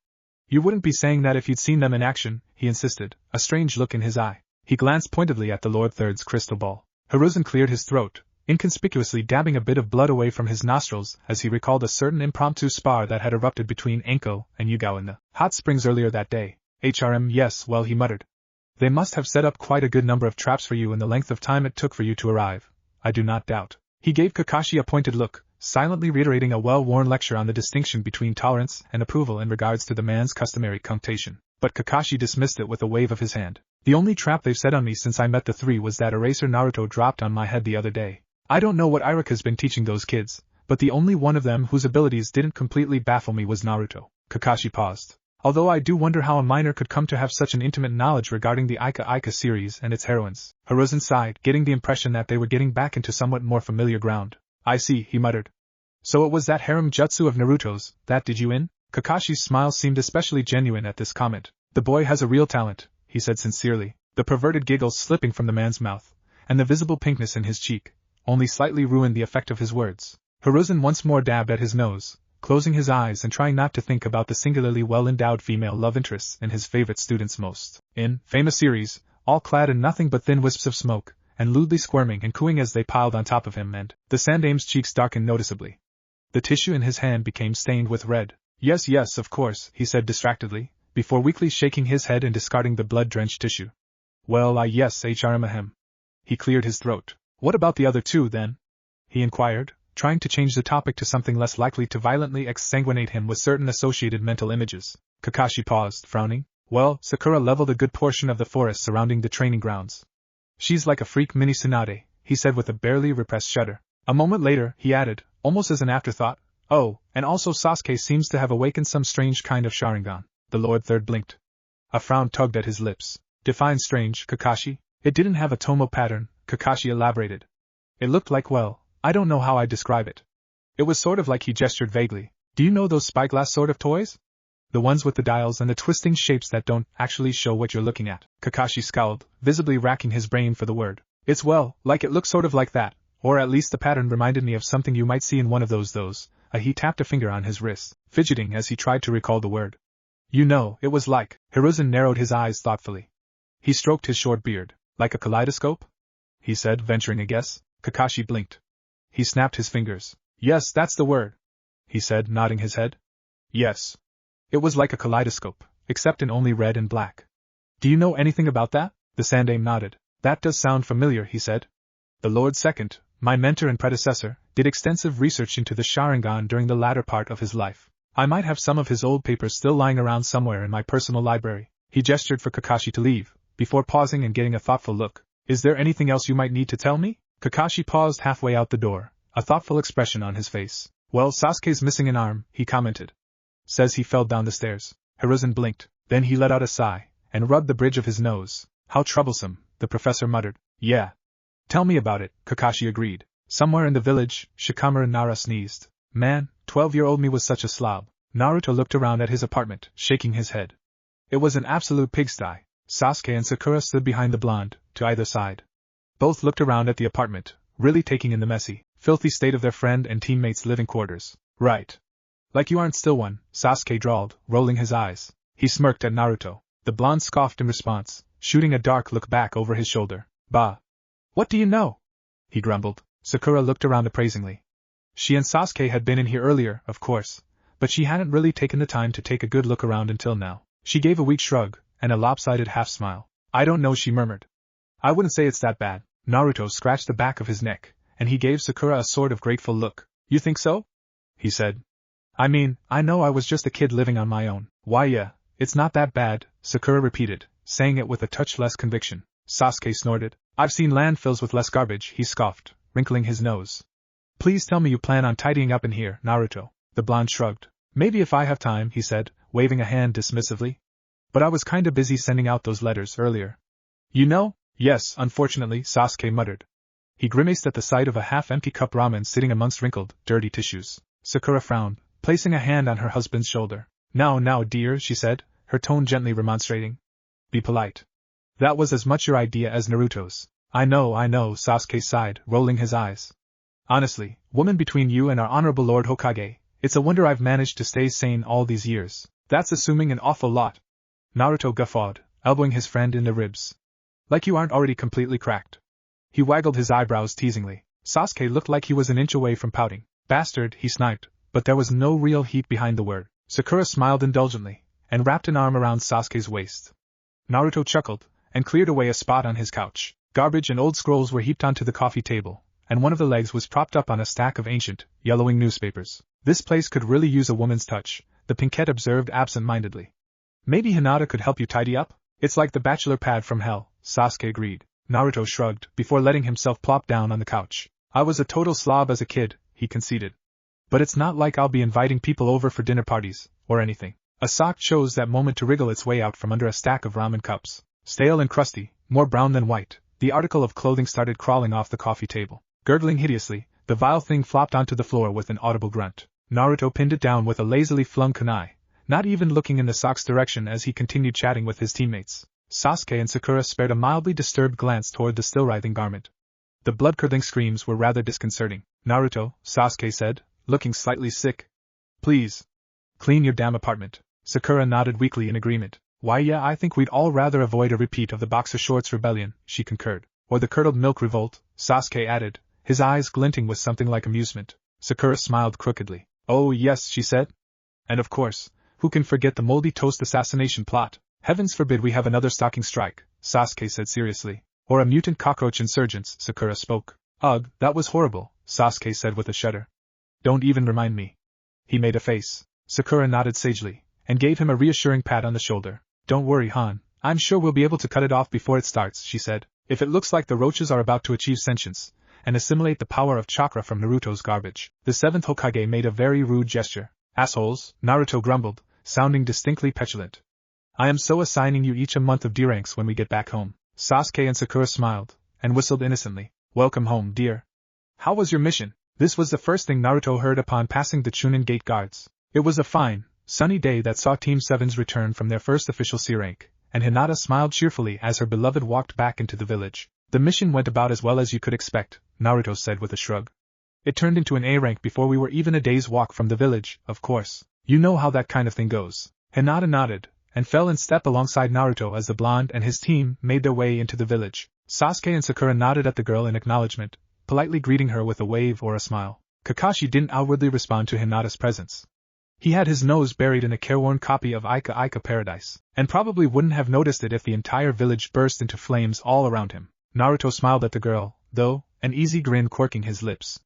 You wouldn't be saying that if you'd seen them in action, he insisted, a strange look in his eye. He glanced pointedly at the Lord Third's crystal ball. Hiruzen cleared his throat, inconspicuously dabbing a bit of blood away from his nostrils as he recalled a certain impromptu spar that had erupted between Anko and Yugao in the hot springs earlier that day. Yes, well, he muttered. They must have set up quite a good number of traps for you in the length of time it took for you to arrive. I do not doubt. He gave Kakashi a pointed look, silently reiterating a well-worn lecture on the distinction between tolerance and approval in regards to the man's customary cunctation. But Kakashi dismissed it with a wave of his hand. The only trap they've set on me since I met the 3 was that eraser Naruto dropped on my head the other day. I don't know what Irika's been teaching those kids, but the only one of them whose abilities didn't completely baffle me was Naruto. Kakashi paused. Although I do wonder how a minor could come to have such an intimate knowledge regarding the Ika series and its heroines. Hiruzen sighed, getting the impression that they were getting back into somewhat more familiar ground. I see, he muttered. So it was that harem jutsu of Naruto's that did you in? Kakashi's smile seemed especially genuine at this comment. The boy has a real talent, he said sincerely, the perverted giggles slipping from the man's mouth, and the visible pinkness in his cheek only slightly ruined the effect of his words. Hiruzen once more dabbed at his nose, closing his eyes and trying not to think about the singularly well-endowed female love interests in his favorite students most famous series, all clad in nothing but thin wisps of smoke, and lewdly squirming and cooing as they piled on top of him, and the Sandaime's cheeks darkened noticeably. The tissue in his hand became stained with red. Yes, of course, he said distractedly, before weakly shaking his head and discarding the blood-drenched tissue. Well, yes, ahem. He cleared his throat. What about the other 2, then? He inquired, trying to change the topic to something less likely to violently exsanguinate him with certain associated mental images. Kakashi paused, frowning. Well, Sakura leveled a good portion of the forest surrounding the training grounds. She's like a freak mini Tsunade, he said with a barely repressed shudder. A moment later, he added, almost as an afterthought, oh, and also Sasuke seems to have awakened some strange kind of Sharingan. The Lord Third blinked. A frown tugged at his lips. Define strange, Kakashi. It didn't have a tomo pattern, Kakashi elaborated. It looked like, well, I don't know how I'd describe it. It was sort of like, he gestured vaguely. Do you know those spyglass sort of toys? The ones with the dials and the twisting shapes that don't actually show what you're looking at. Kakashi scowled, visibly racking his brain for the word. It's well, like it looks sort of like that, or at least the pattern reminded me of something you might see in one of those. He tapped a finger on his wrist, fidgeting as he tried to recall the word. You know, it was like. Hiruzen narrowed his eyes thoughtfully. He stroked his short beard. Like a kaleidoscope? He said, venturing a guess. Kakashi blinked. He snapped his fingers. Yes, that's the word, he said, nodding his head. Yes. It was like a kaleidoscope, except in only red and black. Do you know anything about that? The Sandaime nodded. That does sound familiar, he said. The Lord Second, my mentor and predecessor, did extensive research into the Sharingan during the latter part of his life. I might have some of his old papers still lying around somewhere in my personal library. He gestured for Kakashi to leave, before pausing and getting a thoughtful look. Is there anything else you might need to tell me? Kakashi paused halfway out the door, a thoughtful expression on his face. Well, Sasuke's missing an arm, he commented. Says he fell down the stairs. Hiruzen blinked, then he let out a sigh, and rubbed the bridge of his nose. How troublesome, the professor muttered. Yeah. Tell me about it, Kakashi agreed. Somewhere in the village, Shikamaru Nara sneezed. Man, 12-year-old me was such a slob. Naruto looked around at his apartment, shaking his head. It was an absolute pigsty. Sasuke and Sakura stood behind the blonde, to either side. Both looked around at the apartment, really taking in the messy, filthy state of their friend and teammate's living quarters. Right. Like you aren't still one, Sasuke drawled, rolling his eyes. He smirked at Naruto. The blonde scoffed in response, shooting a dark look back over his shoulder. Bah. What do you know? He grumbled. Sakura looked around appraisingly. She and Sasuke had been in here earlier, of course, but she hadn't really taken the time to take a good look around until now. She gave a weak shrug, and a lopsided half-smile. I don't know, she murmured. I wouldn't say it's that bad. Naruto scratched the back of his neck, and he gave Sakura a sort of grateful look. You think so? He said. I mean, I know I was just a kid living on my own. Why yeah, it's not that bad, Sakura repeated, saying it with a touch less conviction. Sasuke snorted. I've seen landfills with less garbage, he scoffed, wrinkling his nose. Please tell me you plan on tidying up in here, Naruto. The blonde shrugged. Maybe if I have time, he said, waving a hand dismissively. But I was kinda busy sending out those letters earlier. You know? Yes, unfortunately, Sasuke muttered. He grimaced at the sight of a half-empty cup ramen sitting amongst wrinkled, dirty tissues. Sakura frowned, placing a hand on her husband's shoulder. Now, dear, she said, her tone gently remonstrating. Be polite. That was as much your idea as Naruto's. I know, Sasuke sighed, rolling his eyes. Honestly, woman, between you and our honorable Lord Hokage, it's a wonder I've managed to stay sane all these years. That's assuming an awful lot. Naruto guffawed, elbowing his friend in the ribs. Like you aren't already completely cracked. He waggled his eyebrows teasingly. Sasuke looked like he was an inch away from pouting. Bastard, he sniped, but there was no real heat behind the word. Sakura smiled indulgently, and wrapped an arm around Sasuke's waist. Naruto chuckled, and cleared away a spot on his couch. Garbage and old scrolls were heaped onto the coffee table, and one of the legs was propped up on a stack of ancient, yellowing newspapers. This place could really use a woman's touch, the pinkette observed absent-mindedly. Maybe Hinata could help you tidy up? It's like the bachelor pad from hell, Sasuke agreed. Naruto shrugged, before letting himself plop down on the couch. I was a total slob as a kid, he conceded. But it's not like I'll be inviting people over for dinner parties, or anything. A sock chose that moment to wriggle its way out from under a stack of ramen cups. Stale and crusty, more brown than white, the article of clothing started crawling off the coffee table. Gurgling hideously, the vile thing flopped onto the floor with an audible grunt. Naruto pinned it down with a lazily flung kunai, not even looking in the sock's direction as he continued chatting with his teammates. Sasuke and Sakura spared a mildly disturbed glance toward the still-writhing garment. The blood-curdling screams were rather disconcerting. Naruto, Sasuke said, looking slightly sick. Please. Clean your damn apartment. Sakura nodded weakly in agreement. Why yeah, I think we'd all rather avoid a repeat of the boxer shorts rebellion, she concurred. Or the curdled milk revolt, Sasuke added, his eyes glinting with something like amusement. Sakura smiled crookedly. Oh yes, she said. And of course, who can forget the moldy toast assassination plot? Heavens forbid we have another stalking strike, Sasuke said seriously. Or a mutant cockroach insurgents, Sakura spoke. Ugh, that was horrible, Sasuke said with a shudder. Don't even remind me. He made a face. Sakura nodded sagely, and gave him a reassuring pat on the shoulder. Don't worry, Han, I'm sure we'll be able to cut it off before it starts, she said. If it looks like the roaches are about to achieve sentience, and assimilate the power of chakra from Naruto's garbage. The 7th Hokage made a very rude gesture. Assholes, Naruto grumbled, sounding distinctly petulant. I am so assigning you each a month of D-ranks when we get back home. Sasuke and Sakura smiled, and whistled innocently. Welcome home, dear. How was your mission? This was the first thing Naruto heard upon passing the Chunin Gate guards. It was a fine, sunny day that saw Team 7's return from their first official C rank, and Hinata smiled cheerfully as her beloved walked back into the village. The mission went about as well as you could expect, Naruto said with a shrug. It turned into an A rank before we were even a day's walk from the village, of course. You know how that kind of thing goes. Hinata nodded, and fell in step alongside Naruto as the blonde and his team made their way into the village. Sasuke and Sakura nodded at the girl in acknowledgement, politely greeting her with a wave or a smile. Kakashi didn't outwardly respond to Hinata's presence. He had his nose buried in a careworn copy of Ika Ika Paradise, and probably wouldn't have noticed it if the entire village burst into flames all around him. Naruto smiled at the girl, though, an easy grin quirking his lips.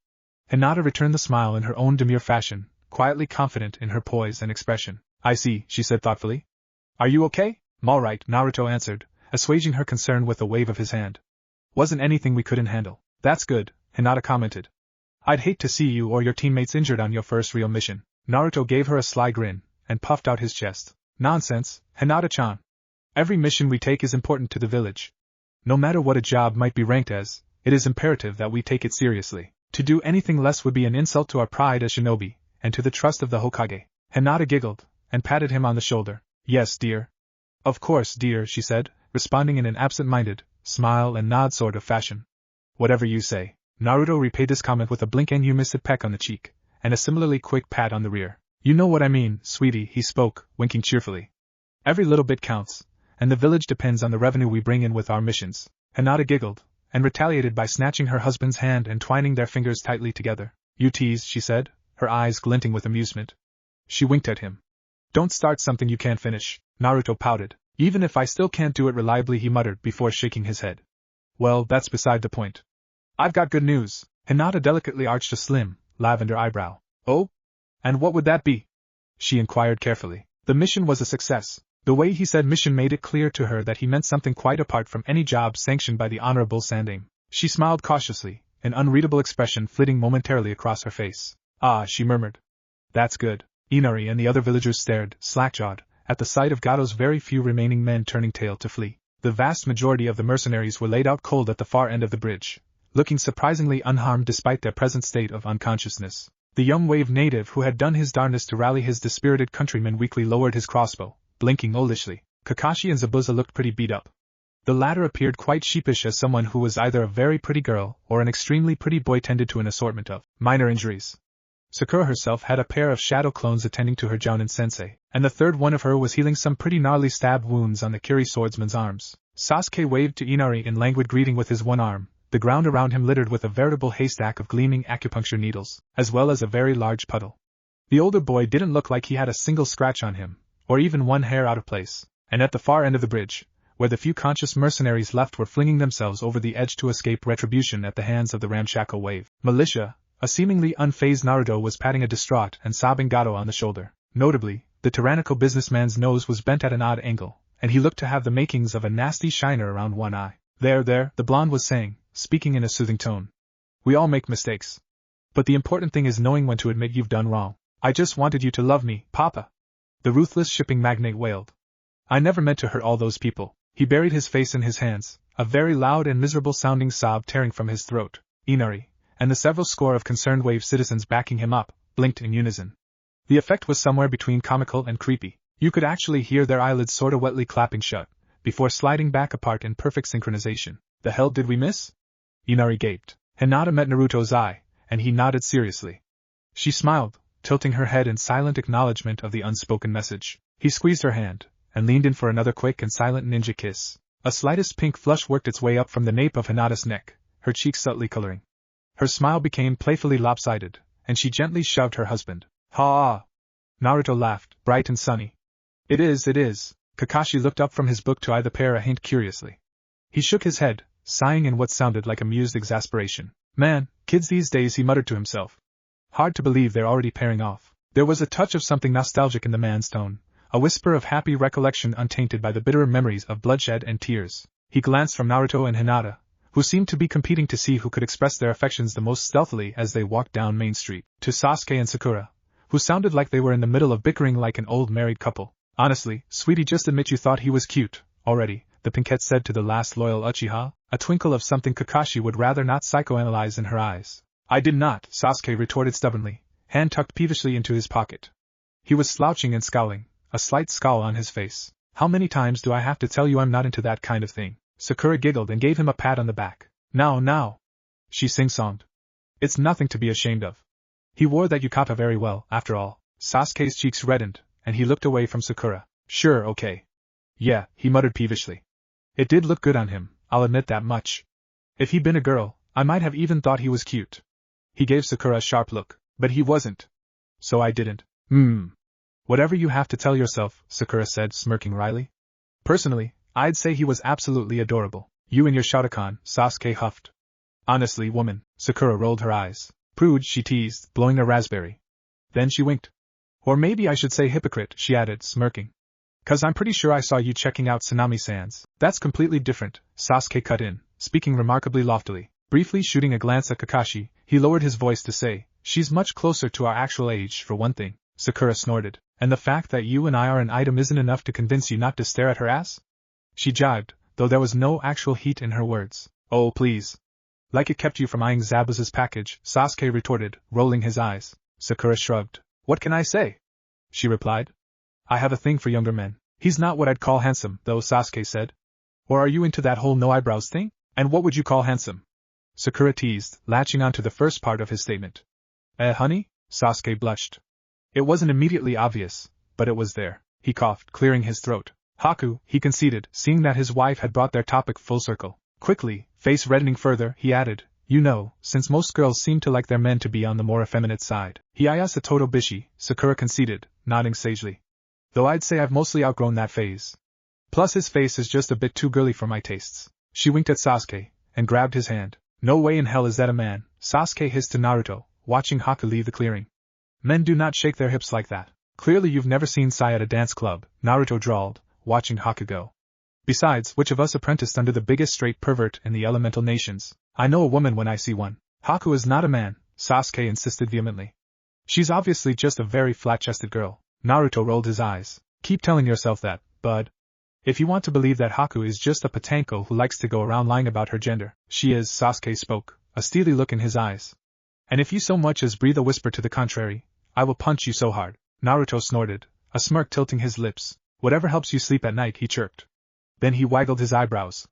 Hinata returned the smile in her own demure fashion, quietly confident in her poise and expression. I see, she said thoughtfully. Are you okay? All right, Naruto answered, assuaging her concern with a wave of his hand. Wasn't anything we couldn't handle. That's good, Hinata commented. I'd hate to see you or your teammates injured on your first real mission. Naruto gave her a sly grin, and puffed out his chest. Nonsense, Hinata-chan. Every mission we take is important to the village. No matter what a job might be ranked as, it is imperative that we take it seriously. To do anything less would be an insult to our pride as shinobi, and to the trust of the Hokage. Hinata giggled, and patted him on the shoulder. Yes, dear. Of course, dear, she said, responding in an absent-minded, smile and nod sort of fashion. Whatever you say. Naruto repaid this comment with a blink and humid peck on the cheek, and a similarly quick pat on the rear. You know what I mean, sweetie, he spoke, winking cheerfully. Every little bit counts, and the village depends on the revenue we bring in with our missions. Hinata giggled, and retaliated by snatching her husband's hand and twining their fingers tightly together. You tease, she said, her eyes glinting with amusement. She winked at him. Don't start something you can't finish, Naruto pouted. Even if I still can't do it reliably, he muttered before shaking his head. Well, that's beside the point. I've got good news. Hinata delicately arched a slim, lavender eyebrow. Oh? And what would that be? She inquired carefully. The mission was a success. The way he said mission made it clear to her that he meant something quite apart from any job sanctioned by the Honorable Sandaime. She smiled cautiously, an unreadable expression flitting momentarily across her face. Ah, she murmured. That's good. Inari and the other villagers stared, slack-jawed, at the sight of Gato's very few remaining men turning tail to flee. The vast majority of the mercenaries were laid out cold at the far end of the bridge, looking surprisingly unharmed despite their present state of unconsciousness. The young wave native who had done his darnest to rally his dispirited countrymen weakly lowered his crossbow, blinking olishly. Kakashi and Zabuza looked pretty beat up. The latter appeared quite sheepish as someone who was either a very pretty girl or an extremely pretty boy tended to an assortment of minor injuries. Sakura herself had a pair of shadow clones attending to her Jounin-sensei, and the third one of her was healing some pretty gnarly stab wounds on the Kiri swordsman's arms. Sasuke waved to Inari in languid greeting with his one arm, the ground around him littered with a veritable haystack of gleaming acupuncture needles, as well as a very large puddle. The older boy didn't look like he had a single scratch on him, or even one hair out of place, and at the far end of the bridge, where the few conscious mercenaries left were flinging themselves over the edge to escape retribution at the hands of the ramshackle wave militia, a seemingly unfazed Naruto was patting a distraught and sobbing Gato on the shoulder. Notably, the tyrannical businessman's nose was bent at an odd angle, and he looked to have the makings of a nasty shiner around one eye. There, the blonde was saying, speaking in a soothing tone. We all make mistakes. But the important thing is knowing when to admit you've done wrong. I just wanted you to love me, Papa. The ruthless shipping magnate wailed. I never meant to hurt all those people. He buried his face in his hands, a very loud and miserable-sounding sob tearing from his throat. Inari, and the several score of concerned wave citizens backing him up, blinked in unison. The effect was somewhere between comical and creepy. You could actually hear their eyelids sorta wetly clapping shut, before sliding back apart in perfect synchronization. The hell did we miss? Inari gaped. Hinata met Naruto's eye, and he nodded seriously. She smiled, tilting her head in silent acknowledgement of the unspoken message. He squeezed her hand, and leaned in for another quick and silent ninja kiss. A slightest pink flush worked its way up from the nape of Hinata's neck, her cheeks subtly coloring. Her smile became playfully lopsided, and she gently shoved her husband. Ha! Naruto laughed, bright and sunny. It is. Kakashi looked up from his book to eye the pair a hint curiously. He shook his head, sighing in what sounded like amused exasperation. Man, kids these days, he muttered to himself. Hard to believe they're already pairing off. There was a touch of something nostalgic in the man's tone, a whisper of happy recollection untainted by the bitterer memories of bloodshed and tears. He glanced from Naruto and Hinata, who seemed to be competing to see who could express their affections the most stealthily as they walked down Main Street, to Sasuke and Sakura, who sounded like they were in the middle of bickering like an old married couple. Honestly, sweetie, just admit you thought he was cute, already, the pinkette said to the last loyal Uchiha, a twinkle of something Kakashi would rather not psychoanalyze in her eyes. I did not, Sasuke retorted stubbornly, hand tucked peevishly into his pocket. He was slouching and scowling, a slight scowl on his face. How many times do I have to tell you I'm not into that kind of thing? Sakura giggled and gave him a pat on the back. Now, she sing-songed. It's nothing to be ashamed of. He wore that yukata very well, after all. Sasuke's cheeks reddened, and he looked away from Sakura. Sure, okay. Yeah, he muttered peevishly. It did look good on him, I'll admit that much. If he'd been a girl, I might have even thought he was cute. He gave Sakura a sharp look, but he wasn't. So I didn't. Whatever you have to tell yourself, Sakura said, smirking wryly. Personally, I'd say he was absolutely adorable. You and your Shadokan, Sasuke huffed. Honestly, woman, Sakura rolled her eyes. Prude, she teased, blowing a raspberry. Then she winked. Or maybe I should say hypocrite, she added, smirking. 'Cause I'm pretty sure I saw you checking out Sanami-san's. That's completely different, Sasuke cut in, speaking remarkably loftily. Briefly shooting a glance at Kakashi, he lowered his voice to say, she's much closer to our actual age, for one thing. Sakura snorted. And the fact that you and I are an item isn't enough to convince you not to stare at her ass? She jibed, though there was no actual heat in her words. Oh, please. Like it kept you from eyeing Zabuza's package, Sasuke retorted, rolling his eyes. Sakura shrugged. What can I say? She replied. I have a thing for younger men. He's not what I'd call handsome, though, Sasuke said. Or are you into that whole no eyebrows thing? And what would you call handsome? Sakura teased, latching onto the first part of his statement. Honey? Sasuke blushed. It wasn't immediately obvious, but it was there. He coughed, clearing his throat. Haku, he conceded, seeing that his wife had brought their topic full circle. Quickly, face reddening further, he added, You know, since most girls seem to like their men to be on the more effeminate side. Hiayasa Toto Bishi, Sakura conceded, nodding sagely. Though I'd say I've mostly outgrown that phase. Plus his face is just a bit too girly for my tastes. She winked at Sasuke, and grabbed his hand. No way in hell is that a man, Sasuke hissed to Naruto, watching Haku leave the clearing. Men do not shake their hips like that. Clearly you've never seen Sai at a dance club, Naruto drawled, watching Haku go. Besides, which of us apprenticed under the biggest straight pervert in the elemental nations? I know a woman when I see one. Haku is not a man, Sasuke insisted vehemently. She's obviously just a very flat-chested girl. Naruto rolled his eyes. Keep telling yourself that, bud. If you want to believe that Haku is just a patanko who likes to go around lying about her gender, she is, Sasuke spoke, a steely look in his eyes. And if you so much as breathe a whisper to the contrary, I will punch you so hard. Naruto snorted, a smirk tilting his lips. Whatever helps you sleep at night, he chirped. Then he waggled his eyebrows.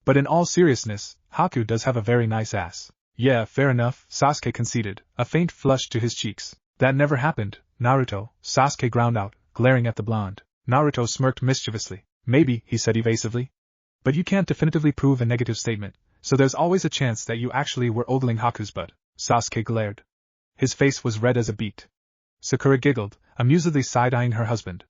But in all seriousness, Haku does have a very nice ass. Yeah, fair enough, Sasuke conceded, a faint flush to his cheeks. That never happened, Naruto, Sasuke ground out, glaring at the blonde. Naruto smirked mischievously. Maybe, he said evasively. But you can't definitively prove a negative statement, so there's always a chance that you actually were ogling Haku's butt. Sasuke glared. His face was red as a beet. Sakura giggled, amusedly side-eyeing her husband.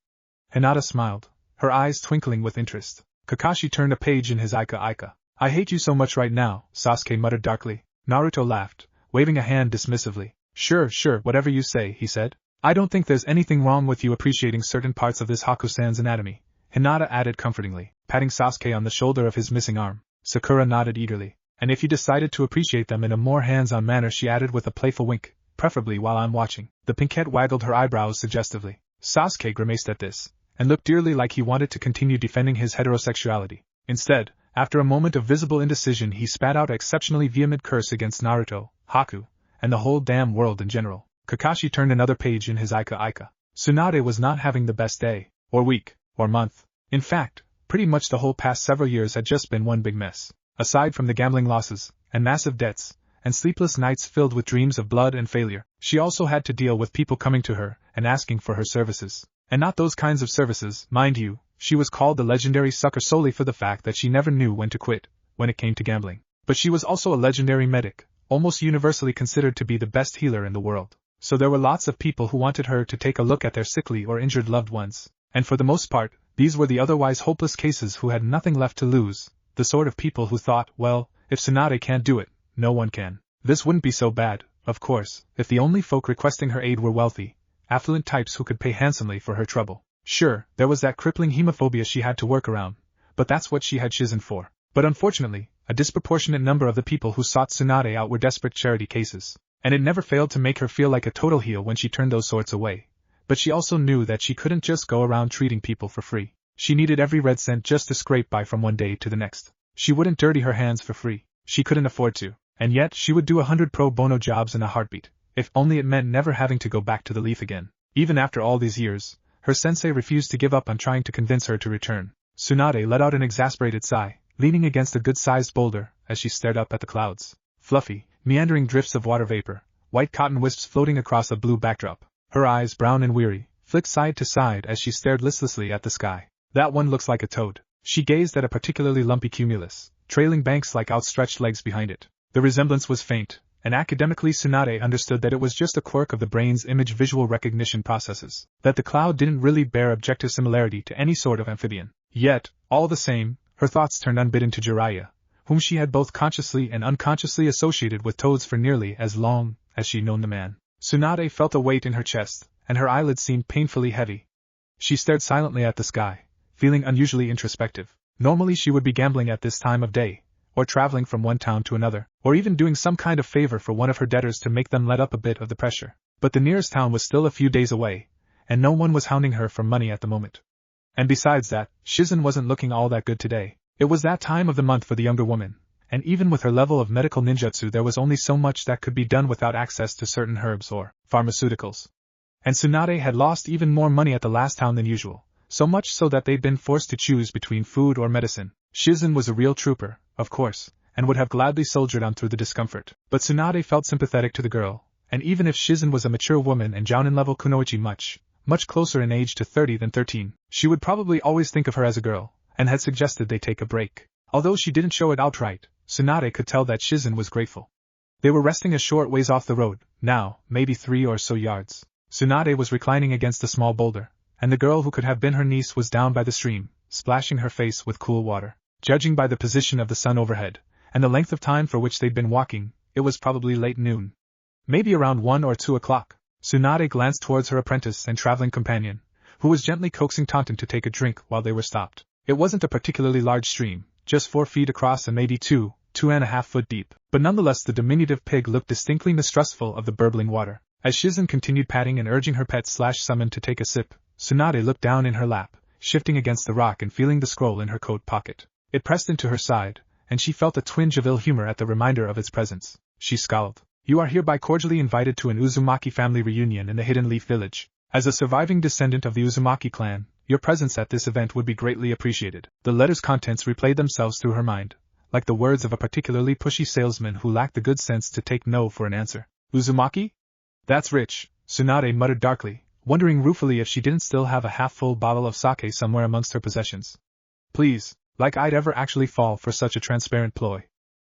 Hinata smiled, her eyes twinkling with interest. Kakashi turned a page in his Aika. I hate you so much right now, Sasuke muttered darkly. Naruto laughed, waving a hand dismissively. Sure, whatever you say, he said. I don't think there's anything wrong with you appreciating certain parts of this Haku-san's anatomy, Hinata added comfortingly, patting Sasuke on the shoulder of his missing arm. Sakura nodded eagerly. And if you decided to appreciate them in a more hands-on manner, she added with a playful wink, preferably while I'm watching. The pinkette waggled her eyebrows suggestively. Sasuke grimaced at this, and looked eerily like he wanted to continue defending his heterosexuality. Instead, after a moment of visible indecision, he spat out an exceptionally vehement curse against Naruto, Haku, and the whole damn world in general. Kakashi turned another page in his Aika. Tsunade was not having the best day, or week, or month. In fact, pretty much the whole past several years had just been one big mess. Aside from the gambling losses, and massive debts, and sleepless nights filled with dreams of blood and failure, she also had to deal with people coming to her and asking for her services. And not those kinds of services, mind you. She was called the legendary sucker solely for the fact that she never knew when to quit, when it came to gambling. But she was also a legendary medic, almost universally considered to be the best healer in the world. So there were lots of people who wanted her to take a look at their sickly or injured loved ones. And for the most part, these were the otherwise hopeless cases who had nothing left to lose, the sort of people who thought, well, if Tsunade can't do it, no one can. This wouldn't be so bad, of course, if the only folk requesting her aid were wealthy, affluent types who could pay handsomely for her trouble. Sure, there was that crippling hemophobia she had to work around, but that's what she had Shizen for. But unfortunately, a disproportionate number of the people who sought Tsunade out were desperate charity cases, and it never failed to make her feel like a total heel when she turned those sorts away. But she also knew that she couldn't just go around treating people for free. She needed every red cent just to scrape by from one day to the next. She wouldn't dirty her hands for free. She couldn't afford to. And yet she would do 100 pro bono jobs in a heartbeat, if only it meant never having to go back to the leaf again. Even after all these years, her sensei refused to give up on trying to convince her to return. Tsunade let out an exasperated sigh, leaning against a good-sized boulder as she stared up at the clouds. Fluffy, meandering drifts of water vapor, white cotton wisps floating across a blue backdrop. Her eyes, brown and weary, flicked side to side as she stared listlessly at the sky. That one looks like a toad. She gazed at a particularly lumpy cumulus, trailing banks like outstretched legs behind it. The resemblance was faint, and academically Tsunade understood that it was just a quirk of the brain's image-visual recognition processes, that the cloud didn't really bear objective similarity to any sort of amphibian. Yet, all the same, her thoughts turned unbidden to Jiraiya, whom she had both consciously and unconsciously associated with toads for nearly as long as she'd known the man. Tsunade felt a weight in her chest, and her eyelids seemed painfully heavy. She stared silently at the sky, feeling unusually introspective. Normally she would be gambling at this time of day, or traveling from one town to another, or even doing some kind of favor for one of her debtors to make them let up a bit of the pressure. But the nearest town was still a few days away, and no one was hounding her for money at the moment. And besides that, Shizen wasn't looking all that good today. It was that time of the month for the younger woman, and even with her level of medical ninjutsu there was only so much that could be done without access to certain herbs or pharmaceuticals. And Tsunade had lost even more money at the last town than usual, so much so that they'd been forced to choose between food or medicine. Shizen was a real trooper, of course, and would have gladly soldiered on through the discomfort. But Tsunade felt sympathetic to the girl, and even if Shizen was a mature woman and Jounin-level kunoichi much closer in age to 30 than 13, she would probably always think of her as a girl, and had suggested they take a break. Although she didn't show it outright, Tsunade could tell that Shizen was grateful. They were resting a short ways off the road, now, maybe 3 or so yards. Tsunade was reclining against a small boulder, and the girl who could have been her niece was down by the stream, splashing her face with cool water. Judging by the position of the sun overhead, and the length of time for which they'd been walking, it was probably late noon. Maybe around 1 or 2 o'clock. Tsunade glanced towards her apprentice and traveling companion, who was gently coaxing Tonton to take a drink while they were stopped. It wasn't a particularly large stream, just 4 feet across and maybe 2.5 foot deep, but nonetheless the diminutive pig looked distinctly mistrustful of the burbling water. As Shizen continued patting and urging her pet/summon to take a sip, Tsunade looked down in her lap, shifting against the rock and feeling the scroll in her coat pocket. It pressed into her side, and she felt a twinge of ill humor at the reminder of its presence. She scowled. You are hereby cordially invited to an Uzumaki family reunion in the Hidden Leaf Village. As a surviving descendant of the Uzumaki clan, your presence at this event would be greatly appreciated. The letter's contents replayed themselves through her mind, like the words of a particularly pushy salesman who lacked the good sense to take no for an answer. Uzumaki? That's rich, Tsunade muttered darkly, wondering ruefully if she didn't still have a half-full bottle of sake somewhere amongst her possessions. Please, like I'd ever actually fall for such a transparent ploy.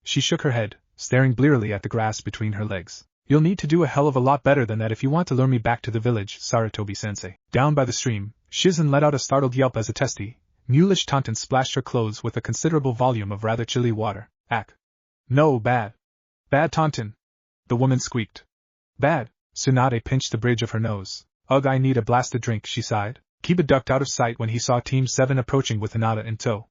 She shook her head, staring blearily at the grass between her legs. You'll need to do a hell of a lot better than that if you want to lure me back to the village, Sarutobi-sensei. Down by the stream, Shizen let out a startled yelp as a testy, mulish Tonton splashed her clothes with a considerable volume of rather chilly water. Ack. No, bad. Bad Tonton. The woman squeaked. Bad. Tsunade pinched the bridge of her nose. Ugh, I need a blasted drink, she sighed. Kiba ducked out of sight when he saw Team 7 approaching with Hinata in tow.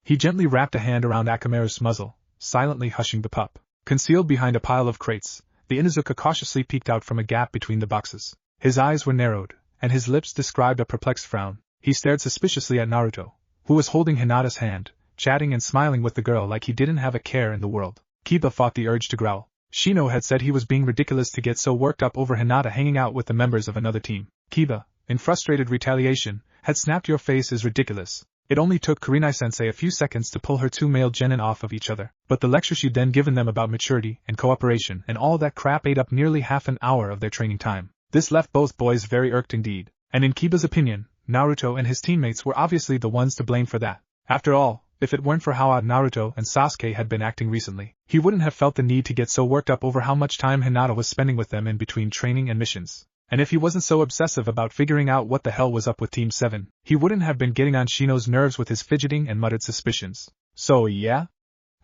He gently wrapped a hand around Akamaru's muzzle, silently hushing the pup. Concealed behind a pile of crates, the Inuzuka cautiously peeked out from a gap between the boxes. His eyes were narrowed, and his lips described a perplexed frown. He stared suspiciously at Naruto, who was holding Hinata's hand, chatting and smiling with the girl like he didn't have a care in the world. Kiba fought the urge to growl. Shino had said he was being ridiculous to get so worked up over Hinata hanging out with the members of another team. Kiba, in frustrated retaliation, had snapped, your face is ridiculous. It only took Kurinai-sensei a few seconds to pull her 2 male genin off of each other, but the lecture she'd then given them about maturity and cooperation and all that crap ate up nearly half an hour of their training time. This left both boys very irked indeed, and in Kiba's opinion, Naruto and his teammates were obviously the ones to blame for that. After all, if it weren't for how odd Naruto and Sasuke had been acting recently, he wouldn't have felt the need to get so worked up over how much time Hinata was spending with them in between training and missions. And if he wasn't so obsessive about figuring out what the hell was up with Team 7, he wouldn't have been getting on Shino's nerves with his fidgeting and muttered suspicions. So yeah?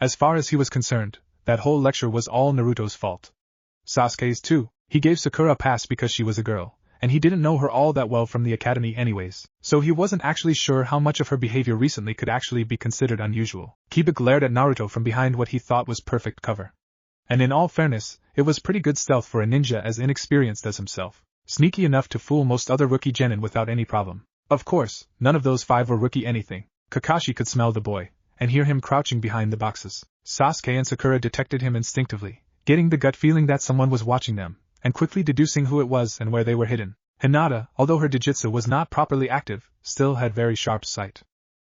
As far as he was concerned, that whole lecture was all Naruto's fault. Sasuke's too. He gave Sakura a pass because she was a girl, and he didn't know her all that well from the academy anyways, so he wasn't actually sure how much of her behavior recently could actually be considered unusual. Kiba glared at Naruto from behind what he thought was perfect cover. And in all fairness, it was pretty good stealth for a ninja as inexperienced as himself. Sneaky enough to fool most other rookie genin without any problem. Of course, none of those 5 were rookie anything. Kakashi could smell the boy, and hear him crouching behind the boxes. Sasuke and Sakura detected him instinctively, getting the gut feeling that someone was watching them, and quickly deducing who it was and where they were hidden. Hinata, although her Jujutsu was not properly active, still had very sharp sight.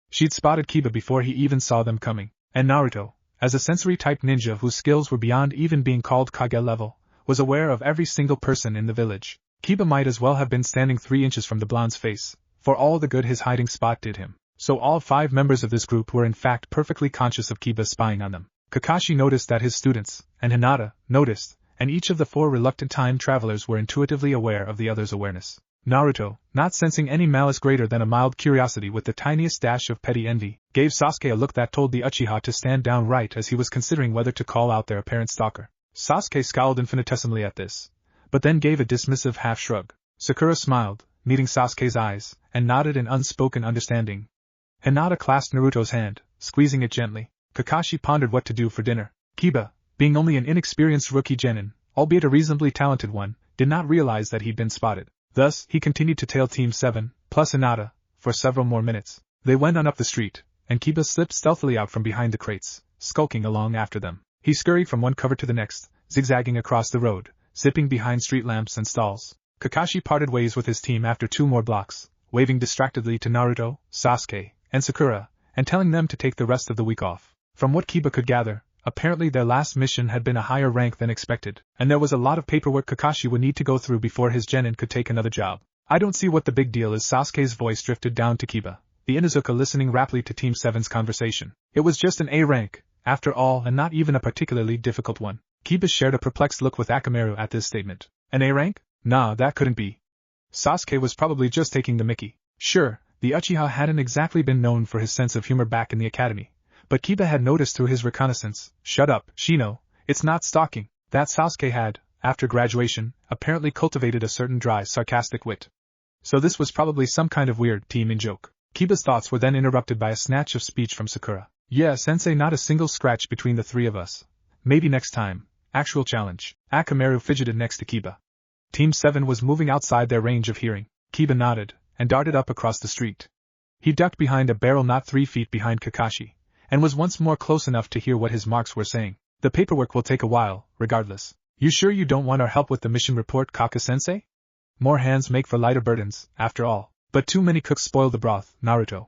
She'd spotted Kiba before he even saw them coming, and Naruto, as a sensory-type ninja whose skills were beyond even being called Kage level, was aware of every single person in the village. Kiba might as well have been standing 3 inches from the blonde's face, for all the good his hiding spot did him. So all 5 members of this group were in fact perfectly conscious of Kiba spying on them. Kakashi noticed that his students, and Hinata, noticed, and each of the 4 reluctant time travelers were intuitively aware of the other's awareness. Naruto, not sensing any malice greater than a mild curiosity with the tiniest dash of petty envy, gave Sasuke a look that told the Uchiha to stand down right as he was considering whether to call out their apparent stalker. Sasuke scowled infinitesimally at this, but then gave a dismissive half-shrug. Sakura smiled, meeting Sasuke's eyes, and nodded in unspoken understanding. Hinata clasped Naruto's hand, squeezing it gently. Kakashi pondered what to do for dinner. Kiba, being only an inexperienced rookie genin, albeit a reasonably talented one, did not realize that he'd been spotted. Thus, he continued to tail Team 7, plus Hinata, for several more minutes. They went on up the street, and Kiba slipped stealthily out from behind the crates, skulking along after them. He scurried from one cover to the next, zigzagging across the road, zipping behind street lamps and stalls. Kakashi parted ways with his team after 2 more blocks, waving distractedly to Naruto, Sasuke, and Sakura, and telling them to take the rest of the week off. From what Kiba could gather, apparently their last mission had been a higher rank than expected, and there was a lot of paperwork Kakashi would need to go through before his genin could take another job. I don't see what the big deal is. Sasuke's voice drifted down to Kiba, the Inuzuka listening raptly to Team 7's conversation. It was just an A rank, after all, and not even a particularly difficult one. Kiba shared a perplexed look with Akamaru at this statement. An A rank? Nah, that couldn't be. Sasuke was probably just taking the mickey. Sure, the Uchiha hadn't exactly been known for his sense of humor back in the academy, but Kiba had noticed through his reconnaissance, "Shut up, Shino, it's not stalking," that Sasuke had, after graduation, apparently cultivated a certain dry, sarcastic wit. So this was probably some kind of weird teaming joke. Kiba's thoughts were then interrupted by a snatch of speech from Sakura. "Yeah, sensei, not a single scratch between the three of us. Maybe next time. Actual challenge." Akamaru fidgeted next to Kiba. Team 7 was moving outside their range of hearing. Kiba nodded, and darted up across the street. He ducked behind a barrel not 3 feet behind Kakashi, and was once more close enough to hear what his marks were saying. "The paperwork will take a while, regardless. You sure you don't want our help with the mission report, Kaka-sensei? More hands make for lighter burdens, after all. But too many cooks spoil the broth, Naruto.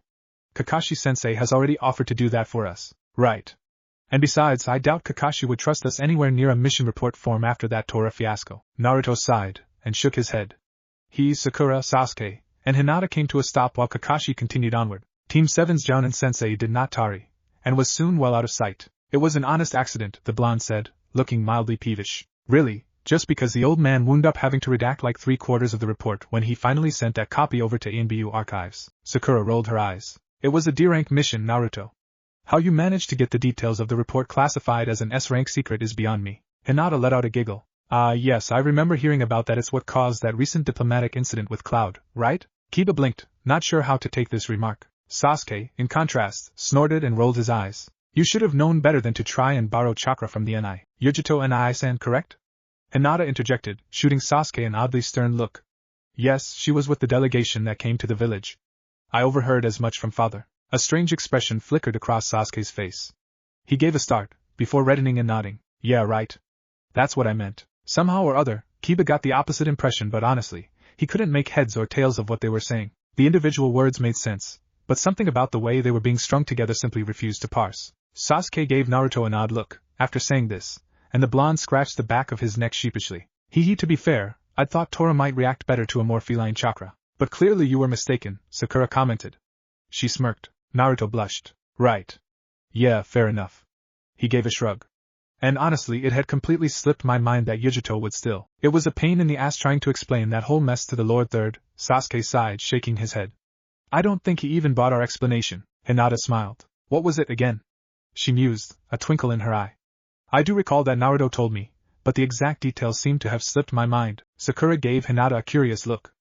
Kakashi-sensei has already offered to do that for us." "Right. And besides, I doubt Kakashi would trust us anywhere near a mission report form after that Tora fiasco." Naruto sighed, and shook his head. He, Sakura, Sasuke, and Hinata came to a stop while Kakashi continued onward. Team 7's Jounin-sensei did not tarry, and was soon well out of sight. "It was an honest accident," the blonde said, looking mildly peevish. "Really, just because the old man wound up having to redact like 3/4 of the report when he finally sent that copy over to ANBU archives." Sakura rolled her eyes. "It was a D-rank mission, Naruto. How you managed to get the details of the report classified as an S-rank secret is beyond me." Hinata let out a giggle. "Ah, yes, I remember hearing about that. It's what caused that recent diplomatic incident with Cloud, right?" Kiba blinked, not sure how to take this remark. Sasuke, in contrast, snorted and rolled his eyes. "You should have known better than to try and borrow chakra from the NI. Yujito NI-san, correct?" Hinata interjected, shooting Sasuke an oddly stern look. "Yes, she was with the delegation that came to the village. I overheard as much from father." A strange expression flickered across Sasuke's face. He gave a start, before reddening and nodding. "Yeah, right. That's what I meant." Somehow or other, Kiba got the opposite impression, but honestly, he couldn't make heads or tails of what they were saying. The individual words made sense, but something about the way they were being strung together simply refused to parse. Sasuke gave Naruto an odd look, after saying this, and the blonde scratched the back of his neck sheepishly. To be fair, I'd thought Tora might react better to a more feline chakra. But clearly you were mistaken," Sakura commented. She smirked. Naruto blushed. "Right. Yeah, fair enough." He gave a shrug. "And honestly, it had completely slipped my mind that Yujito would still." "It was a pain in the ass trying to explain that whole mess to the Lord Third," Sasuke sighed, shaking his head. "I don't think he even bought our explanation." Hinata smiled. "What was it again?" She mused, a twinkle in her eye. "I do recall that Naruto told me, but the exact details seem to have slipped my mind." Sakura gave Hinata a curious look.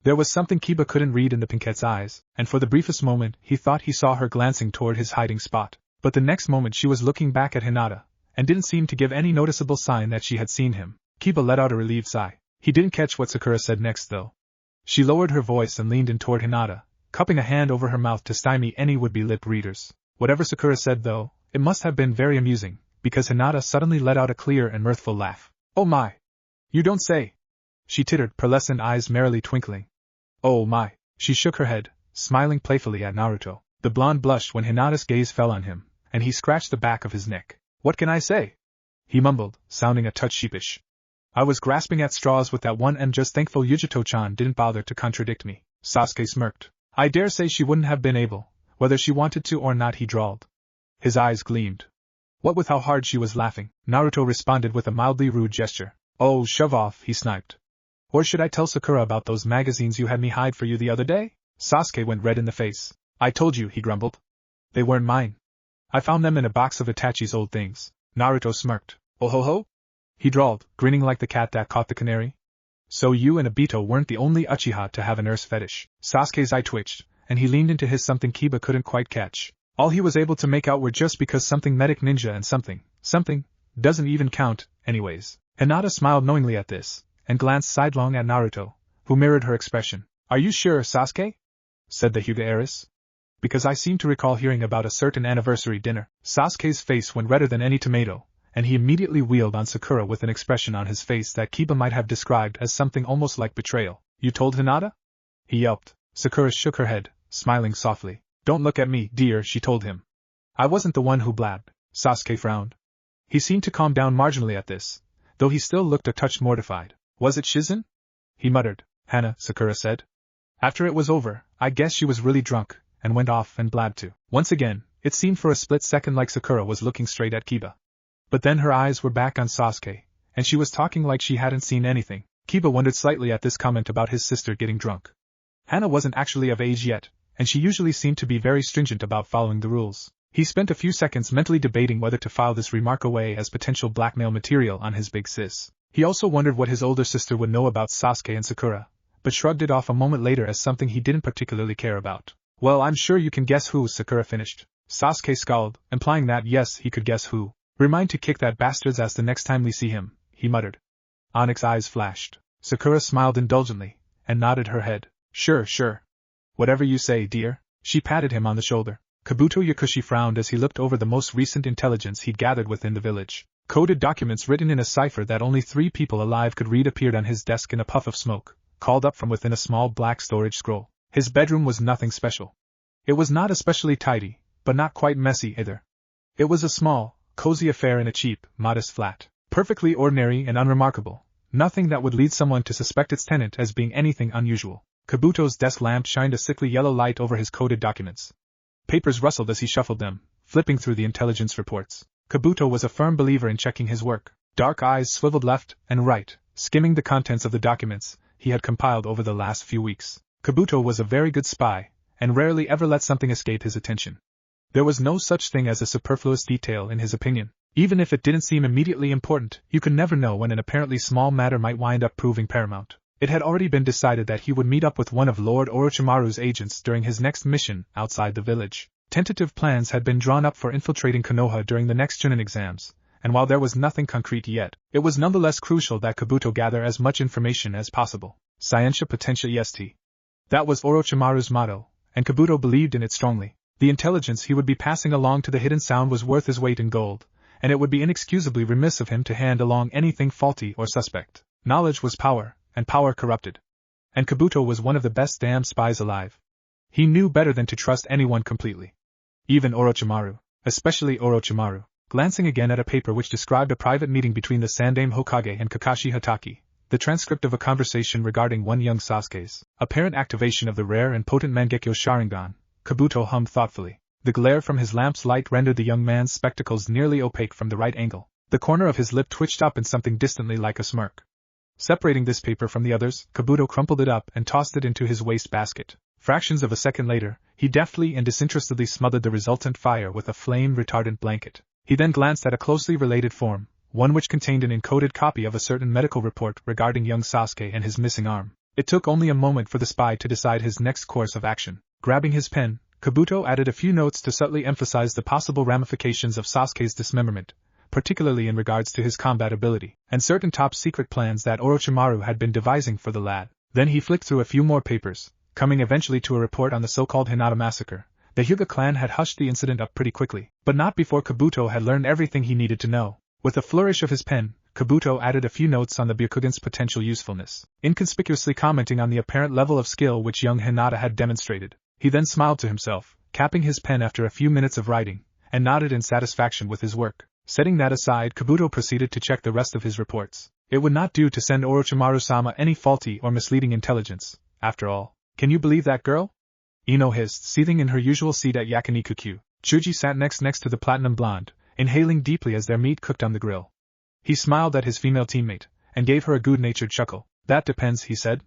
There was something Kiba couldn't read in the Pinkette's eyes, and for the briefest moment he thought he saw her glancing toward his hiding spot. But the next moment she was looking back at Hinata, and didn't seem to give any noticeable sign that she had seen him. Kiba let out a relieved sigh. He didn't catch what Sakura said next, though. She lowered her voice and leaned in toward Hinata, cupping a hand over her mouth to stymie any would-be lip readers. Whatever Sakura said, though, it must have been very amusing, because Hinata suddenly let out a clear and mirthful laugh. "Oh my! You don't say!" She tittered, pearlescent eyes merrily twinkling. "Oh my!" She shook her head, smiling playfully at Naruto. The blonde blushed when Hinata's gaze fell on him, and he scratched the back of his neck. "What can I say?" he mumbled, sounding a touch sheepish. "I was grasping at straws with that one and just thankful Yujito-chan didn't bother to contradict me." Sasuke smirked. "I dare say she wouldn't have been able, whether she wanted to or not," he drawled. His eyes gleamed. What with how hard she was laughing, Naruto responded with a mildly rude gesture. "Oh, shove off," he sniped. "Or should I tell Sakura about those magazines you had me hide for you the other day?" Sasuke went red in the face. "I told you," he grumbled. "They weren't mine. I found them in a box of Itachi's old things." Naruto smirked. "Oh ho ho?" he drawled, grinning like the cat that caught the canary. "So you and Obito weren't the only Uchiha to have a nurse fetish." Sasuke's eye twitched, and he leaned into his something Kiba couldn't quite catch. All he was able to make out were just because something medic ninja and something, doesn't even count, anyways. Hinata smiled knowingly at this, and glanced sidelong at Naruto, who mirrored her expression. "Are you sure, Sasuke?" said the Hyuga heiress. "Because I seem to recall hearing about a certain anniversary dinner." Sasuke's face went redder than any tomato, and he immediately wheeled on Sakura with an expression on his face that Kiba might have described as something almost like betrayal. "You told Hinata?" he yelped. Sakura shook her head, smiling softly. "Don't look at me, dear," she told him. "I wasn't the one who blabbed." Sasuke frowned. He seemed to calm down marginally at this, though he still looked a touch mortified. "Was it Shizen?" he muttered. "Hana," Sakura said. "After it was over, I guess she was really drunk, and went off and blabbed too." Once again, it seemed for a split second like Sakura was looking straight at Kiba. But then her eyes were back on Sasuke, and she was talking like she hadn't seen anything. Kiba wondered slightly at this comment about his sister getting drunk. Hana wasn't actually of age yet, and she usually seemed to be very stringent about following the rules. He spent a few seconds mentally debating whether to file this remark away as potential blackmail material on his big sis. He also wondered what his older sister would know about Sasuke and Sakura, but shrugged it off a moment later as something he didn't particularly care about. Well, I'm sure you can guess who, Sakura finished. Sasuke scowled, implying that yes, he could guess who. Remind to kick that bastard's ass the next time we see him, he muttered. Onyx's eyes flashed. Sakura smiled indulgently, and nodded her head. Sure. Whatever you say, dear. She patted him on the shoulder. Kabuto Yakushi frowned as he looked over the most recent intelligence he'd gathered within the village. Coded documents written in a cipher that only 3 people alive could read appeared on his desk in a puff of smoke, called up from within a small black storage scroll. His bedroom was nothing special. It was not especially tidy, but not quite messy either. It was a small, cozy affair in a cheap, modest flat. Perfectly ordinary and unremarkable. Nothing that would lead someone to suspect its tenant as being anything unusual. Kabuto's desk lamp shined a sickly yellow light over his coded documents. Papers rustled as he shuffled them, flipping through the intelligence reports. Kabuto was a firm believer in checking his work. Dark eyes swiveled left and right, skimming the contents of the documents he had compiled over the last few weeks. Kabuto was a very good spy, and rarely ever let something escape his attention. There was no such thing as a superfluous detail in his opinion. Even if it didn't seem immediately important, you could never know when an apparently small matter might wind up proving paramount. It had already been decided that he would meet up with one of Lord Orochimaru's agents during his next mission outside the village. Tentative plans had been drawn up for infiltrating Konoha during the next Chunin exams, and while there was nothing concrete yet, it was nonetheless crucial that Kabuto gather as much information as possible. Scientia Potentia Est. That was Orochimaru's motto, and Kabuto believed in it strongly. The intelligence he would be passing along to the Hidden Sound was worth his weight in gold, and it would be inexcusably remiss of him to hand along anything faulty or suspect. Knowledge was power, and power corrupted. And Kabuto was one of the best damn spies alive. He knew better than to trust anyone completely. Even Orochimaru. Especially Orochimaru. Glancing again at a paper which described a private meeting between the Sandaime Hokage and Kakashi Hatake, the transcript of a conversation regarding one young Sasuke's apparent activation of the rare and potent Mangekyo Sharingan, Kabuto hummed thoughtfully. The glare from his lamp's light rendered the young man's spectacles nearly opaque from the right angle. The corner of his lip twitched up in something distantly like a smirk. Separating this paper from the others, Kabuto crumpled it up and tossed it into his waste basket. Fractions of a second later, he deftly and disinterestedly smothered the resultant fire with a flame-retardant blanket. He then glanced at a closely related form, one which contained an encoded copy of a certain medical report regarding young Sasuke and his missing arm. It took only a moment for the spy to decide his next course of action. Grabbing his pen, Kabuto added a few notes to subtly emphasize the possible ramifications of Sasuke's dismemberment, particularly in regards to his combat ability, and certain top-secret plans that Orochimaru had been devising for the lad. Then he flicked through a few more papers, coming eventually to a report on the so-called Hinata massacre. The Hyuga clan had hushed the incident up pretty quickly, but not before Kabuto had learned everything he needed to know. With a flourish of his pen, Kabuto added a few notes on the Byakugan's potential usefulness, inconspicuously commenting on the apparent level of skill which young Hinata had demonstrated. He then smiled to himself, capping his pen after a few minutes of writing, and nodded in satisfaction with his work. Setting that aside, Kabuto proceeded to check the rest of his reports. It would not do to send Orochimaru-sama any faulty or misleading intelligence, after all. Can you believe that girl? Ino hissed, seating in her usual seat at Yakiniku-kyu. Chuji sat next to the platinum blonde, inhaling deeply as their meat cooked on the grill. He smiled at his female teammate, and gave her a good-natured chuckle. That depends, he said.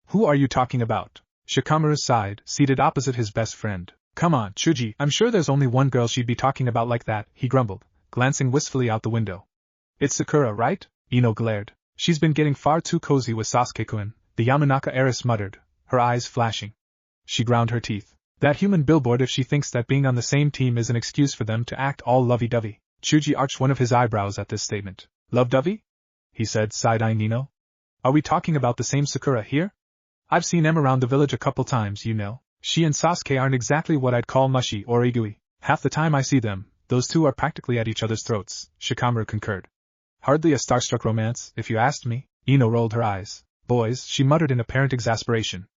Who are you talking about? Shikamaru sighed, seated opposite his best friend. Come on, Chuji, I'm sure there's only one girl she'd be talking about like that, he grumbled, glancing wistfully out the window. It's Sakura, right? Ino glared. She's been getting far too cozy with Sasuke-kun, the Yamanaka heiress muttered, her eyes flashing. She ground her teeth. That human billboard if she thinks that being on the same team is an excuse for them to act all lovey-dovey. Chuji arched one of his eyebrows at this statement. Love-dovey? He said, side-eyeing Ino. Are we talking about the same Sakura here? I've seen Em around the village a couple times, you know. She and Sasuke aren't exactly what I'd call mushy or igui. Half the time I see them, those two are practically at each other's throats, Shikamaru concurred. Hardly a starstruck romance, if you asked me. Ino rolled her eyes. Boys, she muttered in apparent exasperation.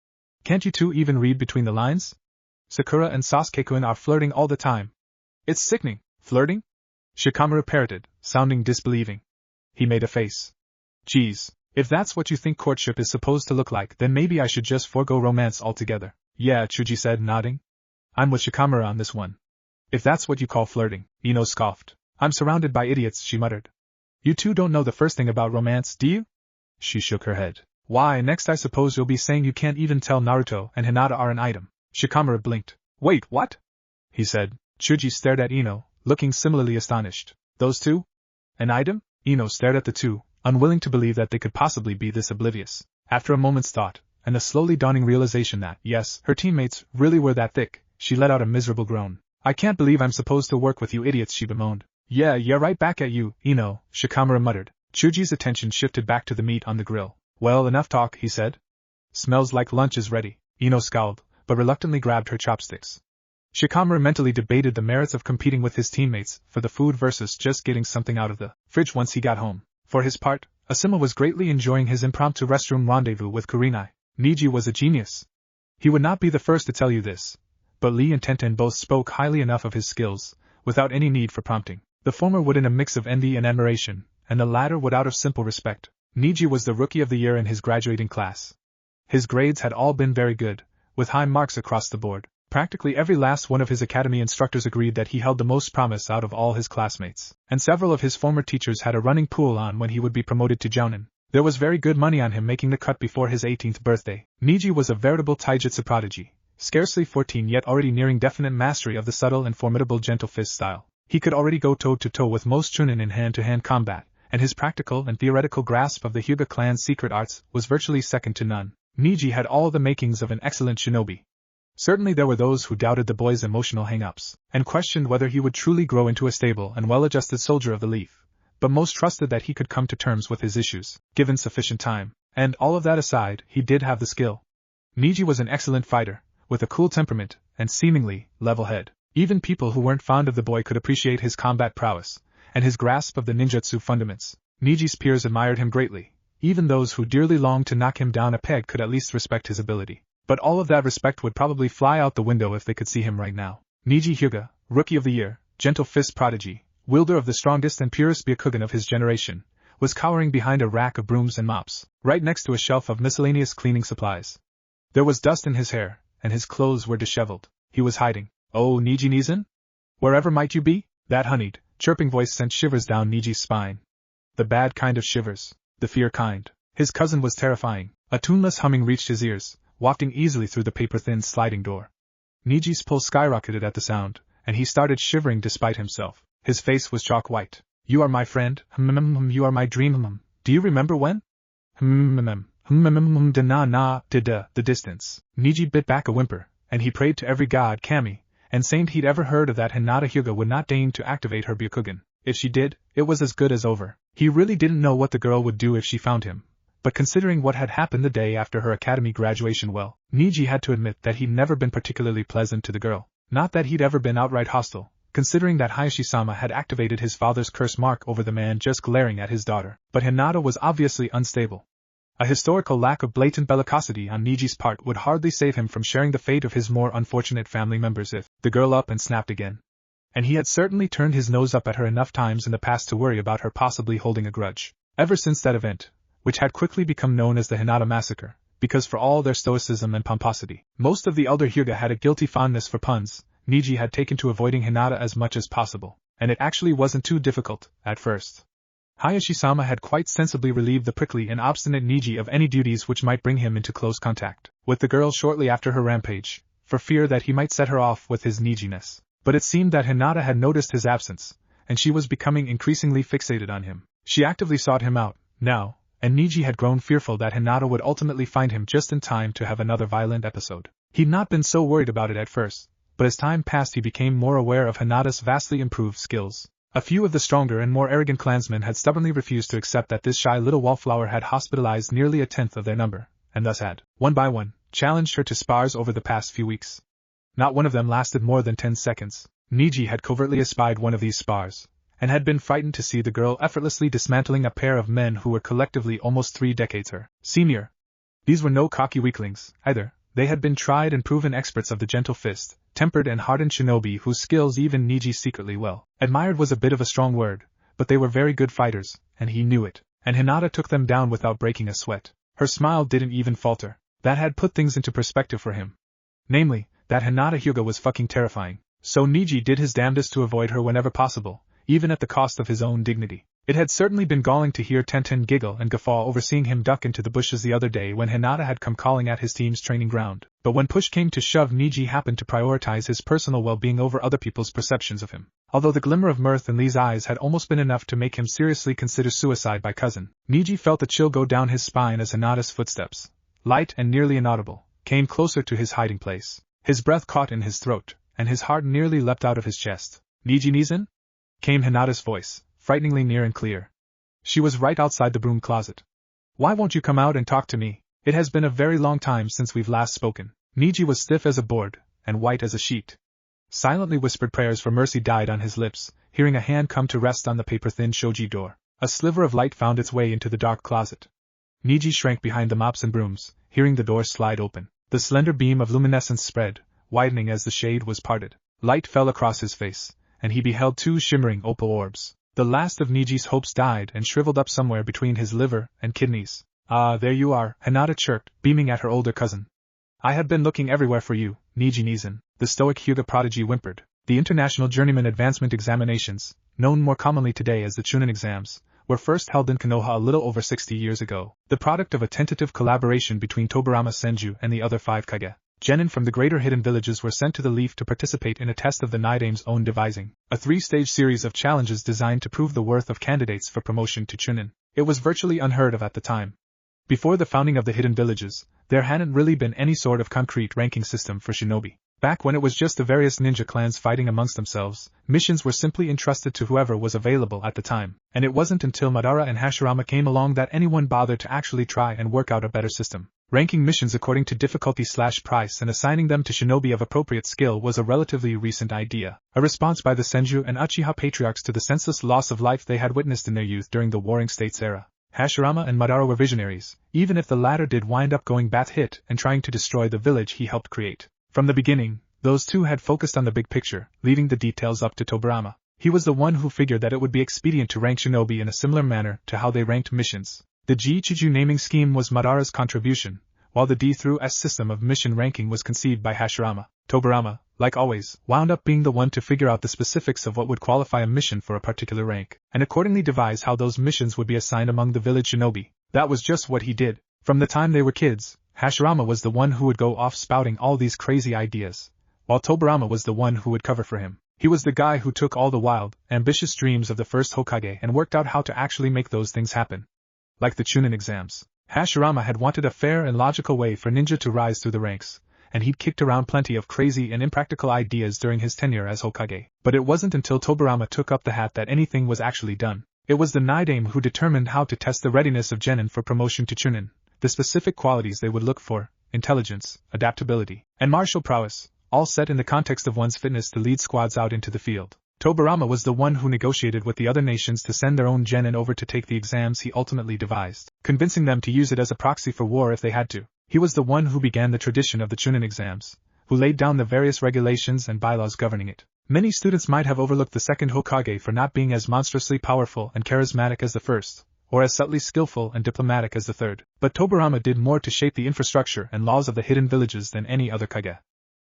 Can't you two even read between the lines? Sakura and Sasuke-kun are flirting all the time. It's sickening. Flirting? Shikamaru parroted, sounding disbelieving. He made a face. Geez, if that's what you think courtship is supposed to look like, then maybe I should just forego romance altogether. Yeah, Chuji said, nodding. I'm with Shikamaru on this one. If that's what you call flirting, Ino scoffed. I'm surrounded by idiots, she muttered. You two don't know the first thing about romance, do you? She shook her head. Why, next I suppose you'll be saying you can't even tell Naruto and Hinata are an item. Shikamaru blinked. Wait, what? He said. Chuji stared at Ino, looking similarly astonished. Those two? An item? Ino stared at the two, unwilling to believe that they could possibly be this oblivious. After a moment's thought, and a slowly dawning realization that, yes, her teammates really were that thick, she let out a miserable groan. I can't believe I'm supposed to work with you idiots, she bemoaned. Yeah, right back at you, Ino, Shikamaru muttered. Chuji's attention shifted back to the meat on the grill. Well, enough talk, he said. Smells like lunch is ready. Ino scowled, but reluctantly grabbed her chopsticks. Shikamaru mentally debated the merits of competing with his teammates for the food versus just getting something out of the fridge once he got home. For his part, Asuma was greatly enjoying his impromptu restroom rendezvous with Kurenai. Niji was a genius. He would not be the first to tell you this, but Lee and Tenten both spoke highly enough of his skills, without any need for prompting. The former would in a mix of envy and admiration, and the latter would out of simple respect. Niji was the rookie of the year in his graduating class. His grades had all been very good, with high marks across the board. Practically every last one of his academy instructors agreed that he held the most promise out of all his classmates, and several of his former teachers had a running pool on when he would be promoted to jounin. There was very good money on him making the cut before his 18th birthday. Niji was a veritable taijutsu prodigy, scarcely 14 yet already nearing definite mastery of the subtle and formidable gentle fist style. He could already go toe-to-toe with most chunin in hand-to-hand combat, and his practical and theoretical grasp of the Hyuga clan's secret arts was virtually second to none. Niji had all the makings of an excellent shinobi. Certainly there were those who doubted the boy's emotional hang-ups, and questioned whether he would truly grow into a stable and well-adjusted soldier of the leaf, but most trusted that he could come to terms with his issues, given sufficient time. And, all of that aside, he did have the skill. Niji was an excellent fighter, with a cool temperament, and seemingly, level head. Even people who weren't fond of the boy could appreciate his combat prowess, and his grasp of the ninjutsu fundaments. Niji's peers admired him greatly. Even those who dearly longed to knock him down a peg could at least respect his ability. But all of that respect would probably fly out the window if they could see him right now. Niji Hyuga, Rookie of the Year, Gentle Fist Prodigy, wielder of the strongest and purest Byakugan of his generation, was cowering behind a rack of brooms and mops, right next to a shelf of miscellaneous cleaning supplies. There was dust in his hair, and his clothes were disheveled. He was hiding. Oh, Niji Nizan? Wherever might you be? That honeyed, chirping voice sent shivers down Niji's spine. The bad kind of shivers, the fear kind. His cousin was terrifying. A tuneless humming reached his ears, wafting easily through the paper-thin sliding door. Niji's pulse skyrocketed at the sound, and he started shivering despite himself. His face was chalk white. You are my friend, you are my dream, do you remember when? The distance. Niji bit back a whimper, and he prayed to every god, kami, and saint he'd ever heard of that Hinata Hyuga would not deign to activate her Byakugan. If she did, it was as good as over. He really didn't know what the girl would do if she found him. But considering what had happened the day after her academy graduation, well, Niji had to admit that he'd never been particularly pleasant to the girl. Not that he'd ever been outright hostile, considering that Hayashi-sama had activated his father's curse mark over the man just glaring at his daughter. But Hinata was obviously unstable. A historical lack of blatant bellicosity on Niji's part would hardly save him from sharing the fate of his more unfortunate family members if the girl up and snapped again. And he had certainly turned his nose up at her enough times in the past to worry about her possibly holding a grudge. Ever since that event, which had quickly become known as the Hinata Massacre, because for all their stoicism and pomposity, most of the elder Hyuga had a guilty fondness for puns, Niji had taken to avoiding Hinata as much as possible, and it actually wasn't too difficult, at first. Hayashi-sama had quite sensibly relieved the prickly and obstinate Niji of any duties which might bring him into close contact with the girl shortly after her rampage, for fear that he might set her off with his Nijiness. But it seemed that Hinata had noticed his absence, and she was becoming increasingly fixated on him. She actively sought him out, now, and Niji had grown fearful that Hinata would ultimately find him just in time to have another violent episode. He'd not been so worried about it at first, but as time passed he became more aware of Hinata's vastly improved skills. A few of the stronger and more arrogant clansmen had stubbornly refused to accept that this shy little wallflower had hospitalized nearly a tenth of their number, and thus had, one by one, challenged her to spars over the past few weeks. Not one of them lasted more than 10 seconds. Niji had covertly espied one of these spars, and had been frightened to see the girl effortlessly dismantling a pair of men who were collectively almost 3 decades her senior. These were no cocky weaklings, either. They had been tried and proven experts of the gentle fist, tempered and hardened shinobi whose skills even Niji secretly well admired was a bit of a strong word, but they were very good fighters, and he knew it, and Hinata took them down without breaking a sweat. Her smile didn't even falter. That had put things into perspective for him. Namely, that Hinata Hyuga was fucking terrifying. So Niji did his damnedest to avoid her whenever possible, even at the cost of his own dignity. It had certainly been galling to hear Tenten giggle and guffaw over seeing him duck into the bushes the other day when Hinata had come calling at his team's training ground. But when push came to shove, Niji happened to prioritize his personal well-being over other people's perceptions of him. Although the glimmer of mirth in Lee's eyes had almost been enough to make him seriously consider suicide by cousin, Niji felt a chill go down his spine as Hinata's footsteps, light and nearly inaudible, came closer to his hiding place. His breath caught in his throat, and his heart nearly leapt out of his chest. "Niji Nizan?" came Hinata's voice, frighteningly near and clear. She was right outside the broom closet. "Why won't you come out and talk to me? It has been a very long time since we've last spoken." Niji was stiff as a board, and white as a sheet. Silently whispered prayers for mercy died on his lips, hearing a hand come to rest on the paper-thin shoji door. A sliver of light found its way into the dark closet. Niji shrank behind the mops and brooms, hearing the door slide open. The slender beam of luminescence spread, widening as the shade was parted. Light fell across his face, and he beheld two shimmering opal orbs. The last of Niji's hopes died and shriveled up somewhere between his liver and kidneys. "Ah, there you are," Hinata chirped, beaming at her older cousin. "I have been looking everywhere for you, Niji Nizan," the stoic Hyuga prodigy whimpered. The International Journeyman Advancement Examinations, known more commonly today as the Chunin exams, were first held in Konoha a little over 60 years ago, the product of a tentative collaboration between Tobarama Senju and the other 5 kage. Genin from the greater hidden villages were sent to the Leaf to participate in a test of the Nidame's own devising, a 3-stage series of challenges designed to prove the worth of candidates for promotion to Chunin. It was virtually unheard of at the time. Before the founding of the hidden villages, there hadn't really been any sort of concrete ranking system for shinobi. Back when it was just the various ninja clans fighting amongst themselves, missions were simply entrusted to whoever was available at the time, and it wasn't until Madara and Hashirama came along that anyone bothered to actually try and work out a better system. Ranking missions according to difficulty/price and assigning them to shinobi of appropriate skill was a relatively recent idea, a response by the Senju and Uchiha patriarchs to the senseless loss of life they had witnessed in their youth during the Warring States era. Hashirama and Madara were visionaries, even if the latter did wind up going bat-hit and trying to destroy the village he helped create. From the beginning, those two had focused on the big picture, leaving the details up to Tobarama. He was the one who figured that it would be expedient to rank shinobi in a similar manner to how they ranked missions. The Jiichiju naming scheme was Madara's contribution, while the D-through-S system of mission ranking was conceived by Hashirama. Tobarama, like always, wound up being the one to figure out the specifics of what would qualify a mission for a particular rank, and accordingly devise how those missions would be assigned among the village shinobi. That was just what he did. From the time they were kids, Hashirama was the one who would go off spouting all these crazy ideas, while Tobarama was the one who would cover for him. He was the guy who took all the wild, ambitious dreams of the first Hokage and worked out how to actually make those things happen. Like the Chunin exams, Hashirama had wanted a fair and logical way for ninja to rise through the ranks, and he'd kicked around plenty of crazy and impractical ideas during his tenure as Hokage. But it wasn't until Tobarama took up the hat that anything was actually done. It was the Nidame who determined how to test the readiness of genin for promotion to Chunin, the specific qualities they would look for, intelligence, adaptability, and martial prowess, all set in the context of one's fitness to lead squads out into the field. Tobarama was the one who negotiated with the other nations to send their own genin over to take the exams he ultimately devised, convincing them to use it as a proxy for war if they had to. He was the one who began the tradition of the Chunin exams, who laid down the various regulations and bylaws governing it. Many students might have overlooked the second Hokage for not being as monstrously powerful and charismatic as the first, or as subtly skillful and diplomatic as the third, but Tobarama did more to shape the infrastructure and laws of the hidden villages than any other kage.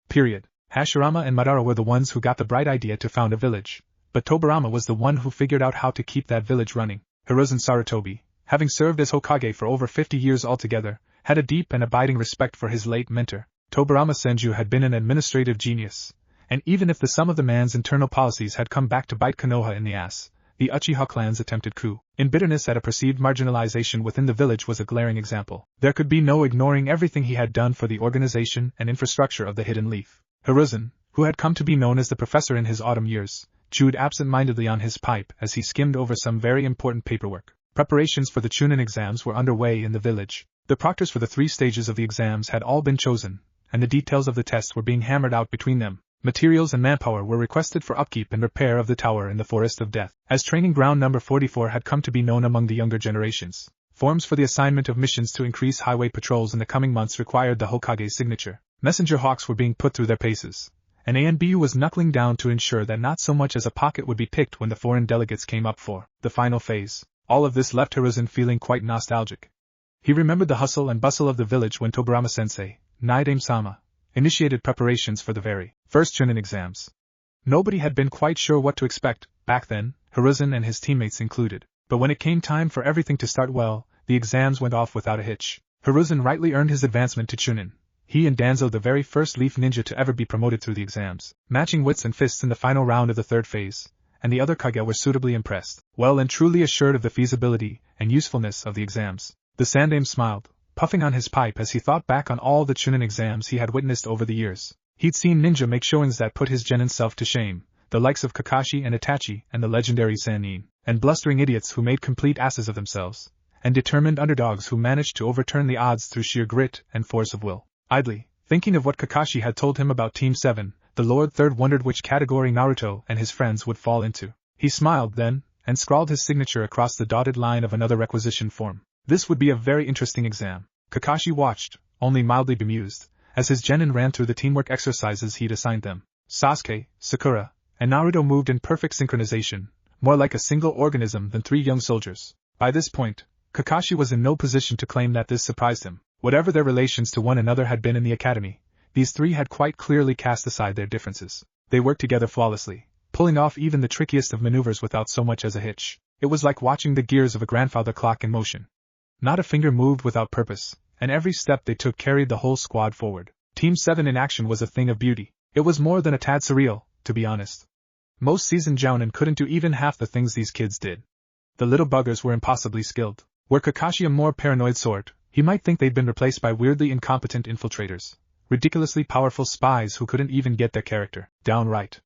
Period. Hashirama and Madara were the ones who got the bright idea to found a village, but Tobarama was the one who figured out how to keep that village running. Hiruzen Sarutobi, having served as Hokage for over 50 years altogether, had a deep and abiding respect for his late mentor. Tobarama Senju had been an administrative genius, and even if the sum of the man's internal policies had come back to bite Konoha in the ass, the Uchiha clan's attempted coup, in bitterness at a perceived marginalization within the village, was a glaring example. There could be no ignoring everything he had done for the organization and infrastructure of the Hidden Leaf. Hiruzen, who had come to be known as the professor in his autumn years, chewed absent-mindedly on his pipe as he skimmed over some very important paperwork. Preparations for the Chunin exams were underway in the village. The proctors for the 3 stages of the exams had all been chosen, and the details of the tests were being hammered out between them. Materials and manpower were requested for upkeep and repair of the tower in the Forest of Death, as training ground number 44 had come to be known among the younger generations. Forms for the assignment of missions to increase highway patrols in the coming months required the Hokage's signature. Messenger hawks were being put through their paces, and ANBU was knuckling down to ensure that not so much as a pocket would be picked when the foreign delegates came up for the final phase. All of this left Hiruzen feeling quite nostalgic. He remembered the hustle and bustle of the village when Tobarama-sensei, Nidame-sama, initiated preparations for the very first Chunin exams. Nobody had been quite sure what to expect, back then, Hiruzen and his teammates included. But when it came time for everything to start well, the exams went off without a hitch. Hiruzen rightly earned his advancement to Chunin. He and Danzo the very first Leaf Ninja to ever be promoted through the exams, matching wits and fists in the final round of the third phase, and the other Kage were suitably impressed, well and truly assured of the feasibility and usefulness of the exams. The Sandaime smiled, puffing on his pipe as he thought back on all the Chunin exams he had witnessed over the years. He'd seen ninja make showings that put his genin self to shame, the likes of Kakashi and Itachi and the legendary Sannin, and blustering idiots who made complete asses of themselves, and determined underdogs who managed to overturn the odds through sheer grit and force of will. Idly, thinking of what Kakashi had told him about Team 7, the Lord Third wondered which category Naruto and his friends would fall into. He smiled then, and scrawled his signature across the dotted line of another requisition form. This would be a very interesting exam. Kakashi watched, only mildly bemused, as his genin ran through the teamwork exercises he'd assigned them. Sasuke, Sakura, and Naruto moved in perfect synchronization, more like a single organism than three young soldiers. By this point, Kakashi was in no position to claim that this surprised him. Whatever their relations to one another had been in the academy, these three had quite clearly cast aside their differences. They worked together flawlessly, pulling off even the trickiest of maneuvers without so much as a hitch. It was like watching the gears of a grandfather clock in motion. Not a finger moved without purpose, and every step they took carried the whole squad forward. Team 7 in action was a thing of beauty. It was more than a tad surreal, to be honest. Most seasoned jounin couldn't do even half the things these kids did. The little buggers were impossibly skilled. Were Kakashi a more paranoid sort, he might think they'd been replaced by weirdly incompetent infiltrators, ridiculously powerful spies who couldn't even get their character down right.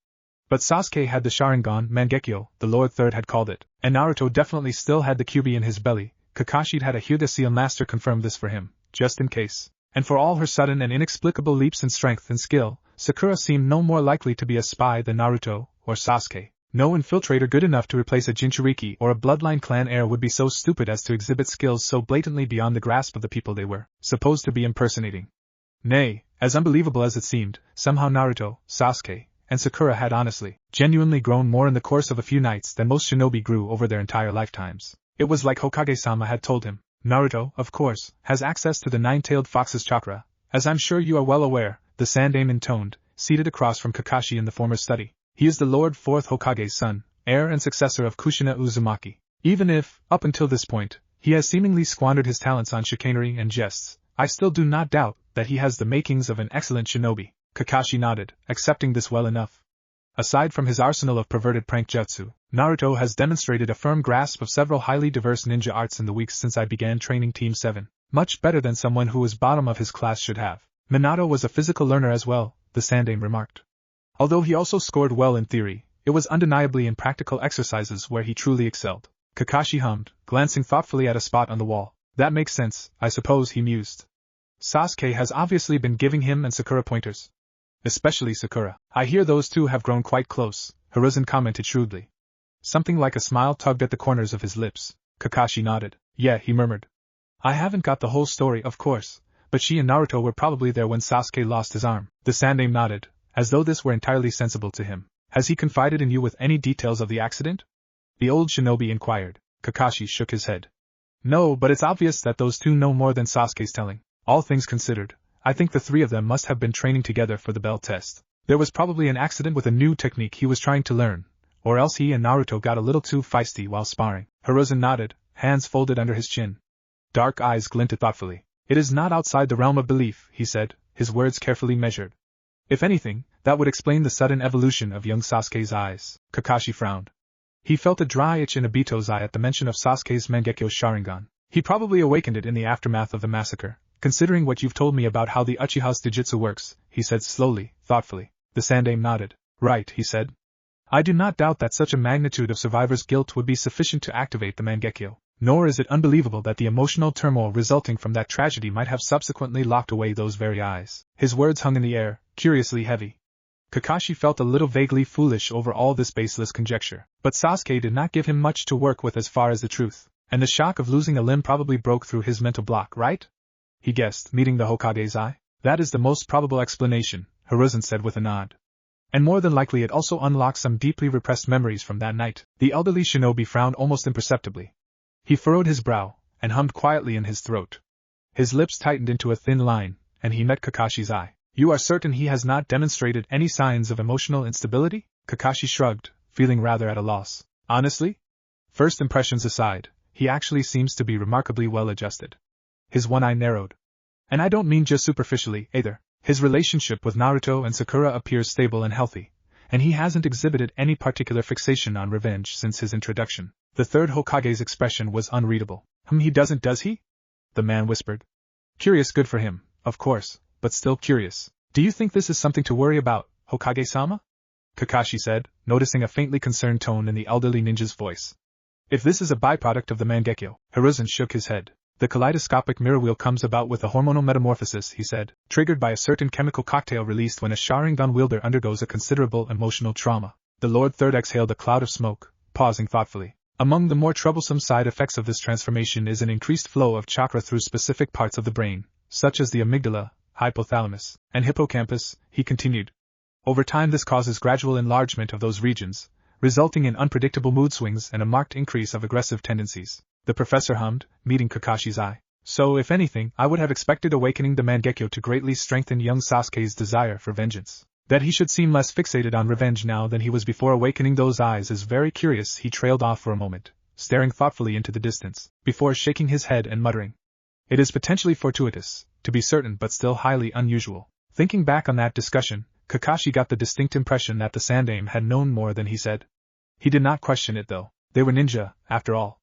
But Sasuke had the Sharingan Mangekyo, the Lord Third had called it, and Naruto definitely still had the Kyuubi in his belly. Kakashi'd had a Hyuga master confirm this for him, just in case. And for all her sudden and inexplicable leaps in strength and skill, Sakura seemed no more likely to be a spy than Naruto or Sasuke. No infiltrator good enough to replace a Jinchuriki or a bloodline clan heir would be so stupid as to exhibit skills so blatantly beyond the grasp of the people they were supposed to be impersonating. Nay, as unbelievable as it seemed, somehow Naruto, Sasuke, and Sakura had honestly, genuinely grown more in the course of a few nights than most shinobi grew over their entire lifetimes. It was like Hokage-sama had told him. Naruto, of course, has access to the nine-tailed fox's chakra, as I'm sure you are well aware, the Sandaime intoned, seated across from Kakashi in the former study. He is the Lord Fourth Hokage's son, heir and successor of Kushina Uzumaki. Even if, up until this point, he has seemingly squandered his talents on chicanery and jests, I still do not doubt that he has the makings of an excellent shinobi. Kakashi nodded, accepting this well enough. Aside from his arsenal of perverted prank jutsu, Naruto has demonstrated a firm grasp of several highly diverse ninja arts in the weeks since I began training Team 7, much better than someone who was bottom of his class should have. Minato was a physical learner as well, the Sandaime remarked. Although he also scored well in theory, it was undeniably in practical exercises where he truly excelled. Kakashi hummed, glancing thoughtfully at a spot on the wall. That makes sense, I suppose, he mused. Sasuke has obviously been giving him and Sakura pointers. Especially Sakura. I hear those two have grown quite close, Hiruzen commented shrewdly. Something like a smile tugged at the corners of his lips. Kakashi nodded. Yeah, he murmured. I haven't got the whole story, of course, but she and Naruto were probably there when Sasuke lost his arm. The Sandaime nodded, as though this were entirely sensible to him. Has he confided in you with any details of the accident? The old shinobi inquired. Kakashi shook his head. No, but it's obvious that those two know more than Sasuke's telling. All things considered, I think the three of them must have been training together for the bell test. There was probably an accident with a new technique he was trying to learn, or else he and Naruto got a little too feisty while sparring. Hiruzen nodded, hands folded under his chin. Dark eyes glinted thoughtfully. It is not outside the realm of belief, he said, his words carefully measured. If anything, that would explain the sudden evolution of young Sasuke's eyes. Kakashi frowned. He felt a dry itch in Obito's eye at the mention of Sasuke's Mangekyo Sharingan. He probably awakened it in the aftermath of the massacre. Considering what you've told me about how the Uchiha's Jujutsu works, he said slowly, thoughtfully. The Sandaime nodded. Right, he said. I do not doubt that such a magnitude of survivor's guilt would be sufficient to activate the Mangekyo, nor is it unbelievable that the emotional turmoil resulting from that tragedy might have subsequently locked away those very eyes. His words hung in the air, curiously heavy. Kakashi felt a little vaguely foolish over all this baseless conjecture, but Sasuke did not give him much to work with as far as the truth, and the shock of losing a limb probably broke through his mental block, right? He guessed, meeting the Hokage's eye. That is the most probable explanation, Hiruzen said with a nod. And more than likely it also unlocked some deeply repressed memories from that night. The elderly shinobi frowned almost imperceptibly. He furrowed his brow, and hummed quietly in his throat. His lips tightened into a thin line, and he met Kakashi's eye. You are certain he has not demonstrated any signs of emotional instability? Kakashi shrugged, feeling rather at a loss. Honestly? First impressions aside, he actually seems to be remarkably well adjusted. His one eye narrowed. And I don't mean just superficially, either. His relationship with Naruto and Sakura appears stable and healthy, and he hasn't exhibited any particular fixation on revenge since his introduction. The third Hokage's expression was unreadable. He doesn't, does he? The man whispered. Curious, good for him, of course, but still curious. Do you think this is something to worry about, Hokage-sama? Kakashi said, noticing a faintly concerned tone in the elderly ninja's voice. If this is a byproduct of the Mangekyo, Hiruzen shook his head. The kaleidoscopic mirror wheel comes about with a hormonal metamorphosis, he said, triggered by a certain chemical cocktail released when a Sharingan wielder undergoes a considerable emotional trauma. The Lord Third exhaled a cloud of smoke, pausing thoughtfully. Among the more troublesome side effects of this transformation is an increased flow of chakra through specific parts of the brain, such as the amygdala, hypothalamus, and hippocampus, he continued. Over time this causes gradual enlargement of those regions, resulting in unpredictable mood swings and a marked increase of aggressive tendencies. The professor hummed, meeting Kakashi's eye. So, if anything, I would have expected awakening the Mangekyo to greatly strengthen young Sasuke's desire for vengeance. That he should seem less fixated on revenge now than he was before awakening those eyes is very curious. He trailed off for a moment, staring thoughtfully into the distance, before shaking his head and muttering. It is potentially fortuitous, to be certain, but still highly unusual. Thinking back on that discussion, Kakashi got the distinct impression that the Sandaime had known more than he said. He did not question it though. They were ninja, after all.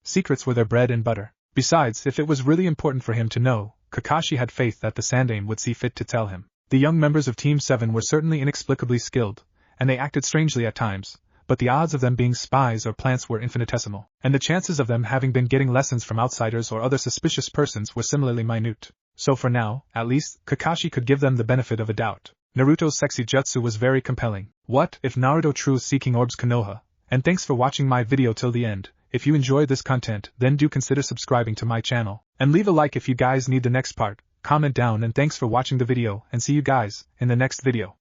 Secrets were their bread and butter. Besides, if it was really important for him to know, Kakashi had faith that the Sandaime would see fit to tell him. The young members of Team 7 were certainly inexplicably skilled, and they acted strangely at times, but the odds of them being spies or plants were infinitesimal, and the chances of them having been getting lessons from outsiders or other suspicious persons were similarly minute. So for now, at least, Kakashi could give them the benefit of a doubt. Naruto's sexy jutsu was very compelling. What if Naruto true is seeking orbs konoha? And thanks for watching my video till the end. If you enjoyed this content, then do consider subscribing to my channel, and leave a like if you guys need the next part. Comment down, and thanks for watching the video, and see you guys in the next video.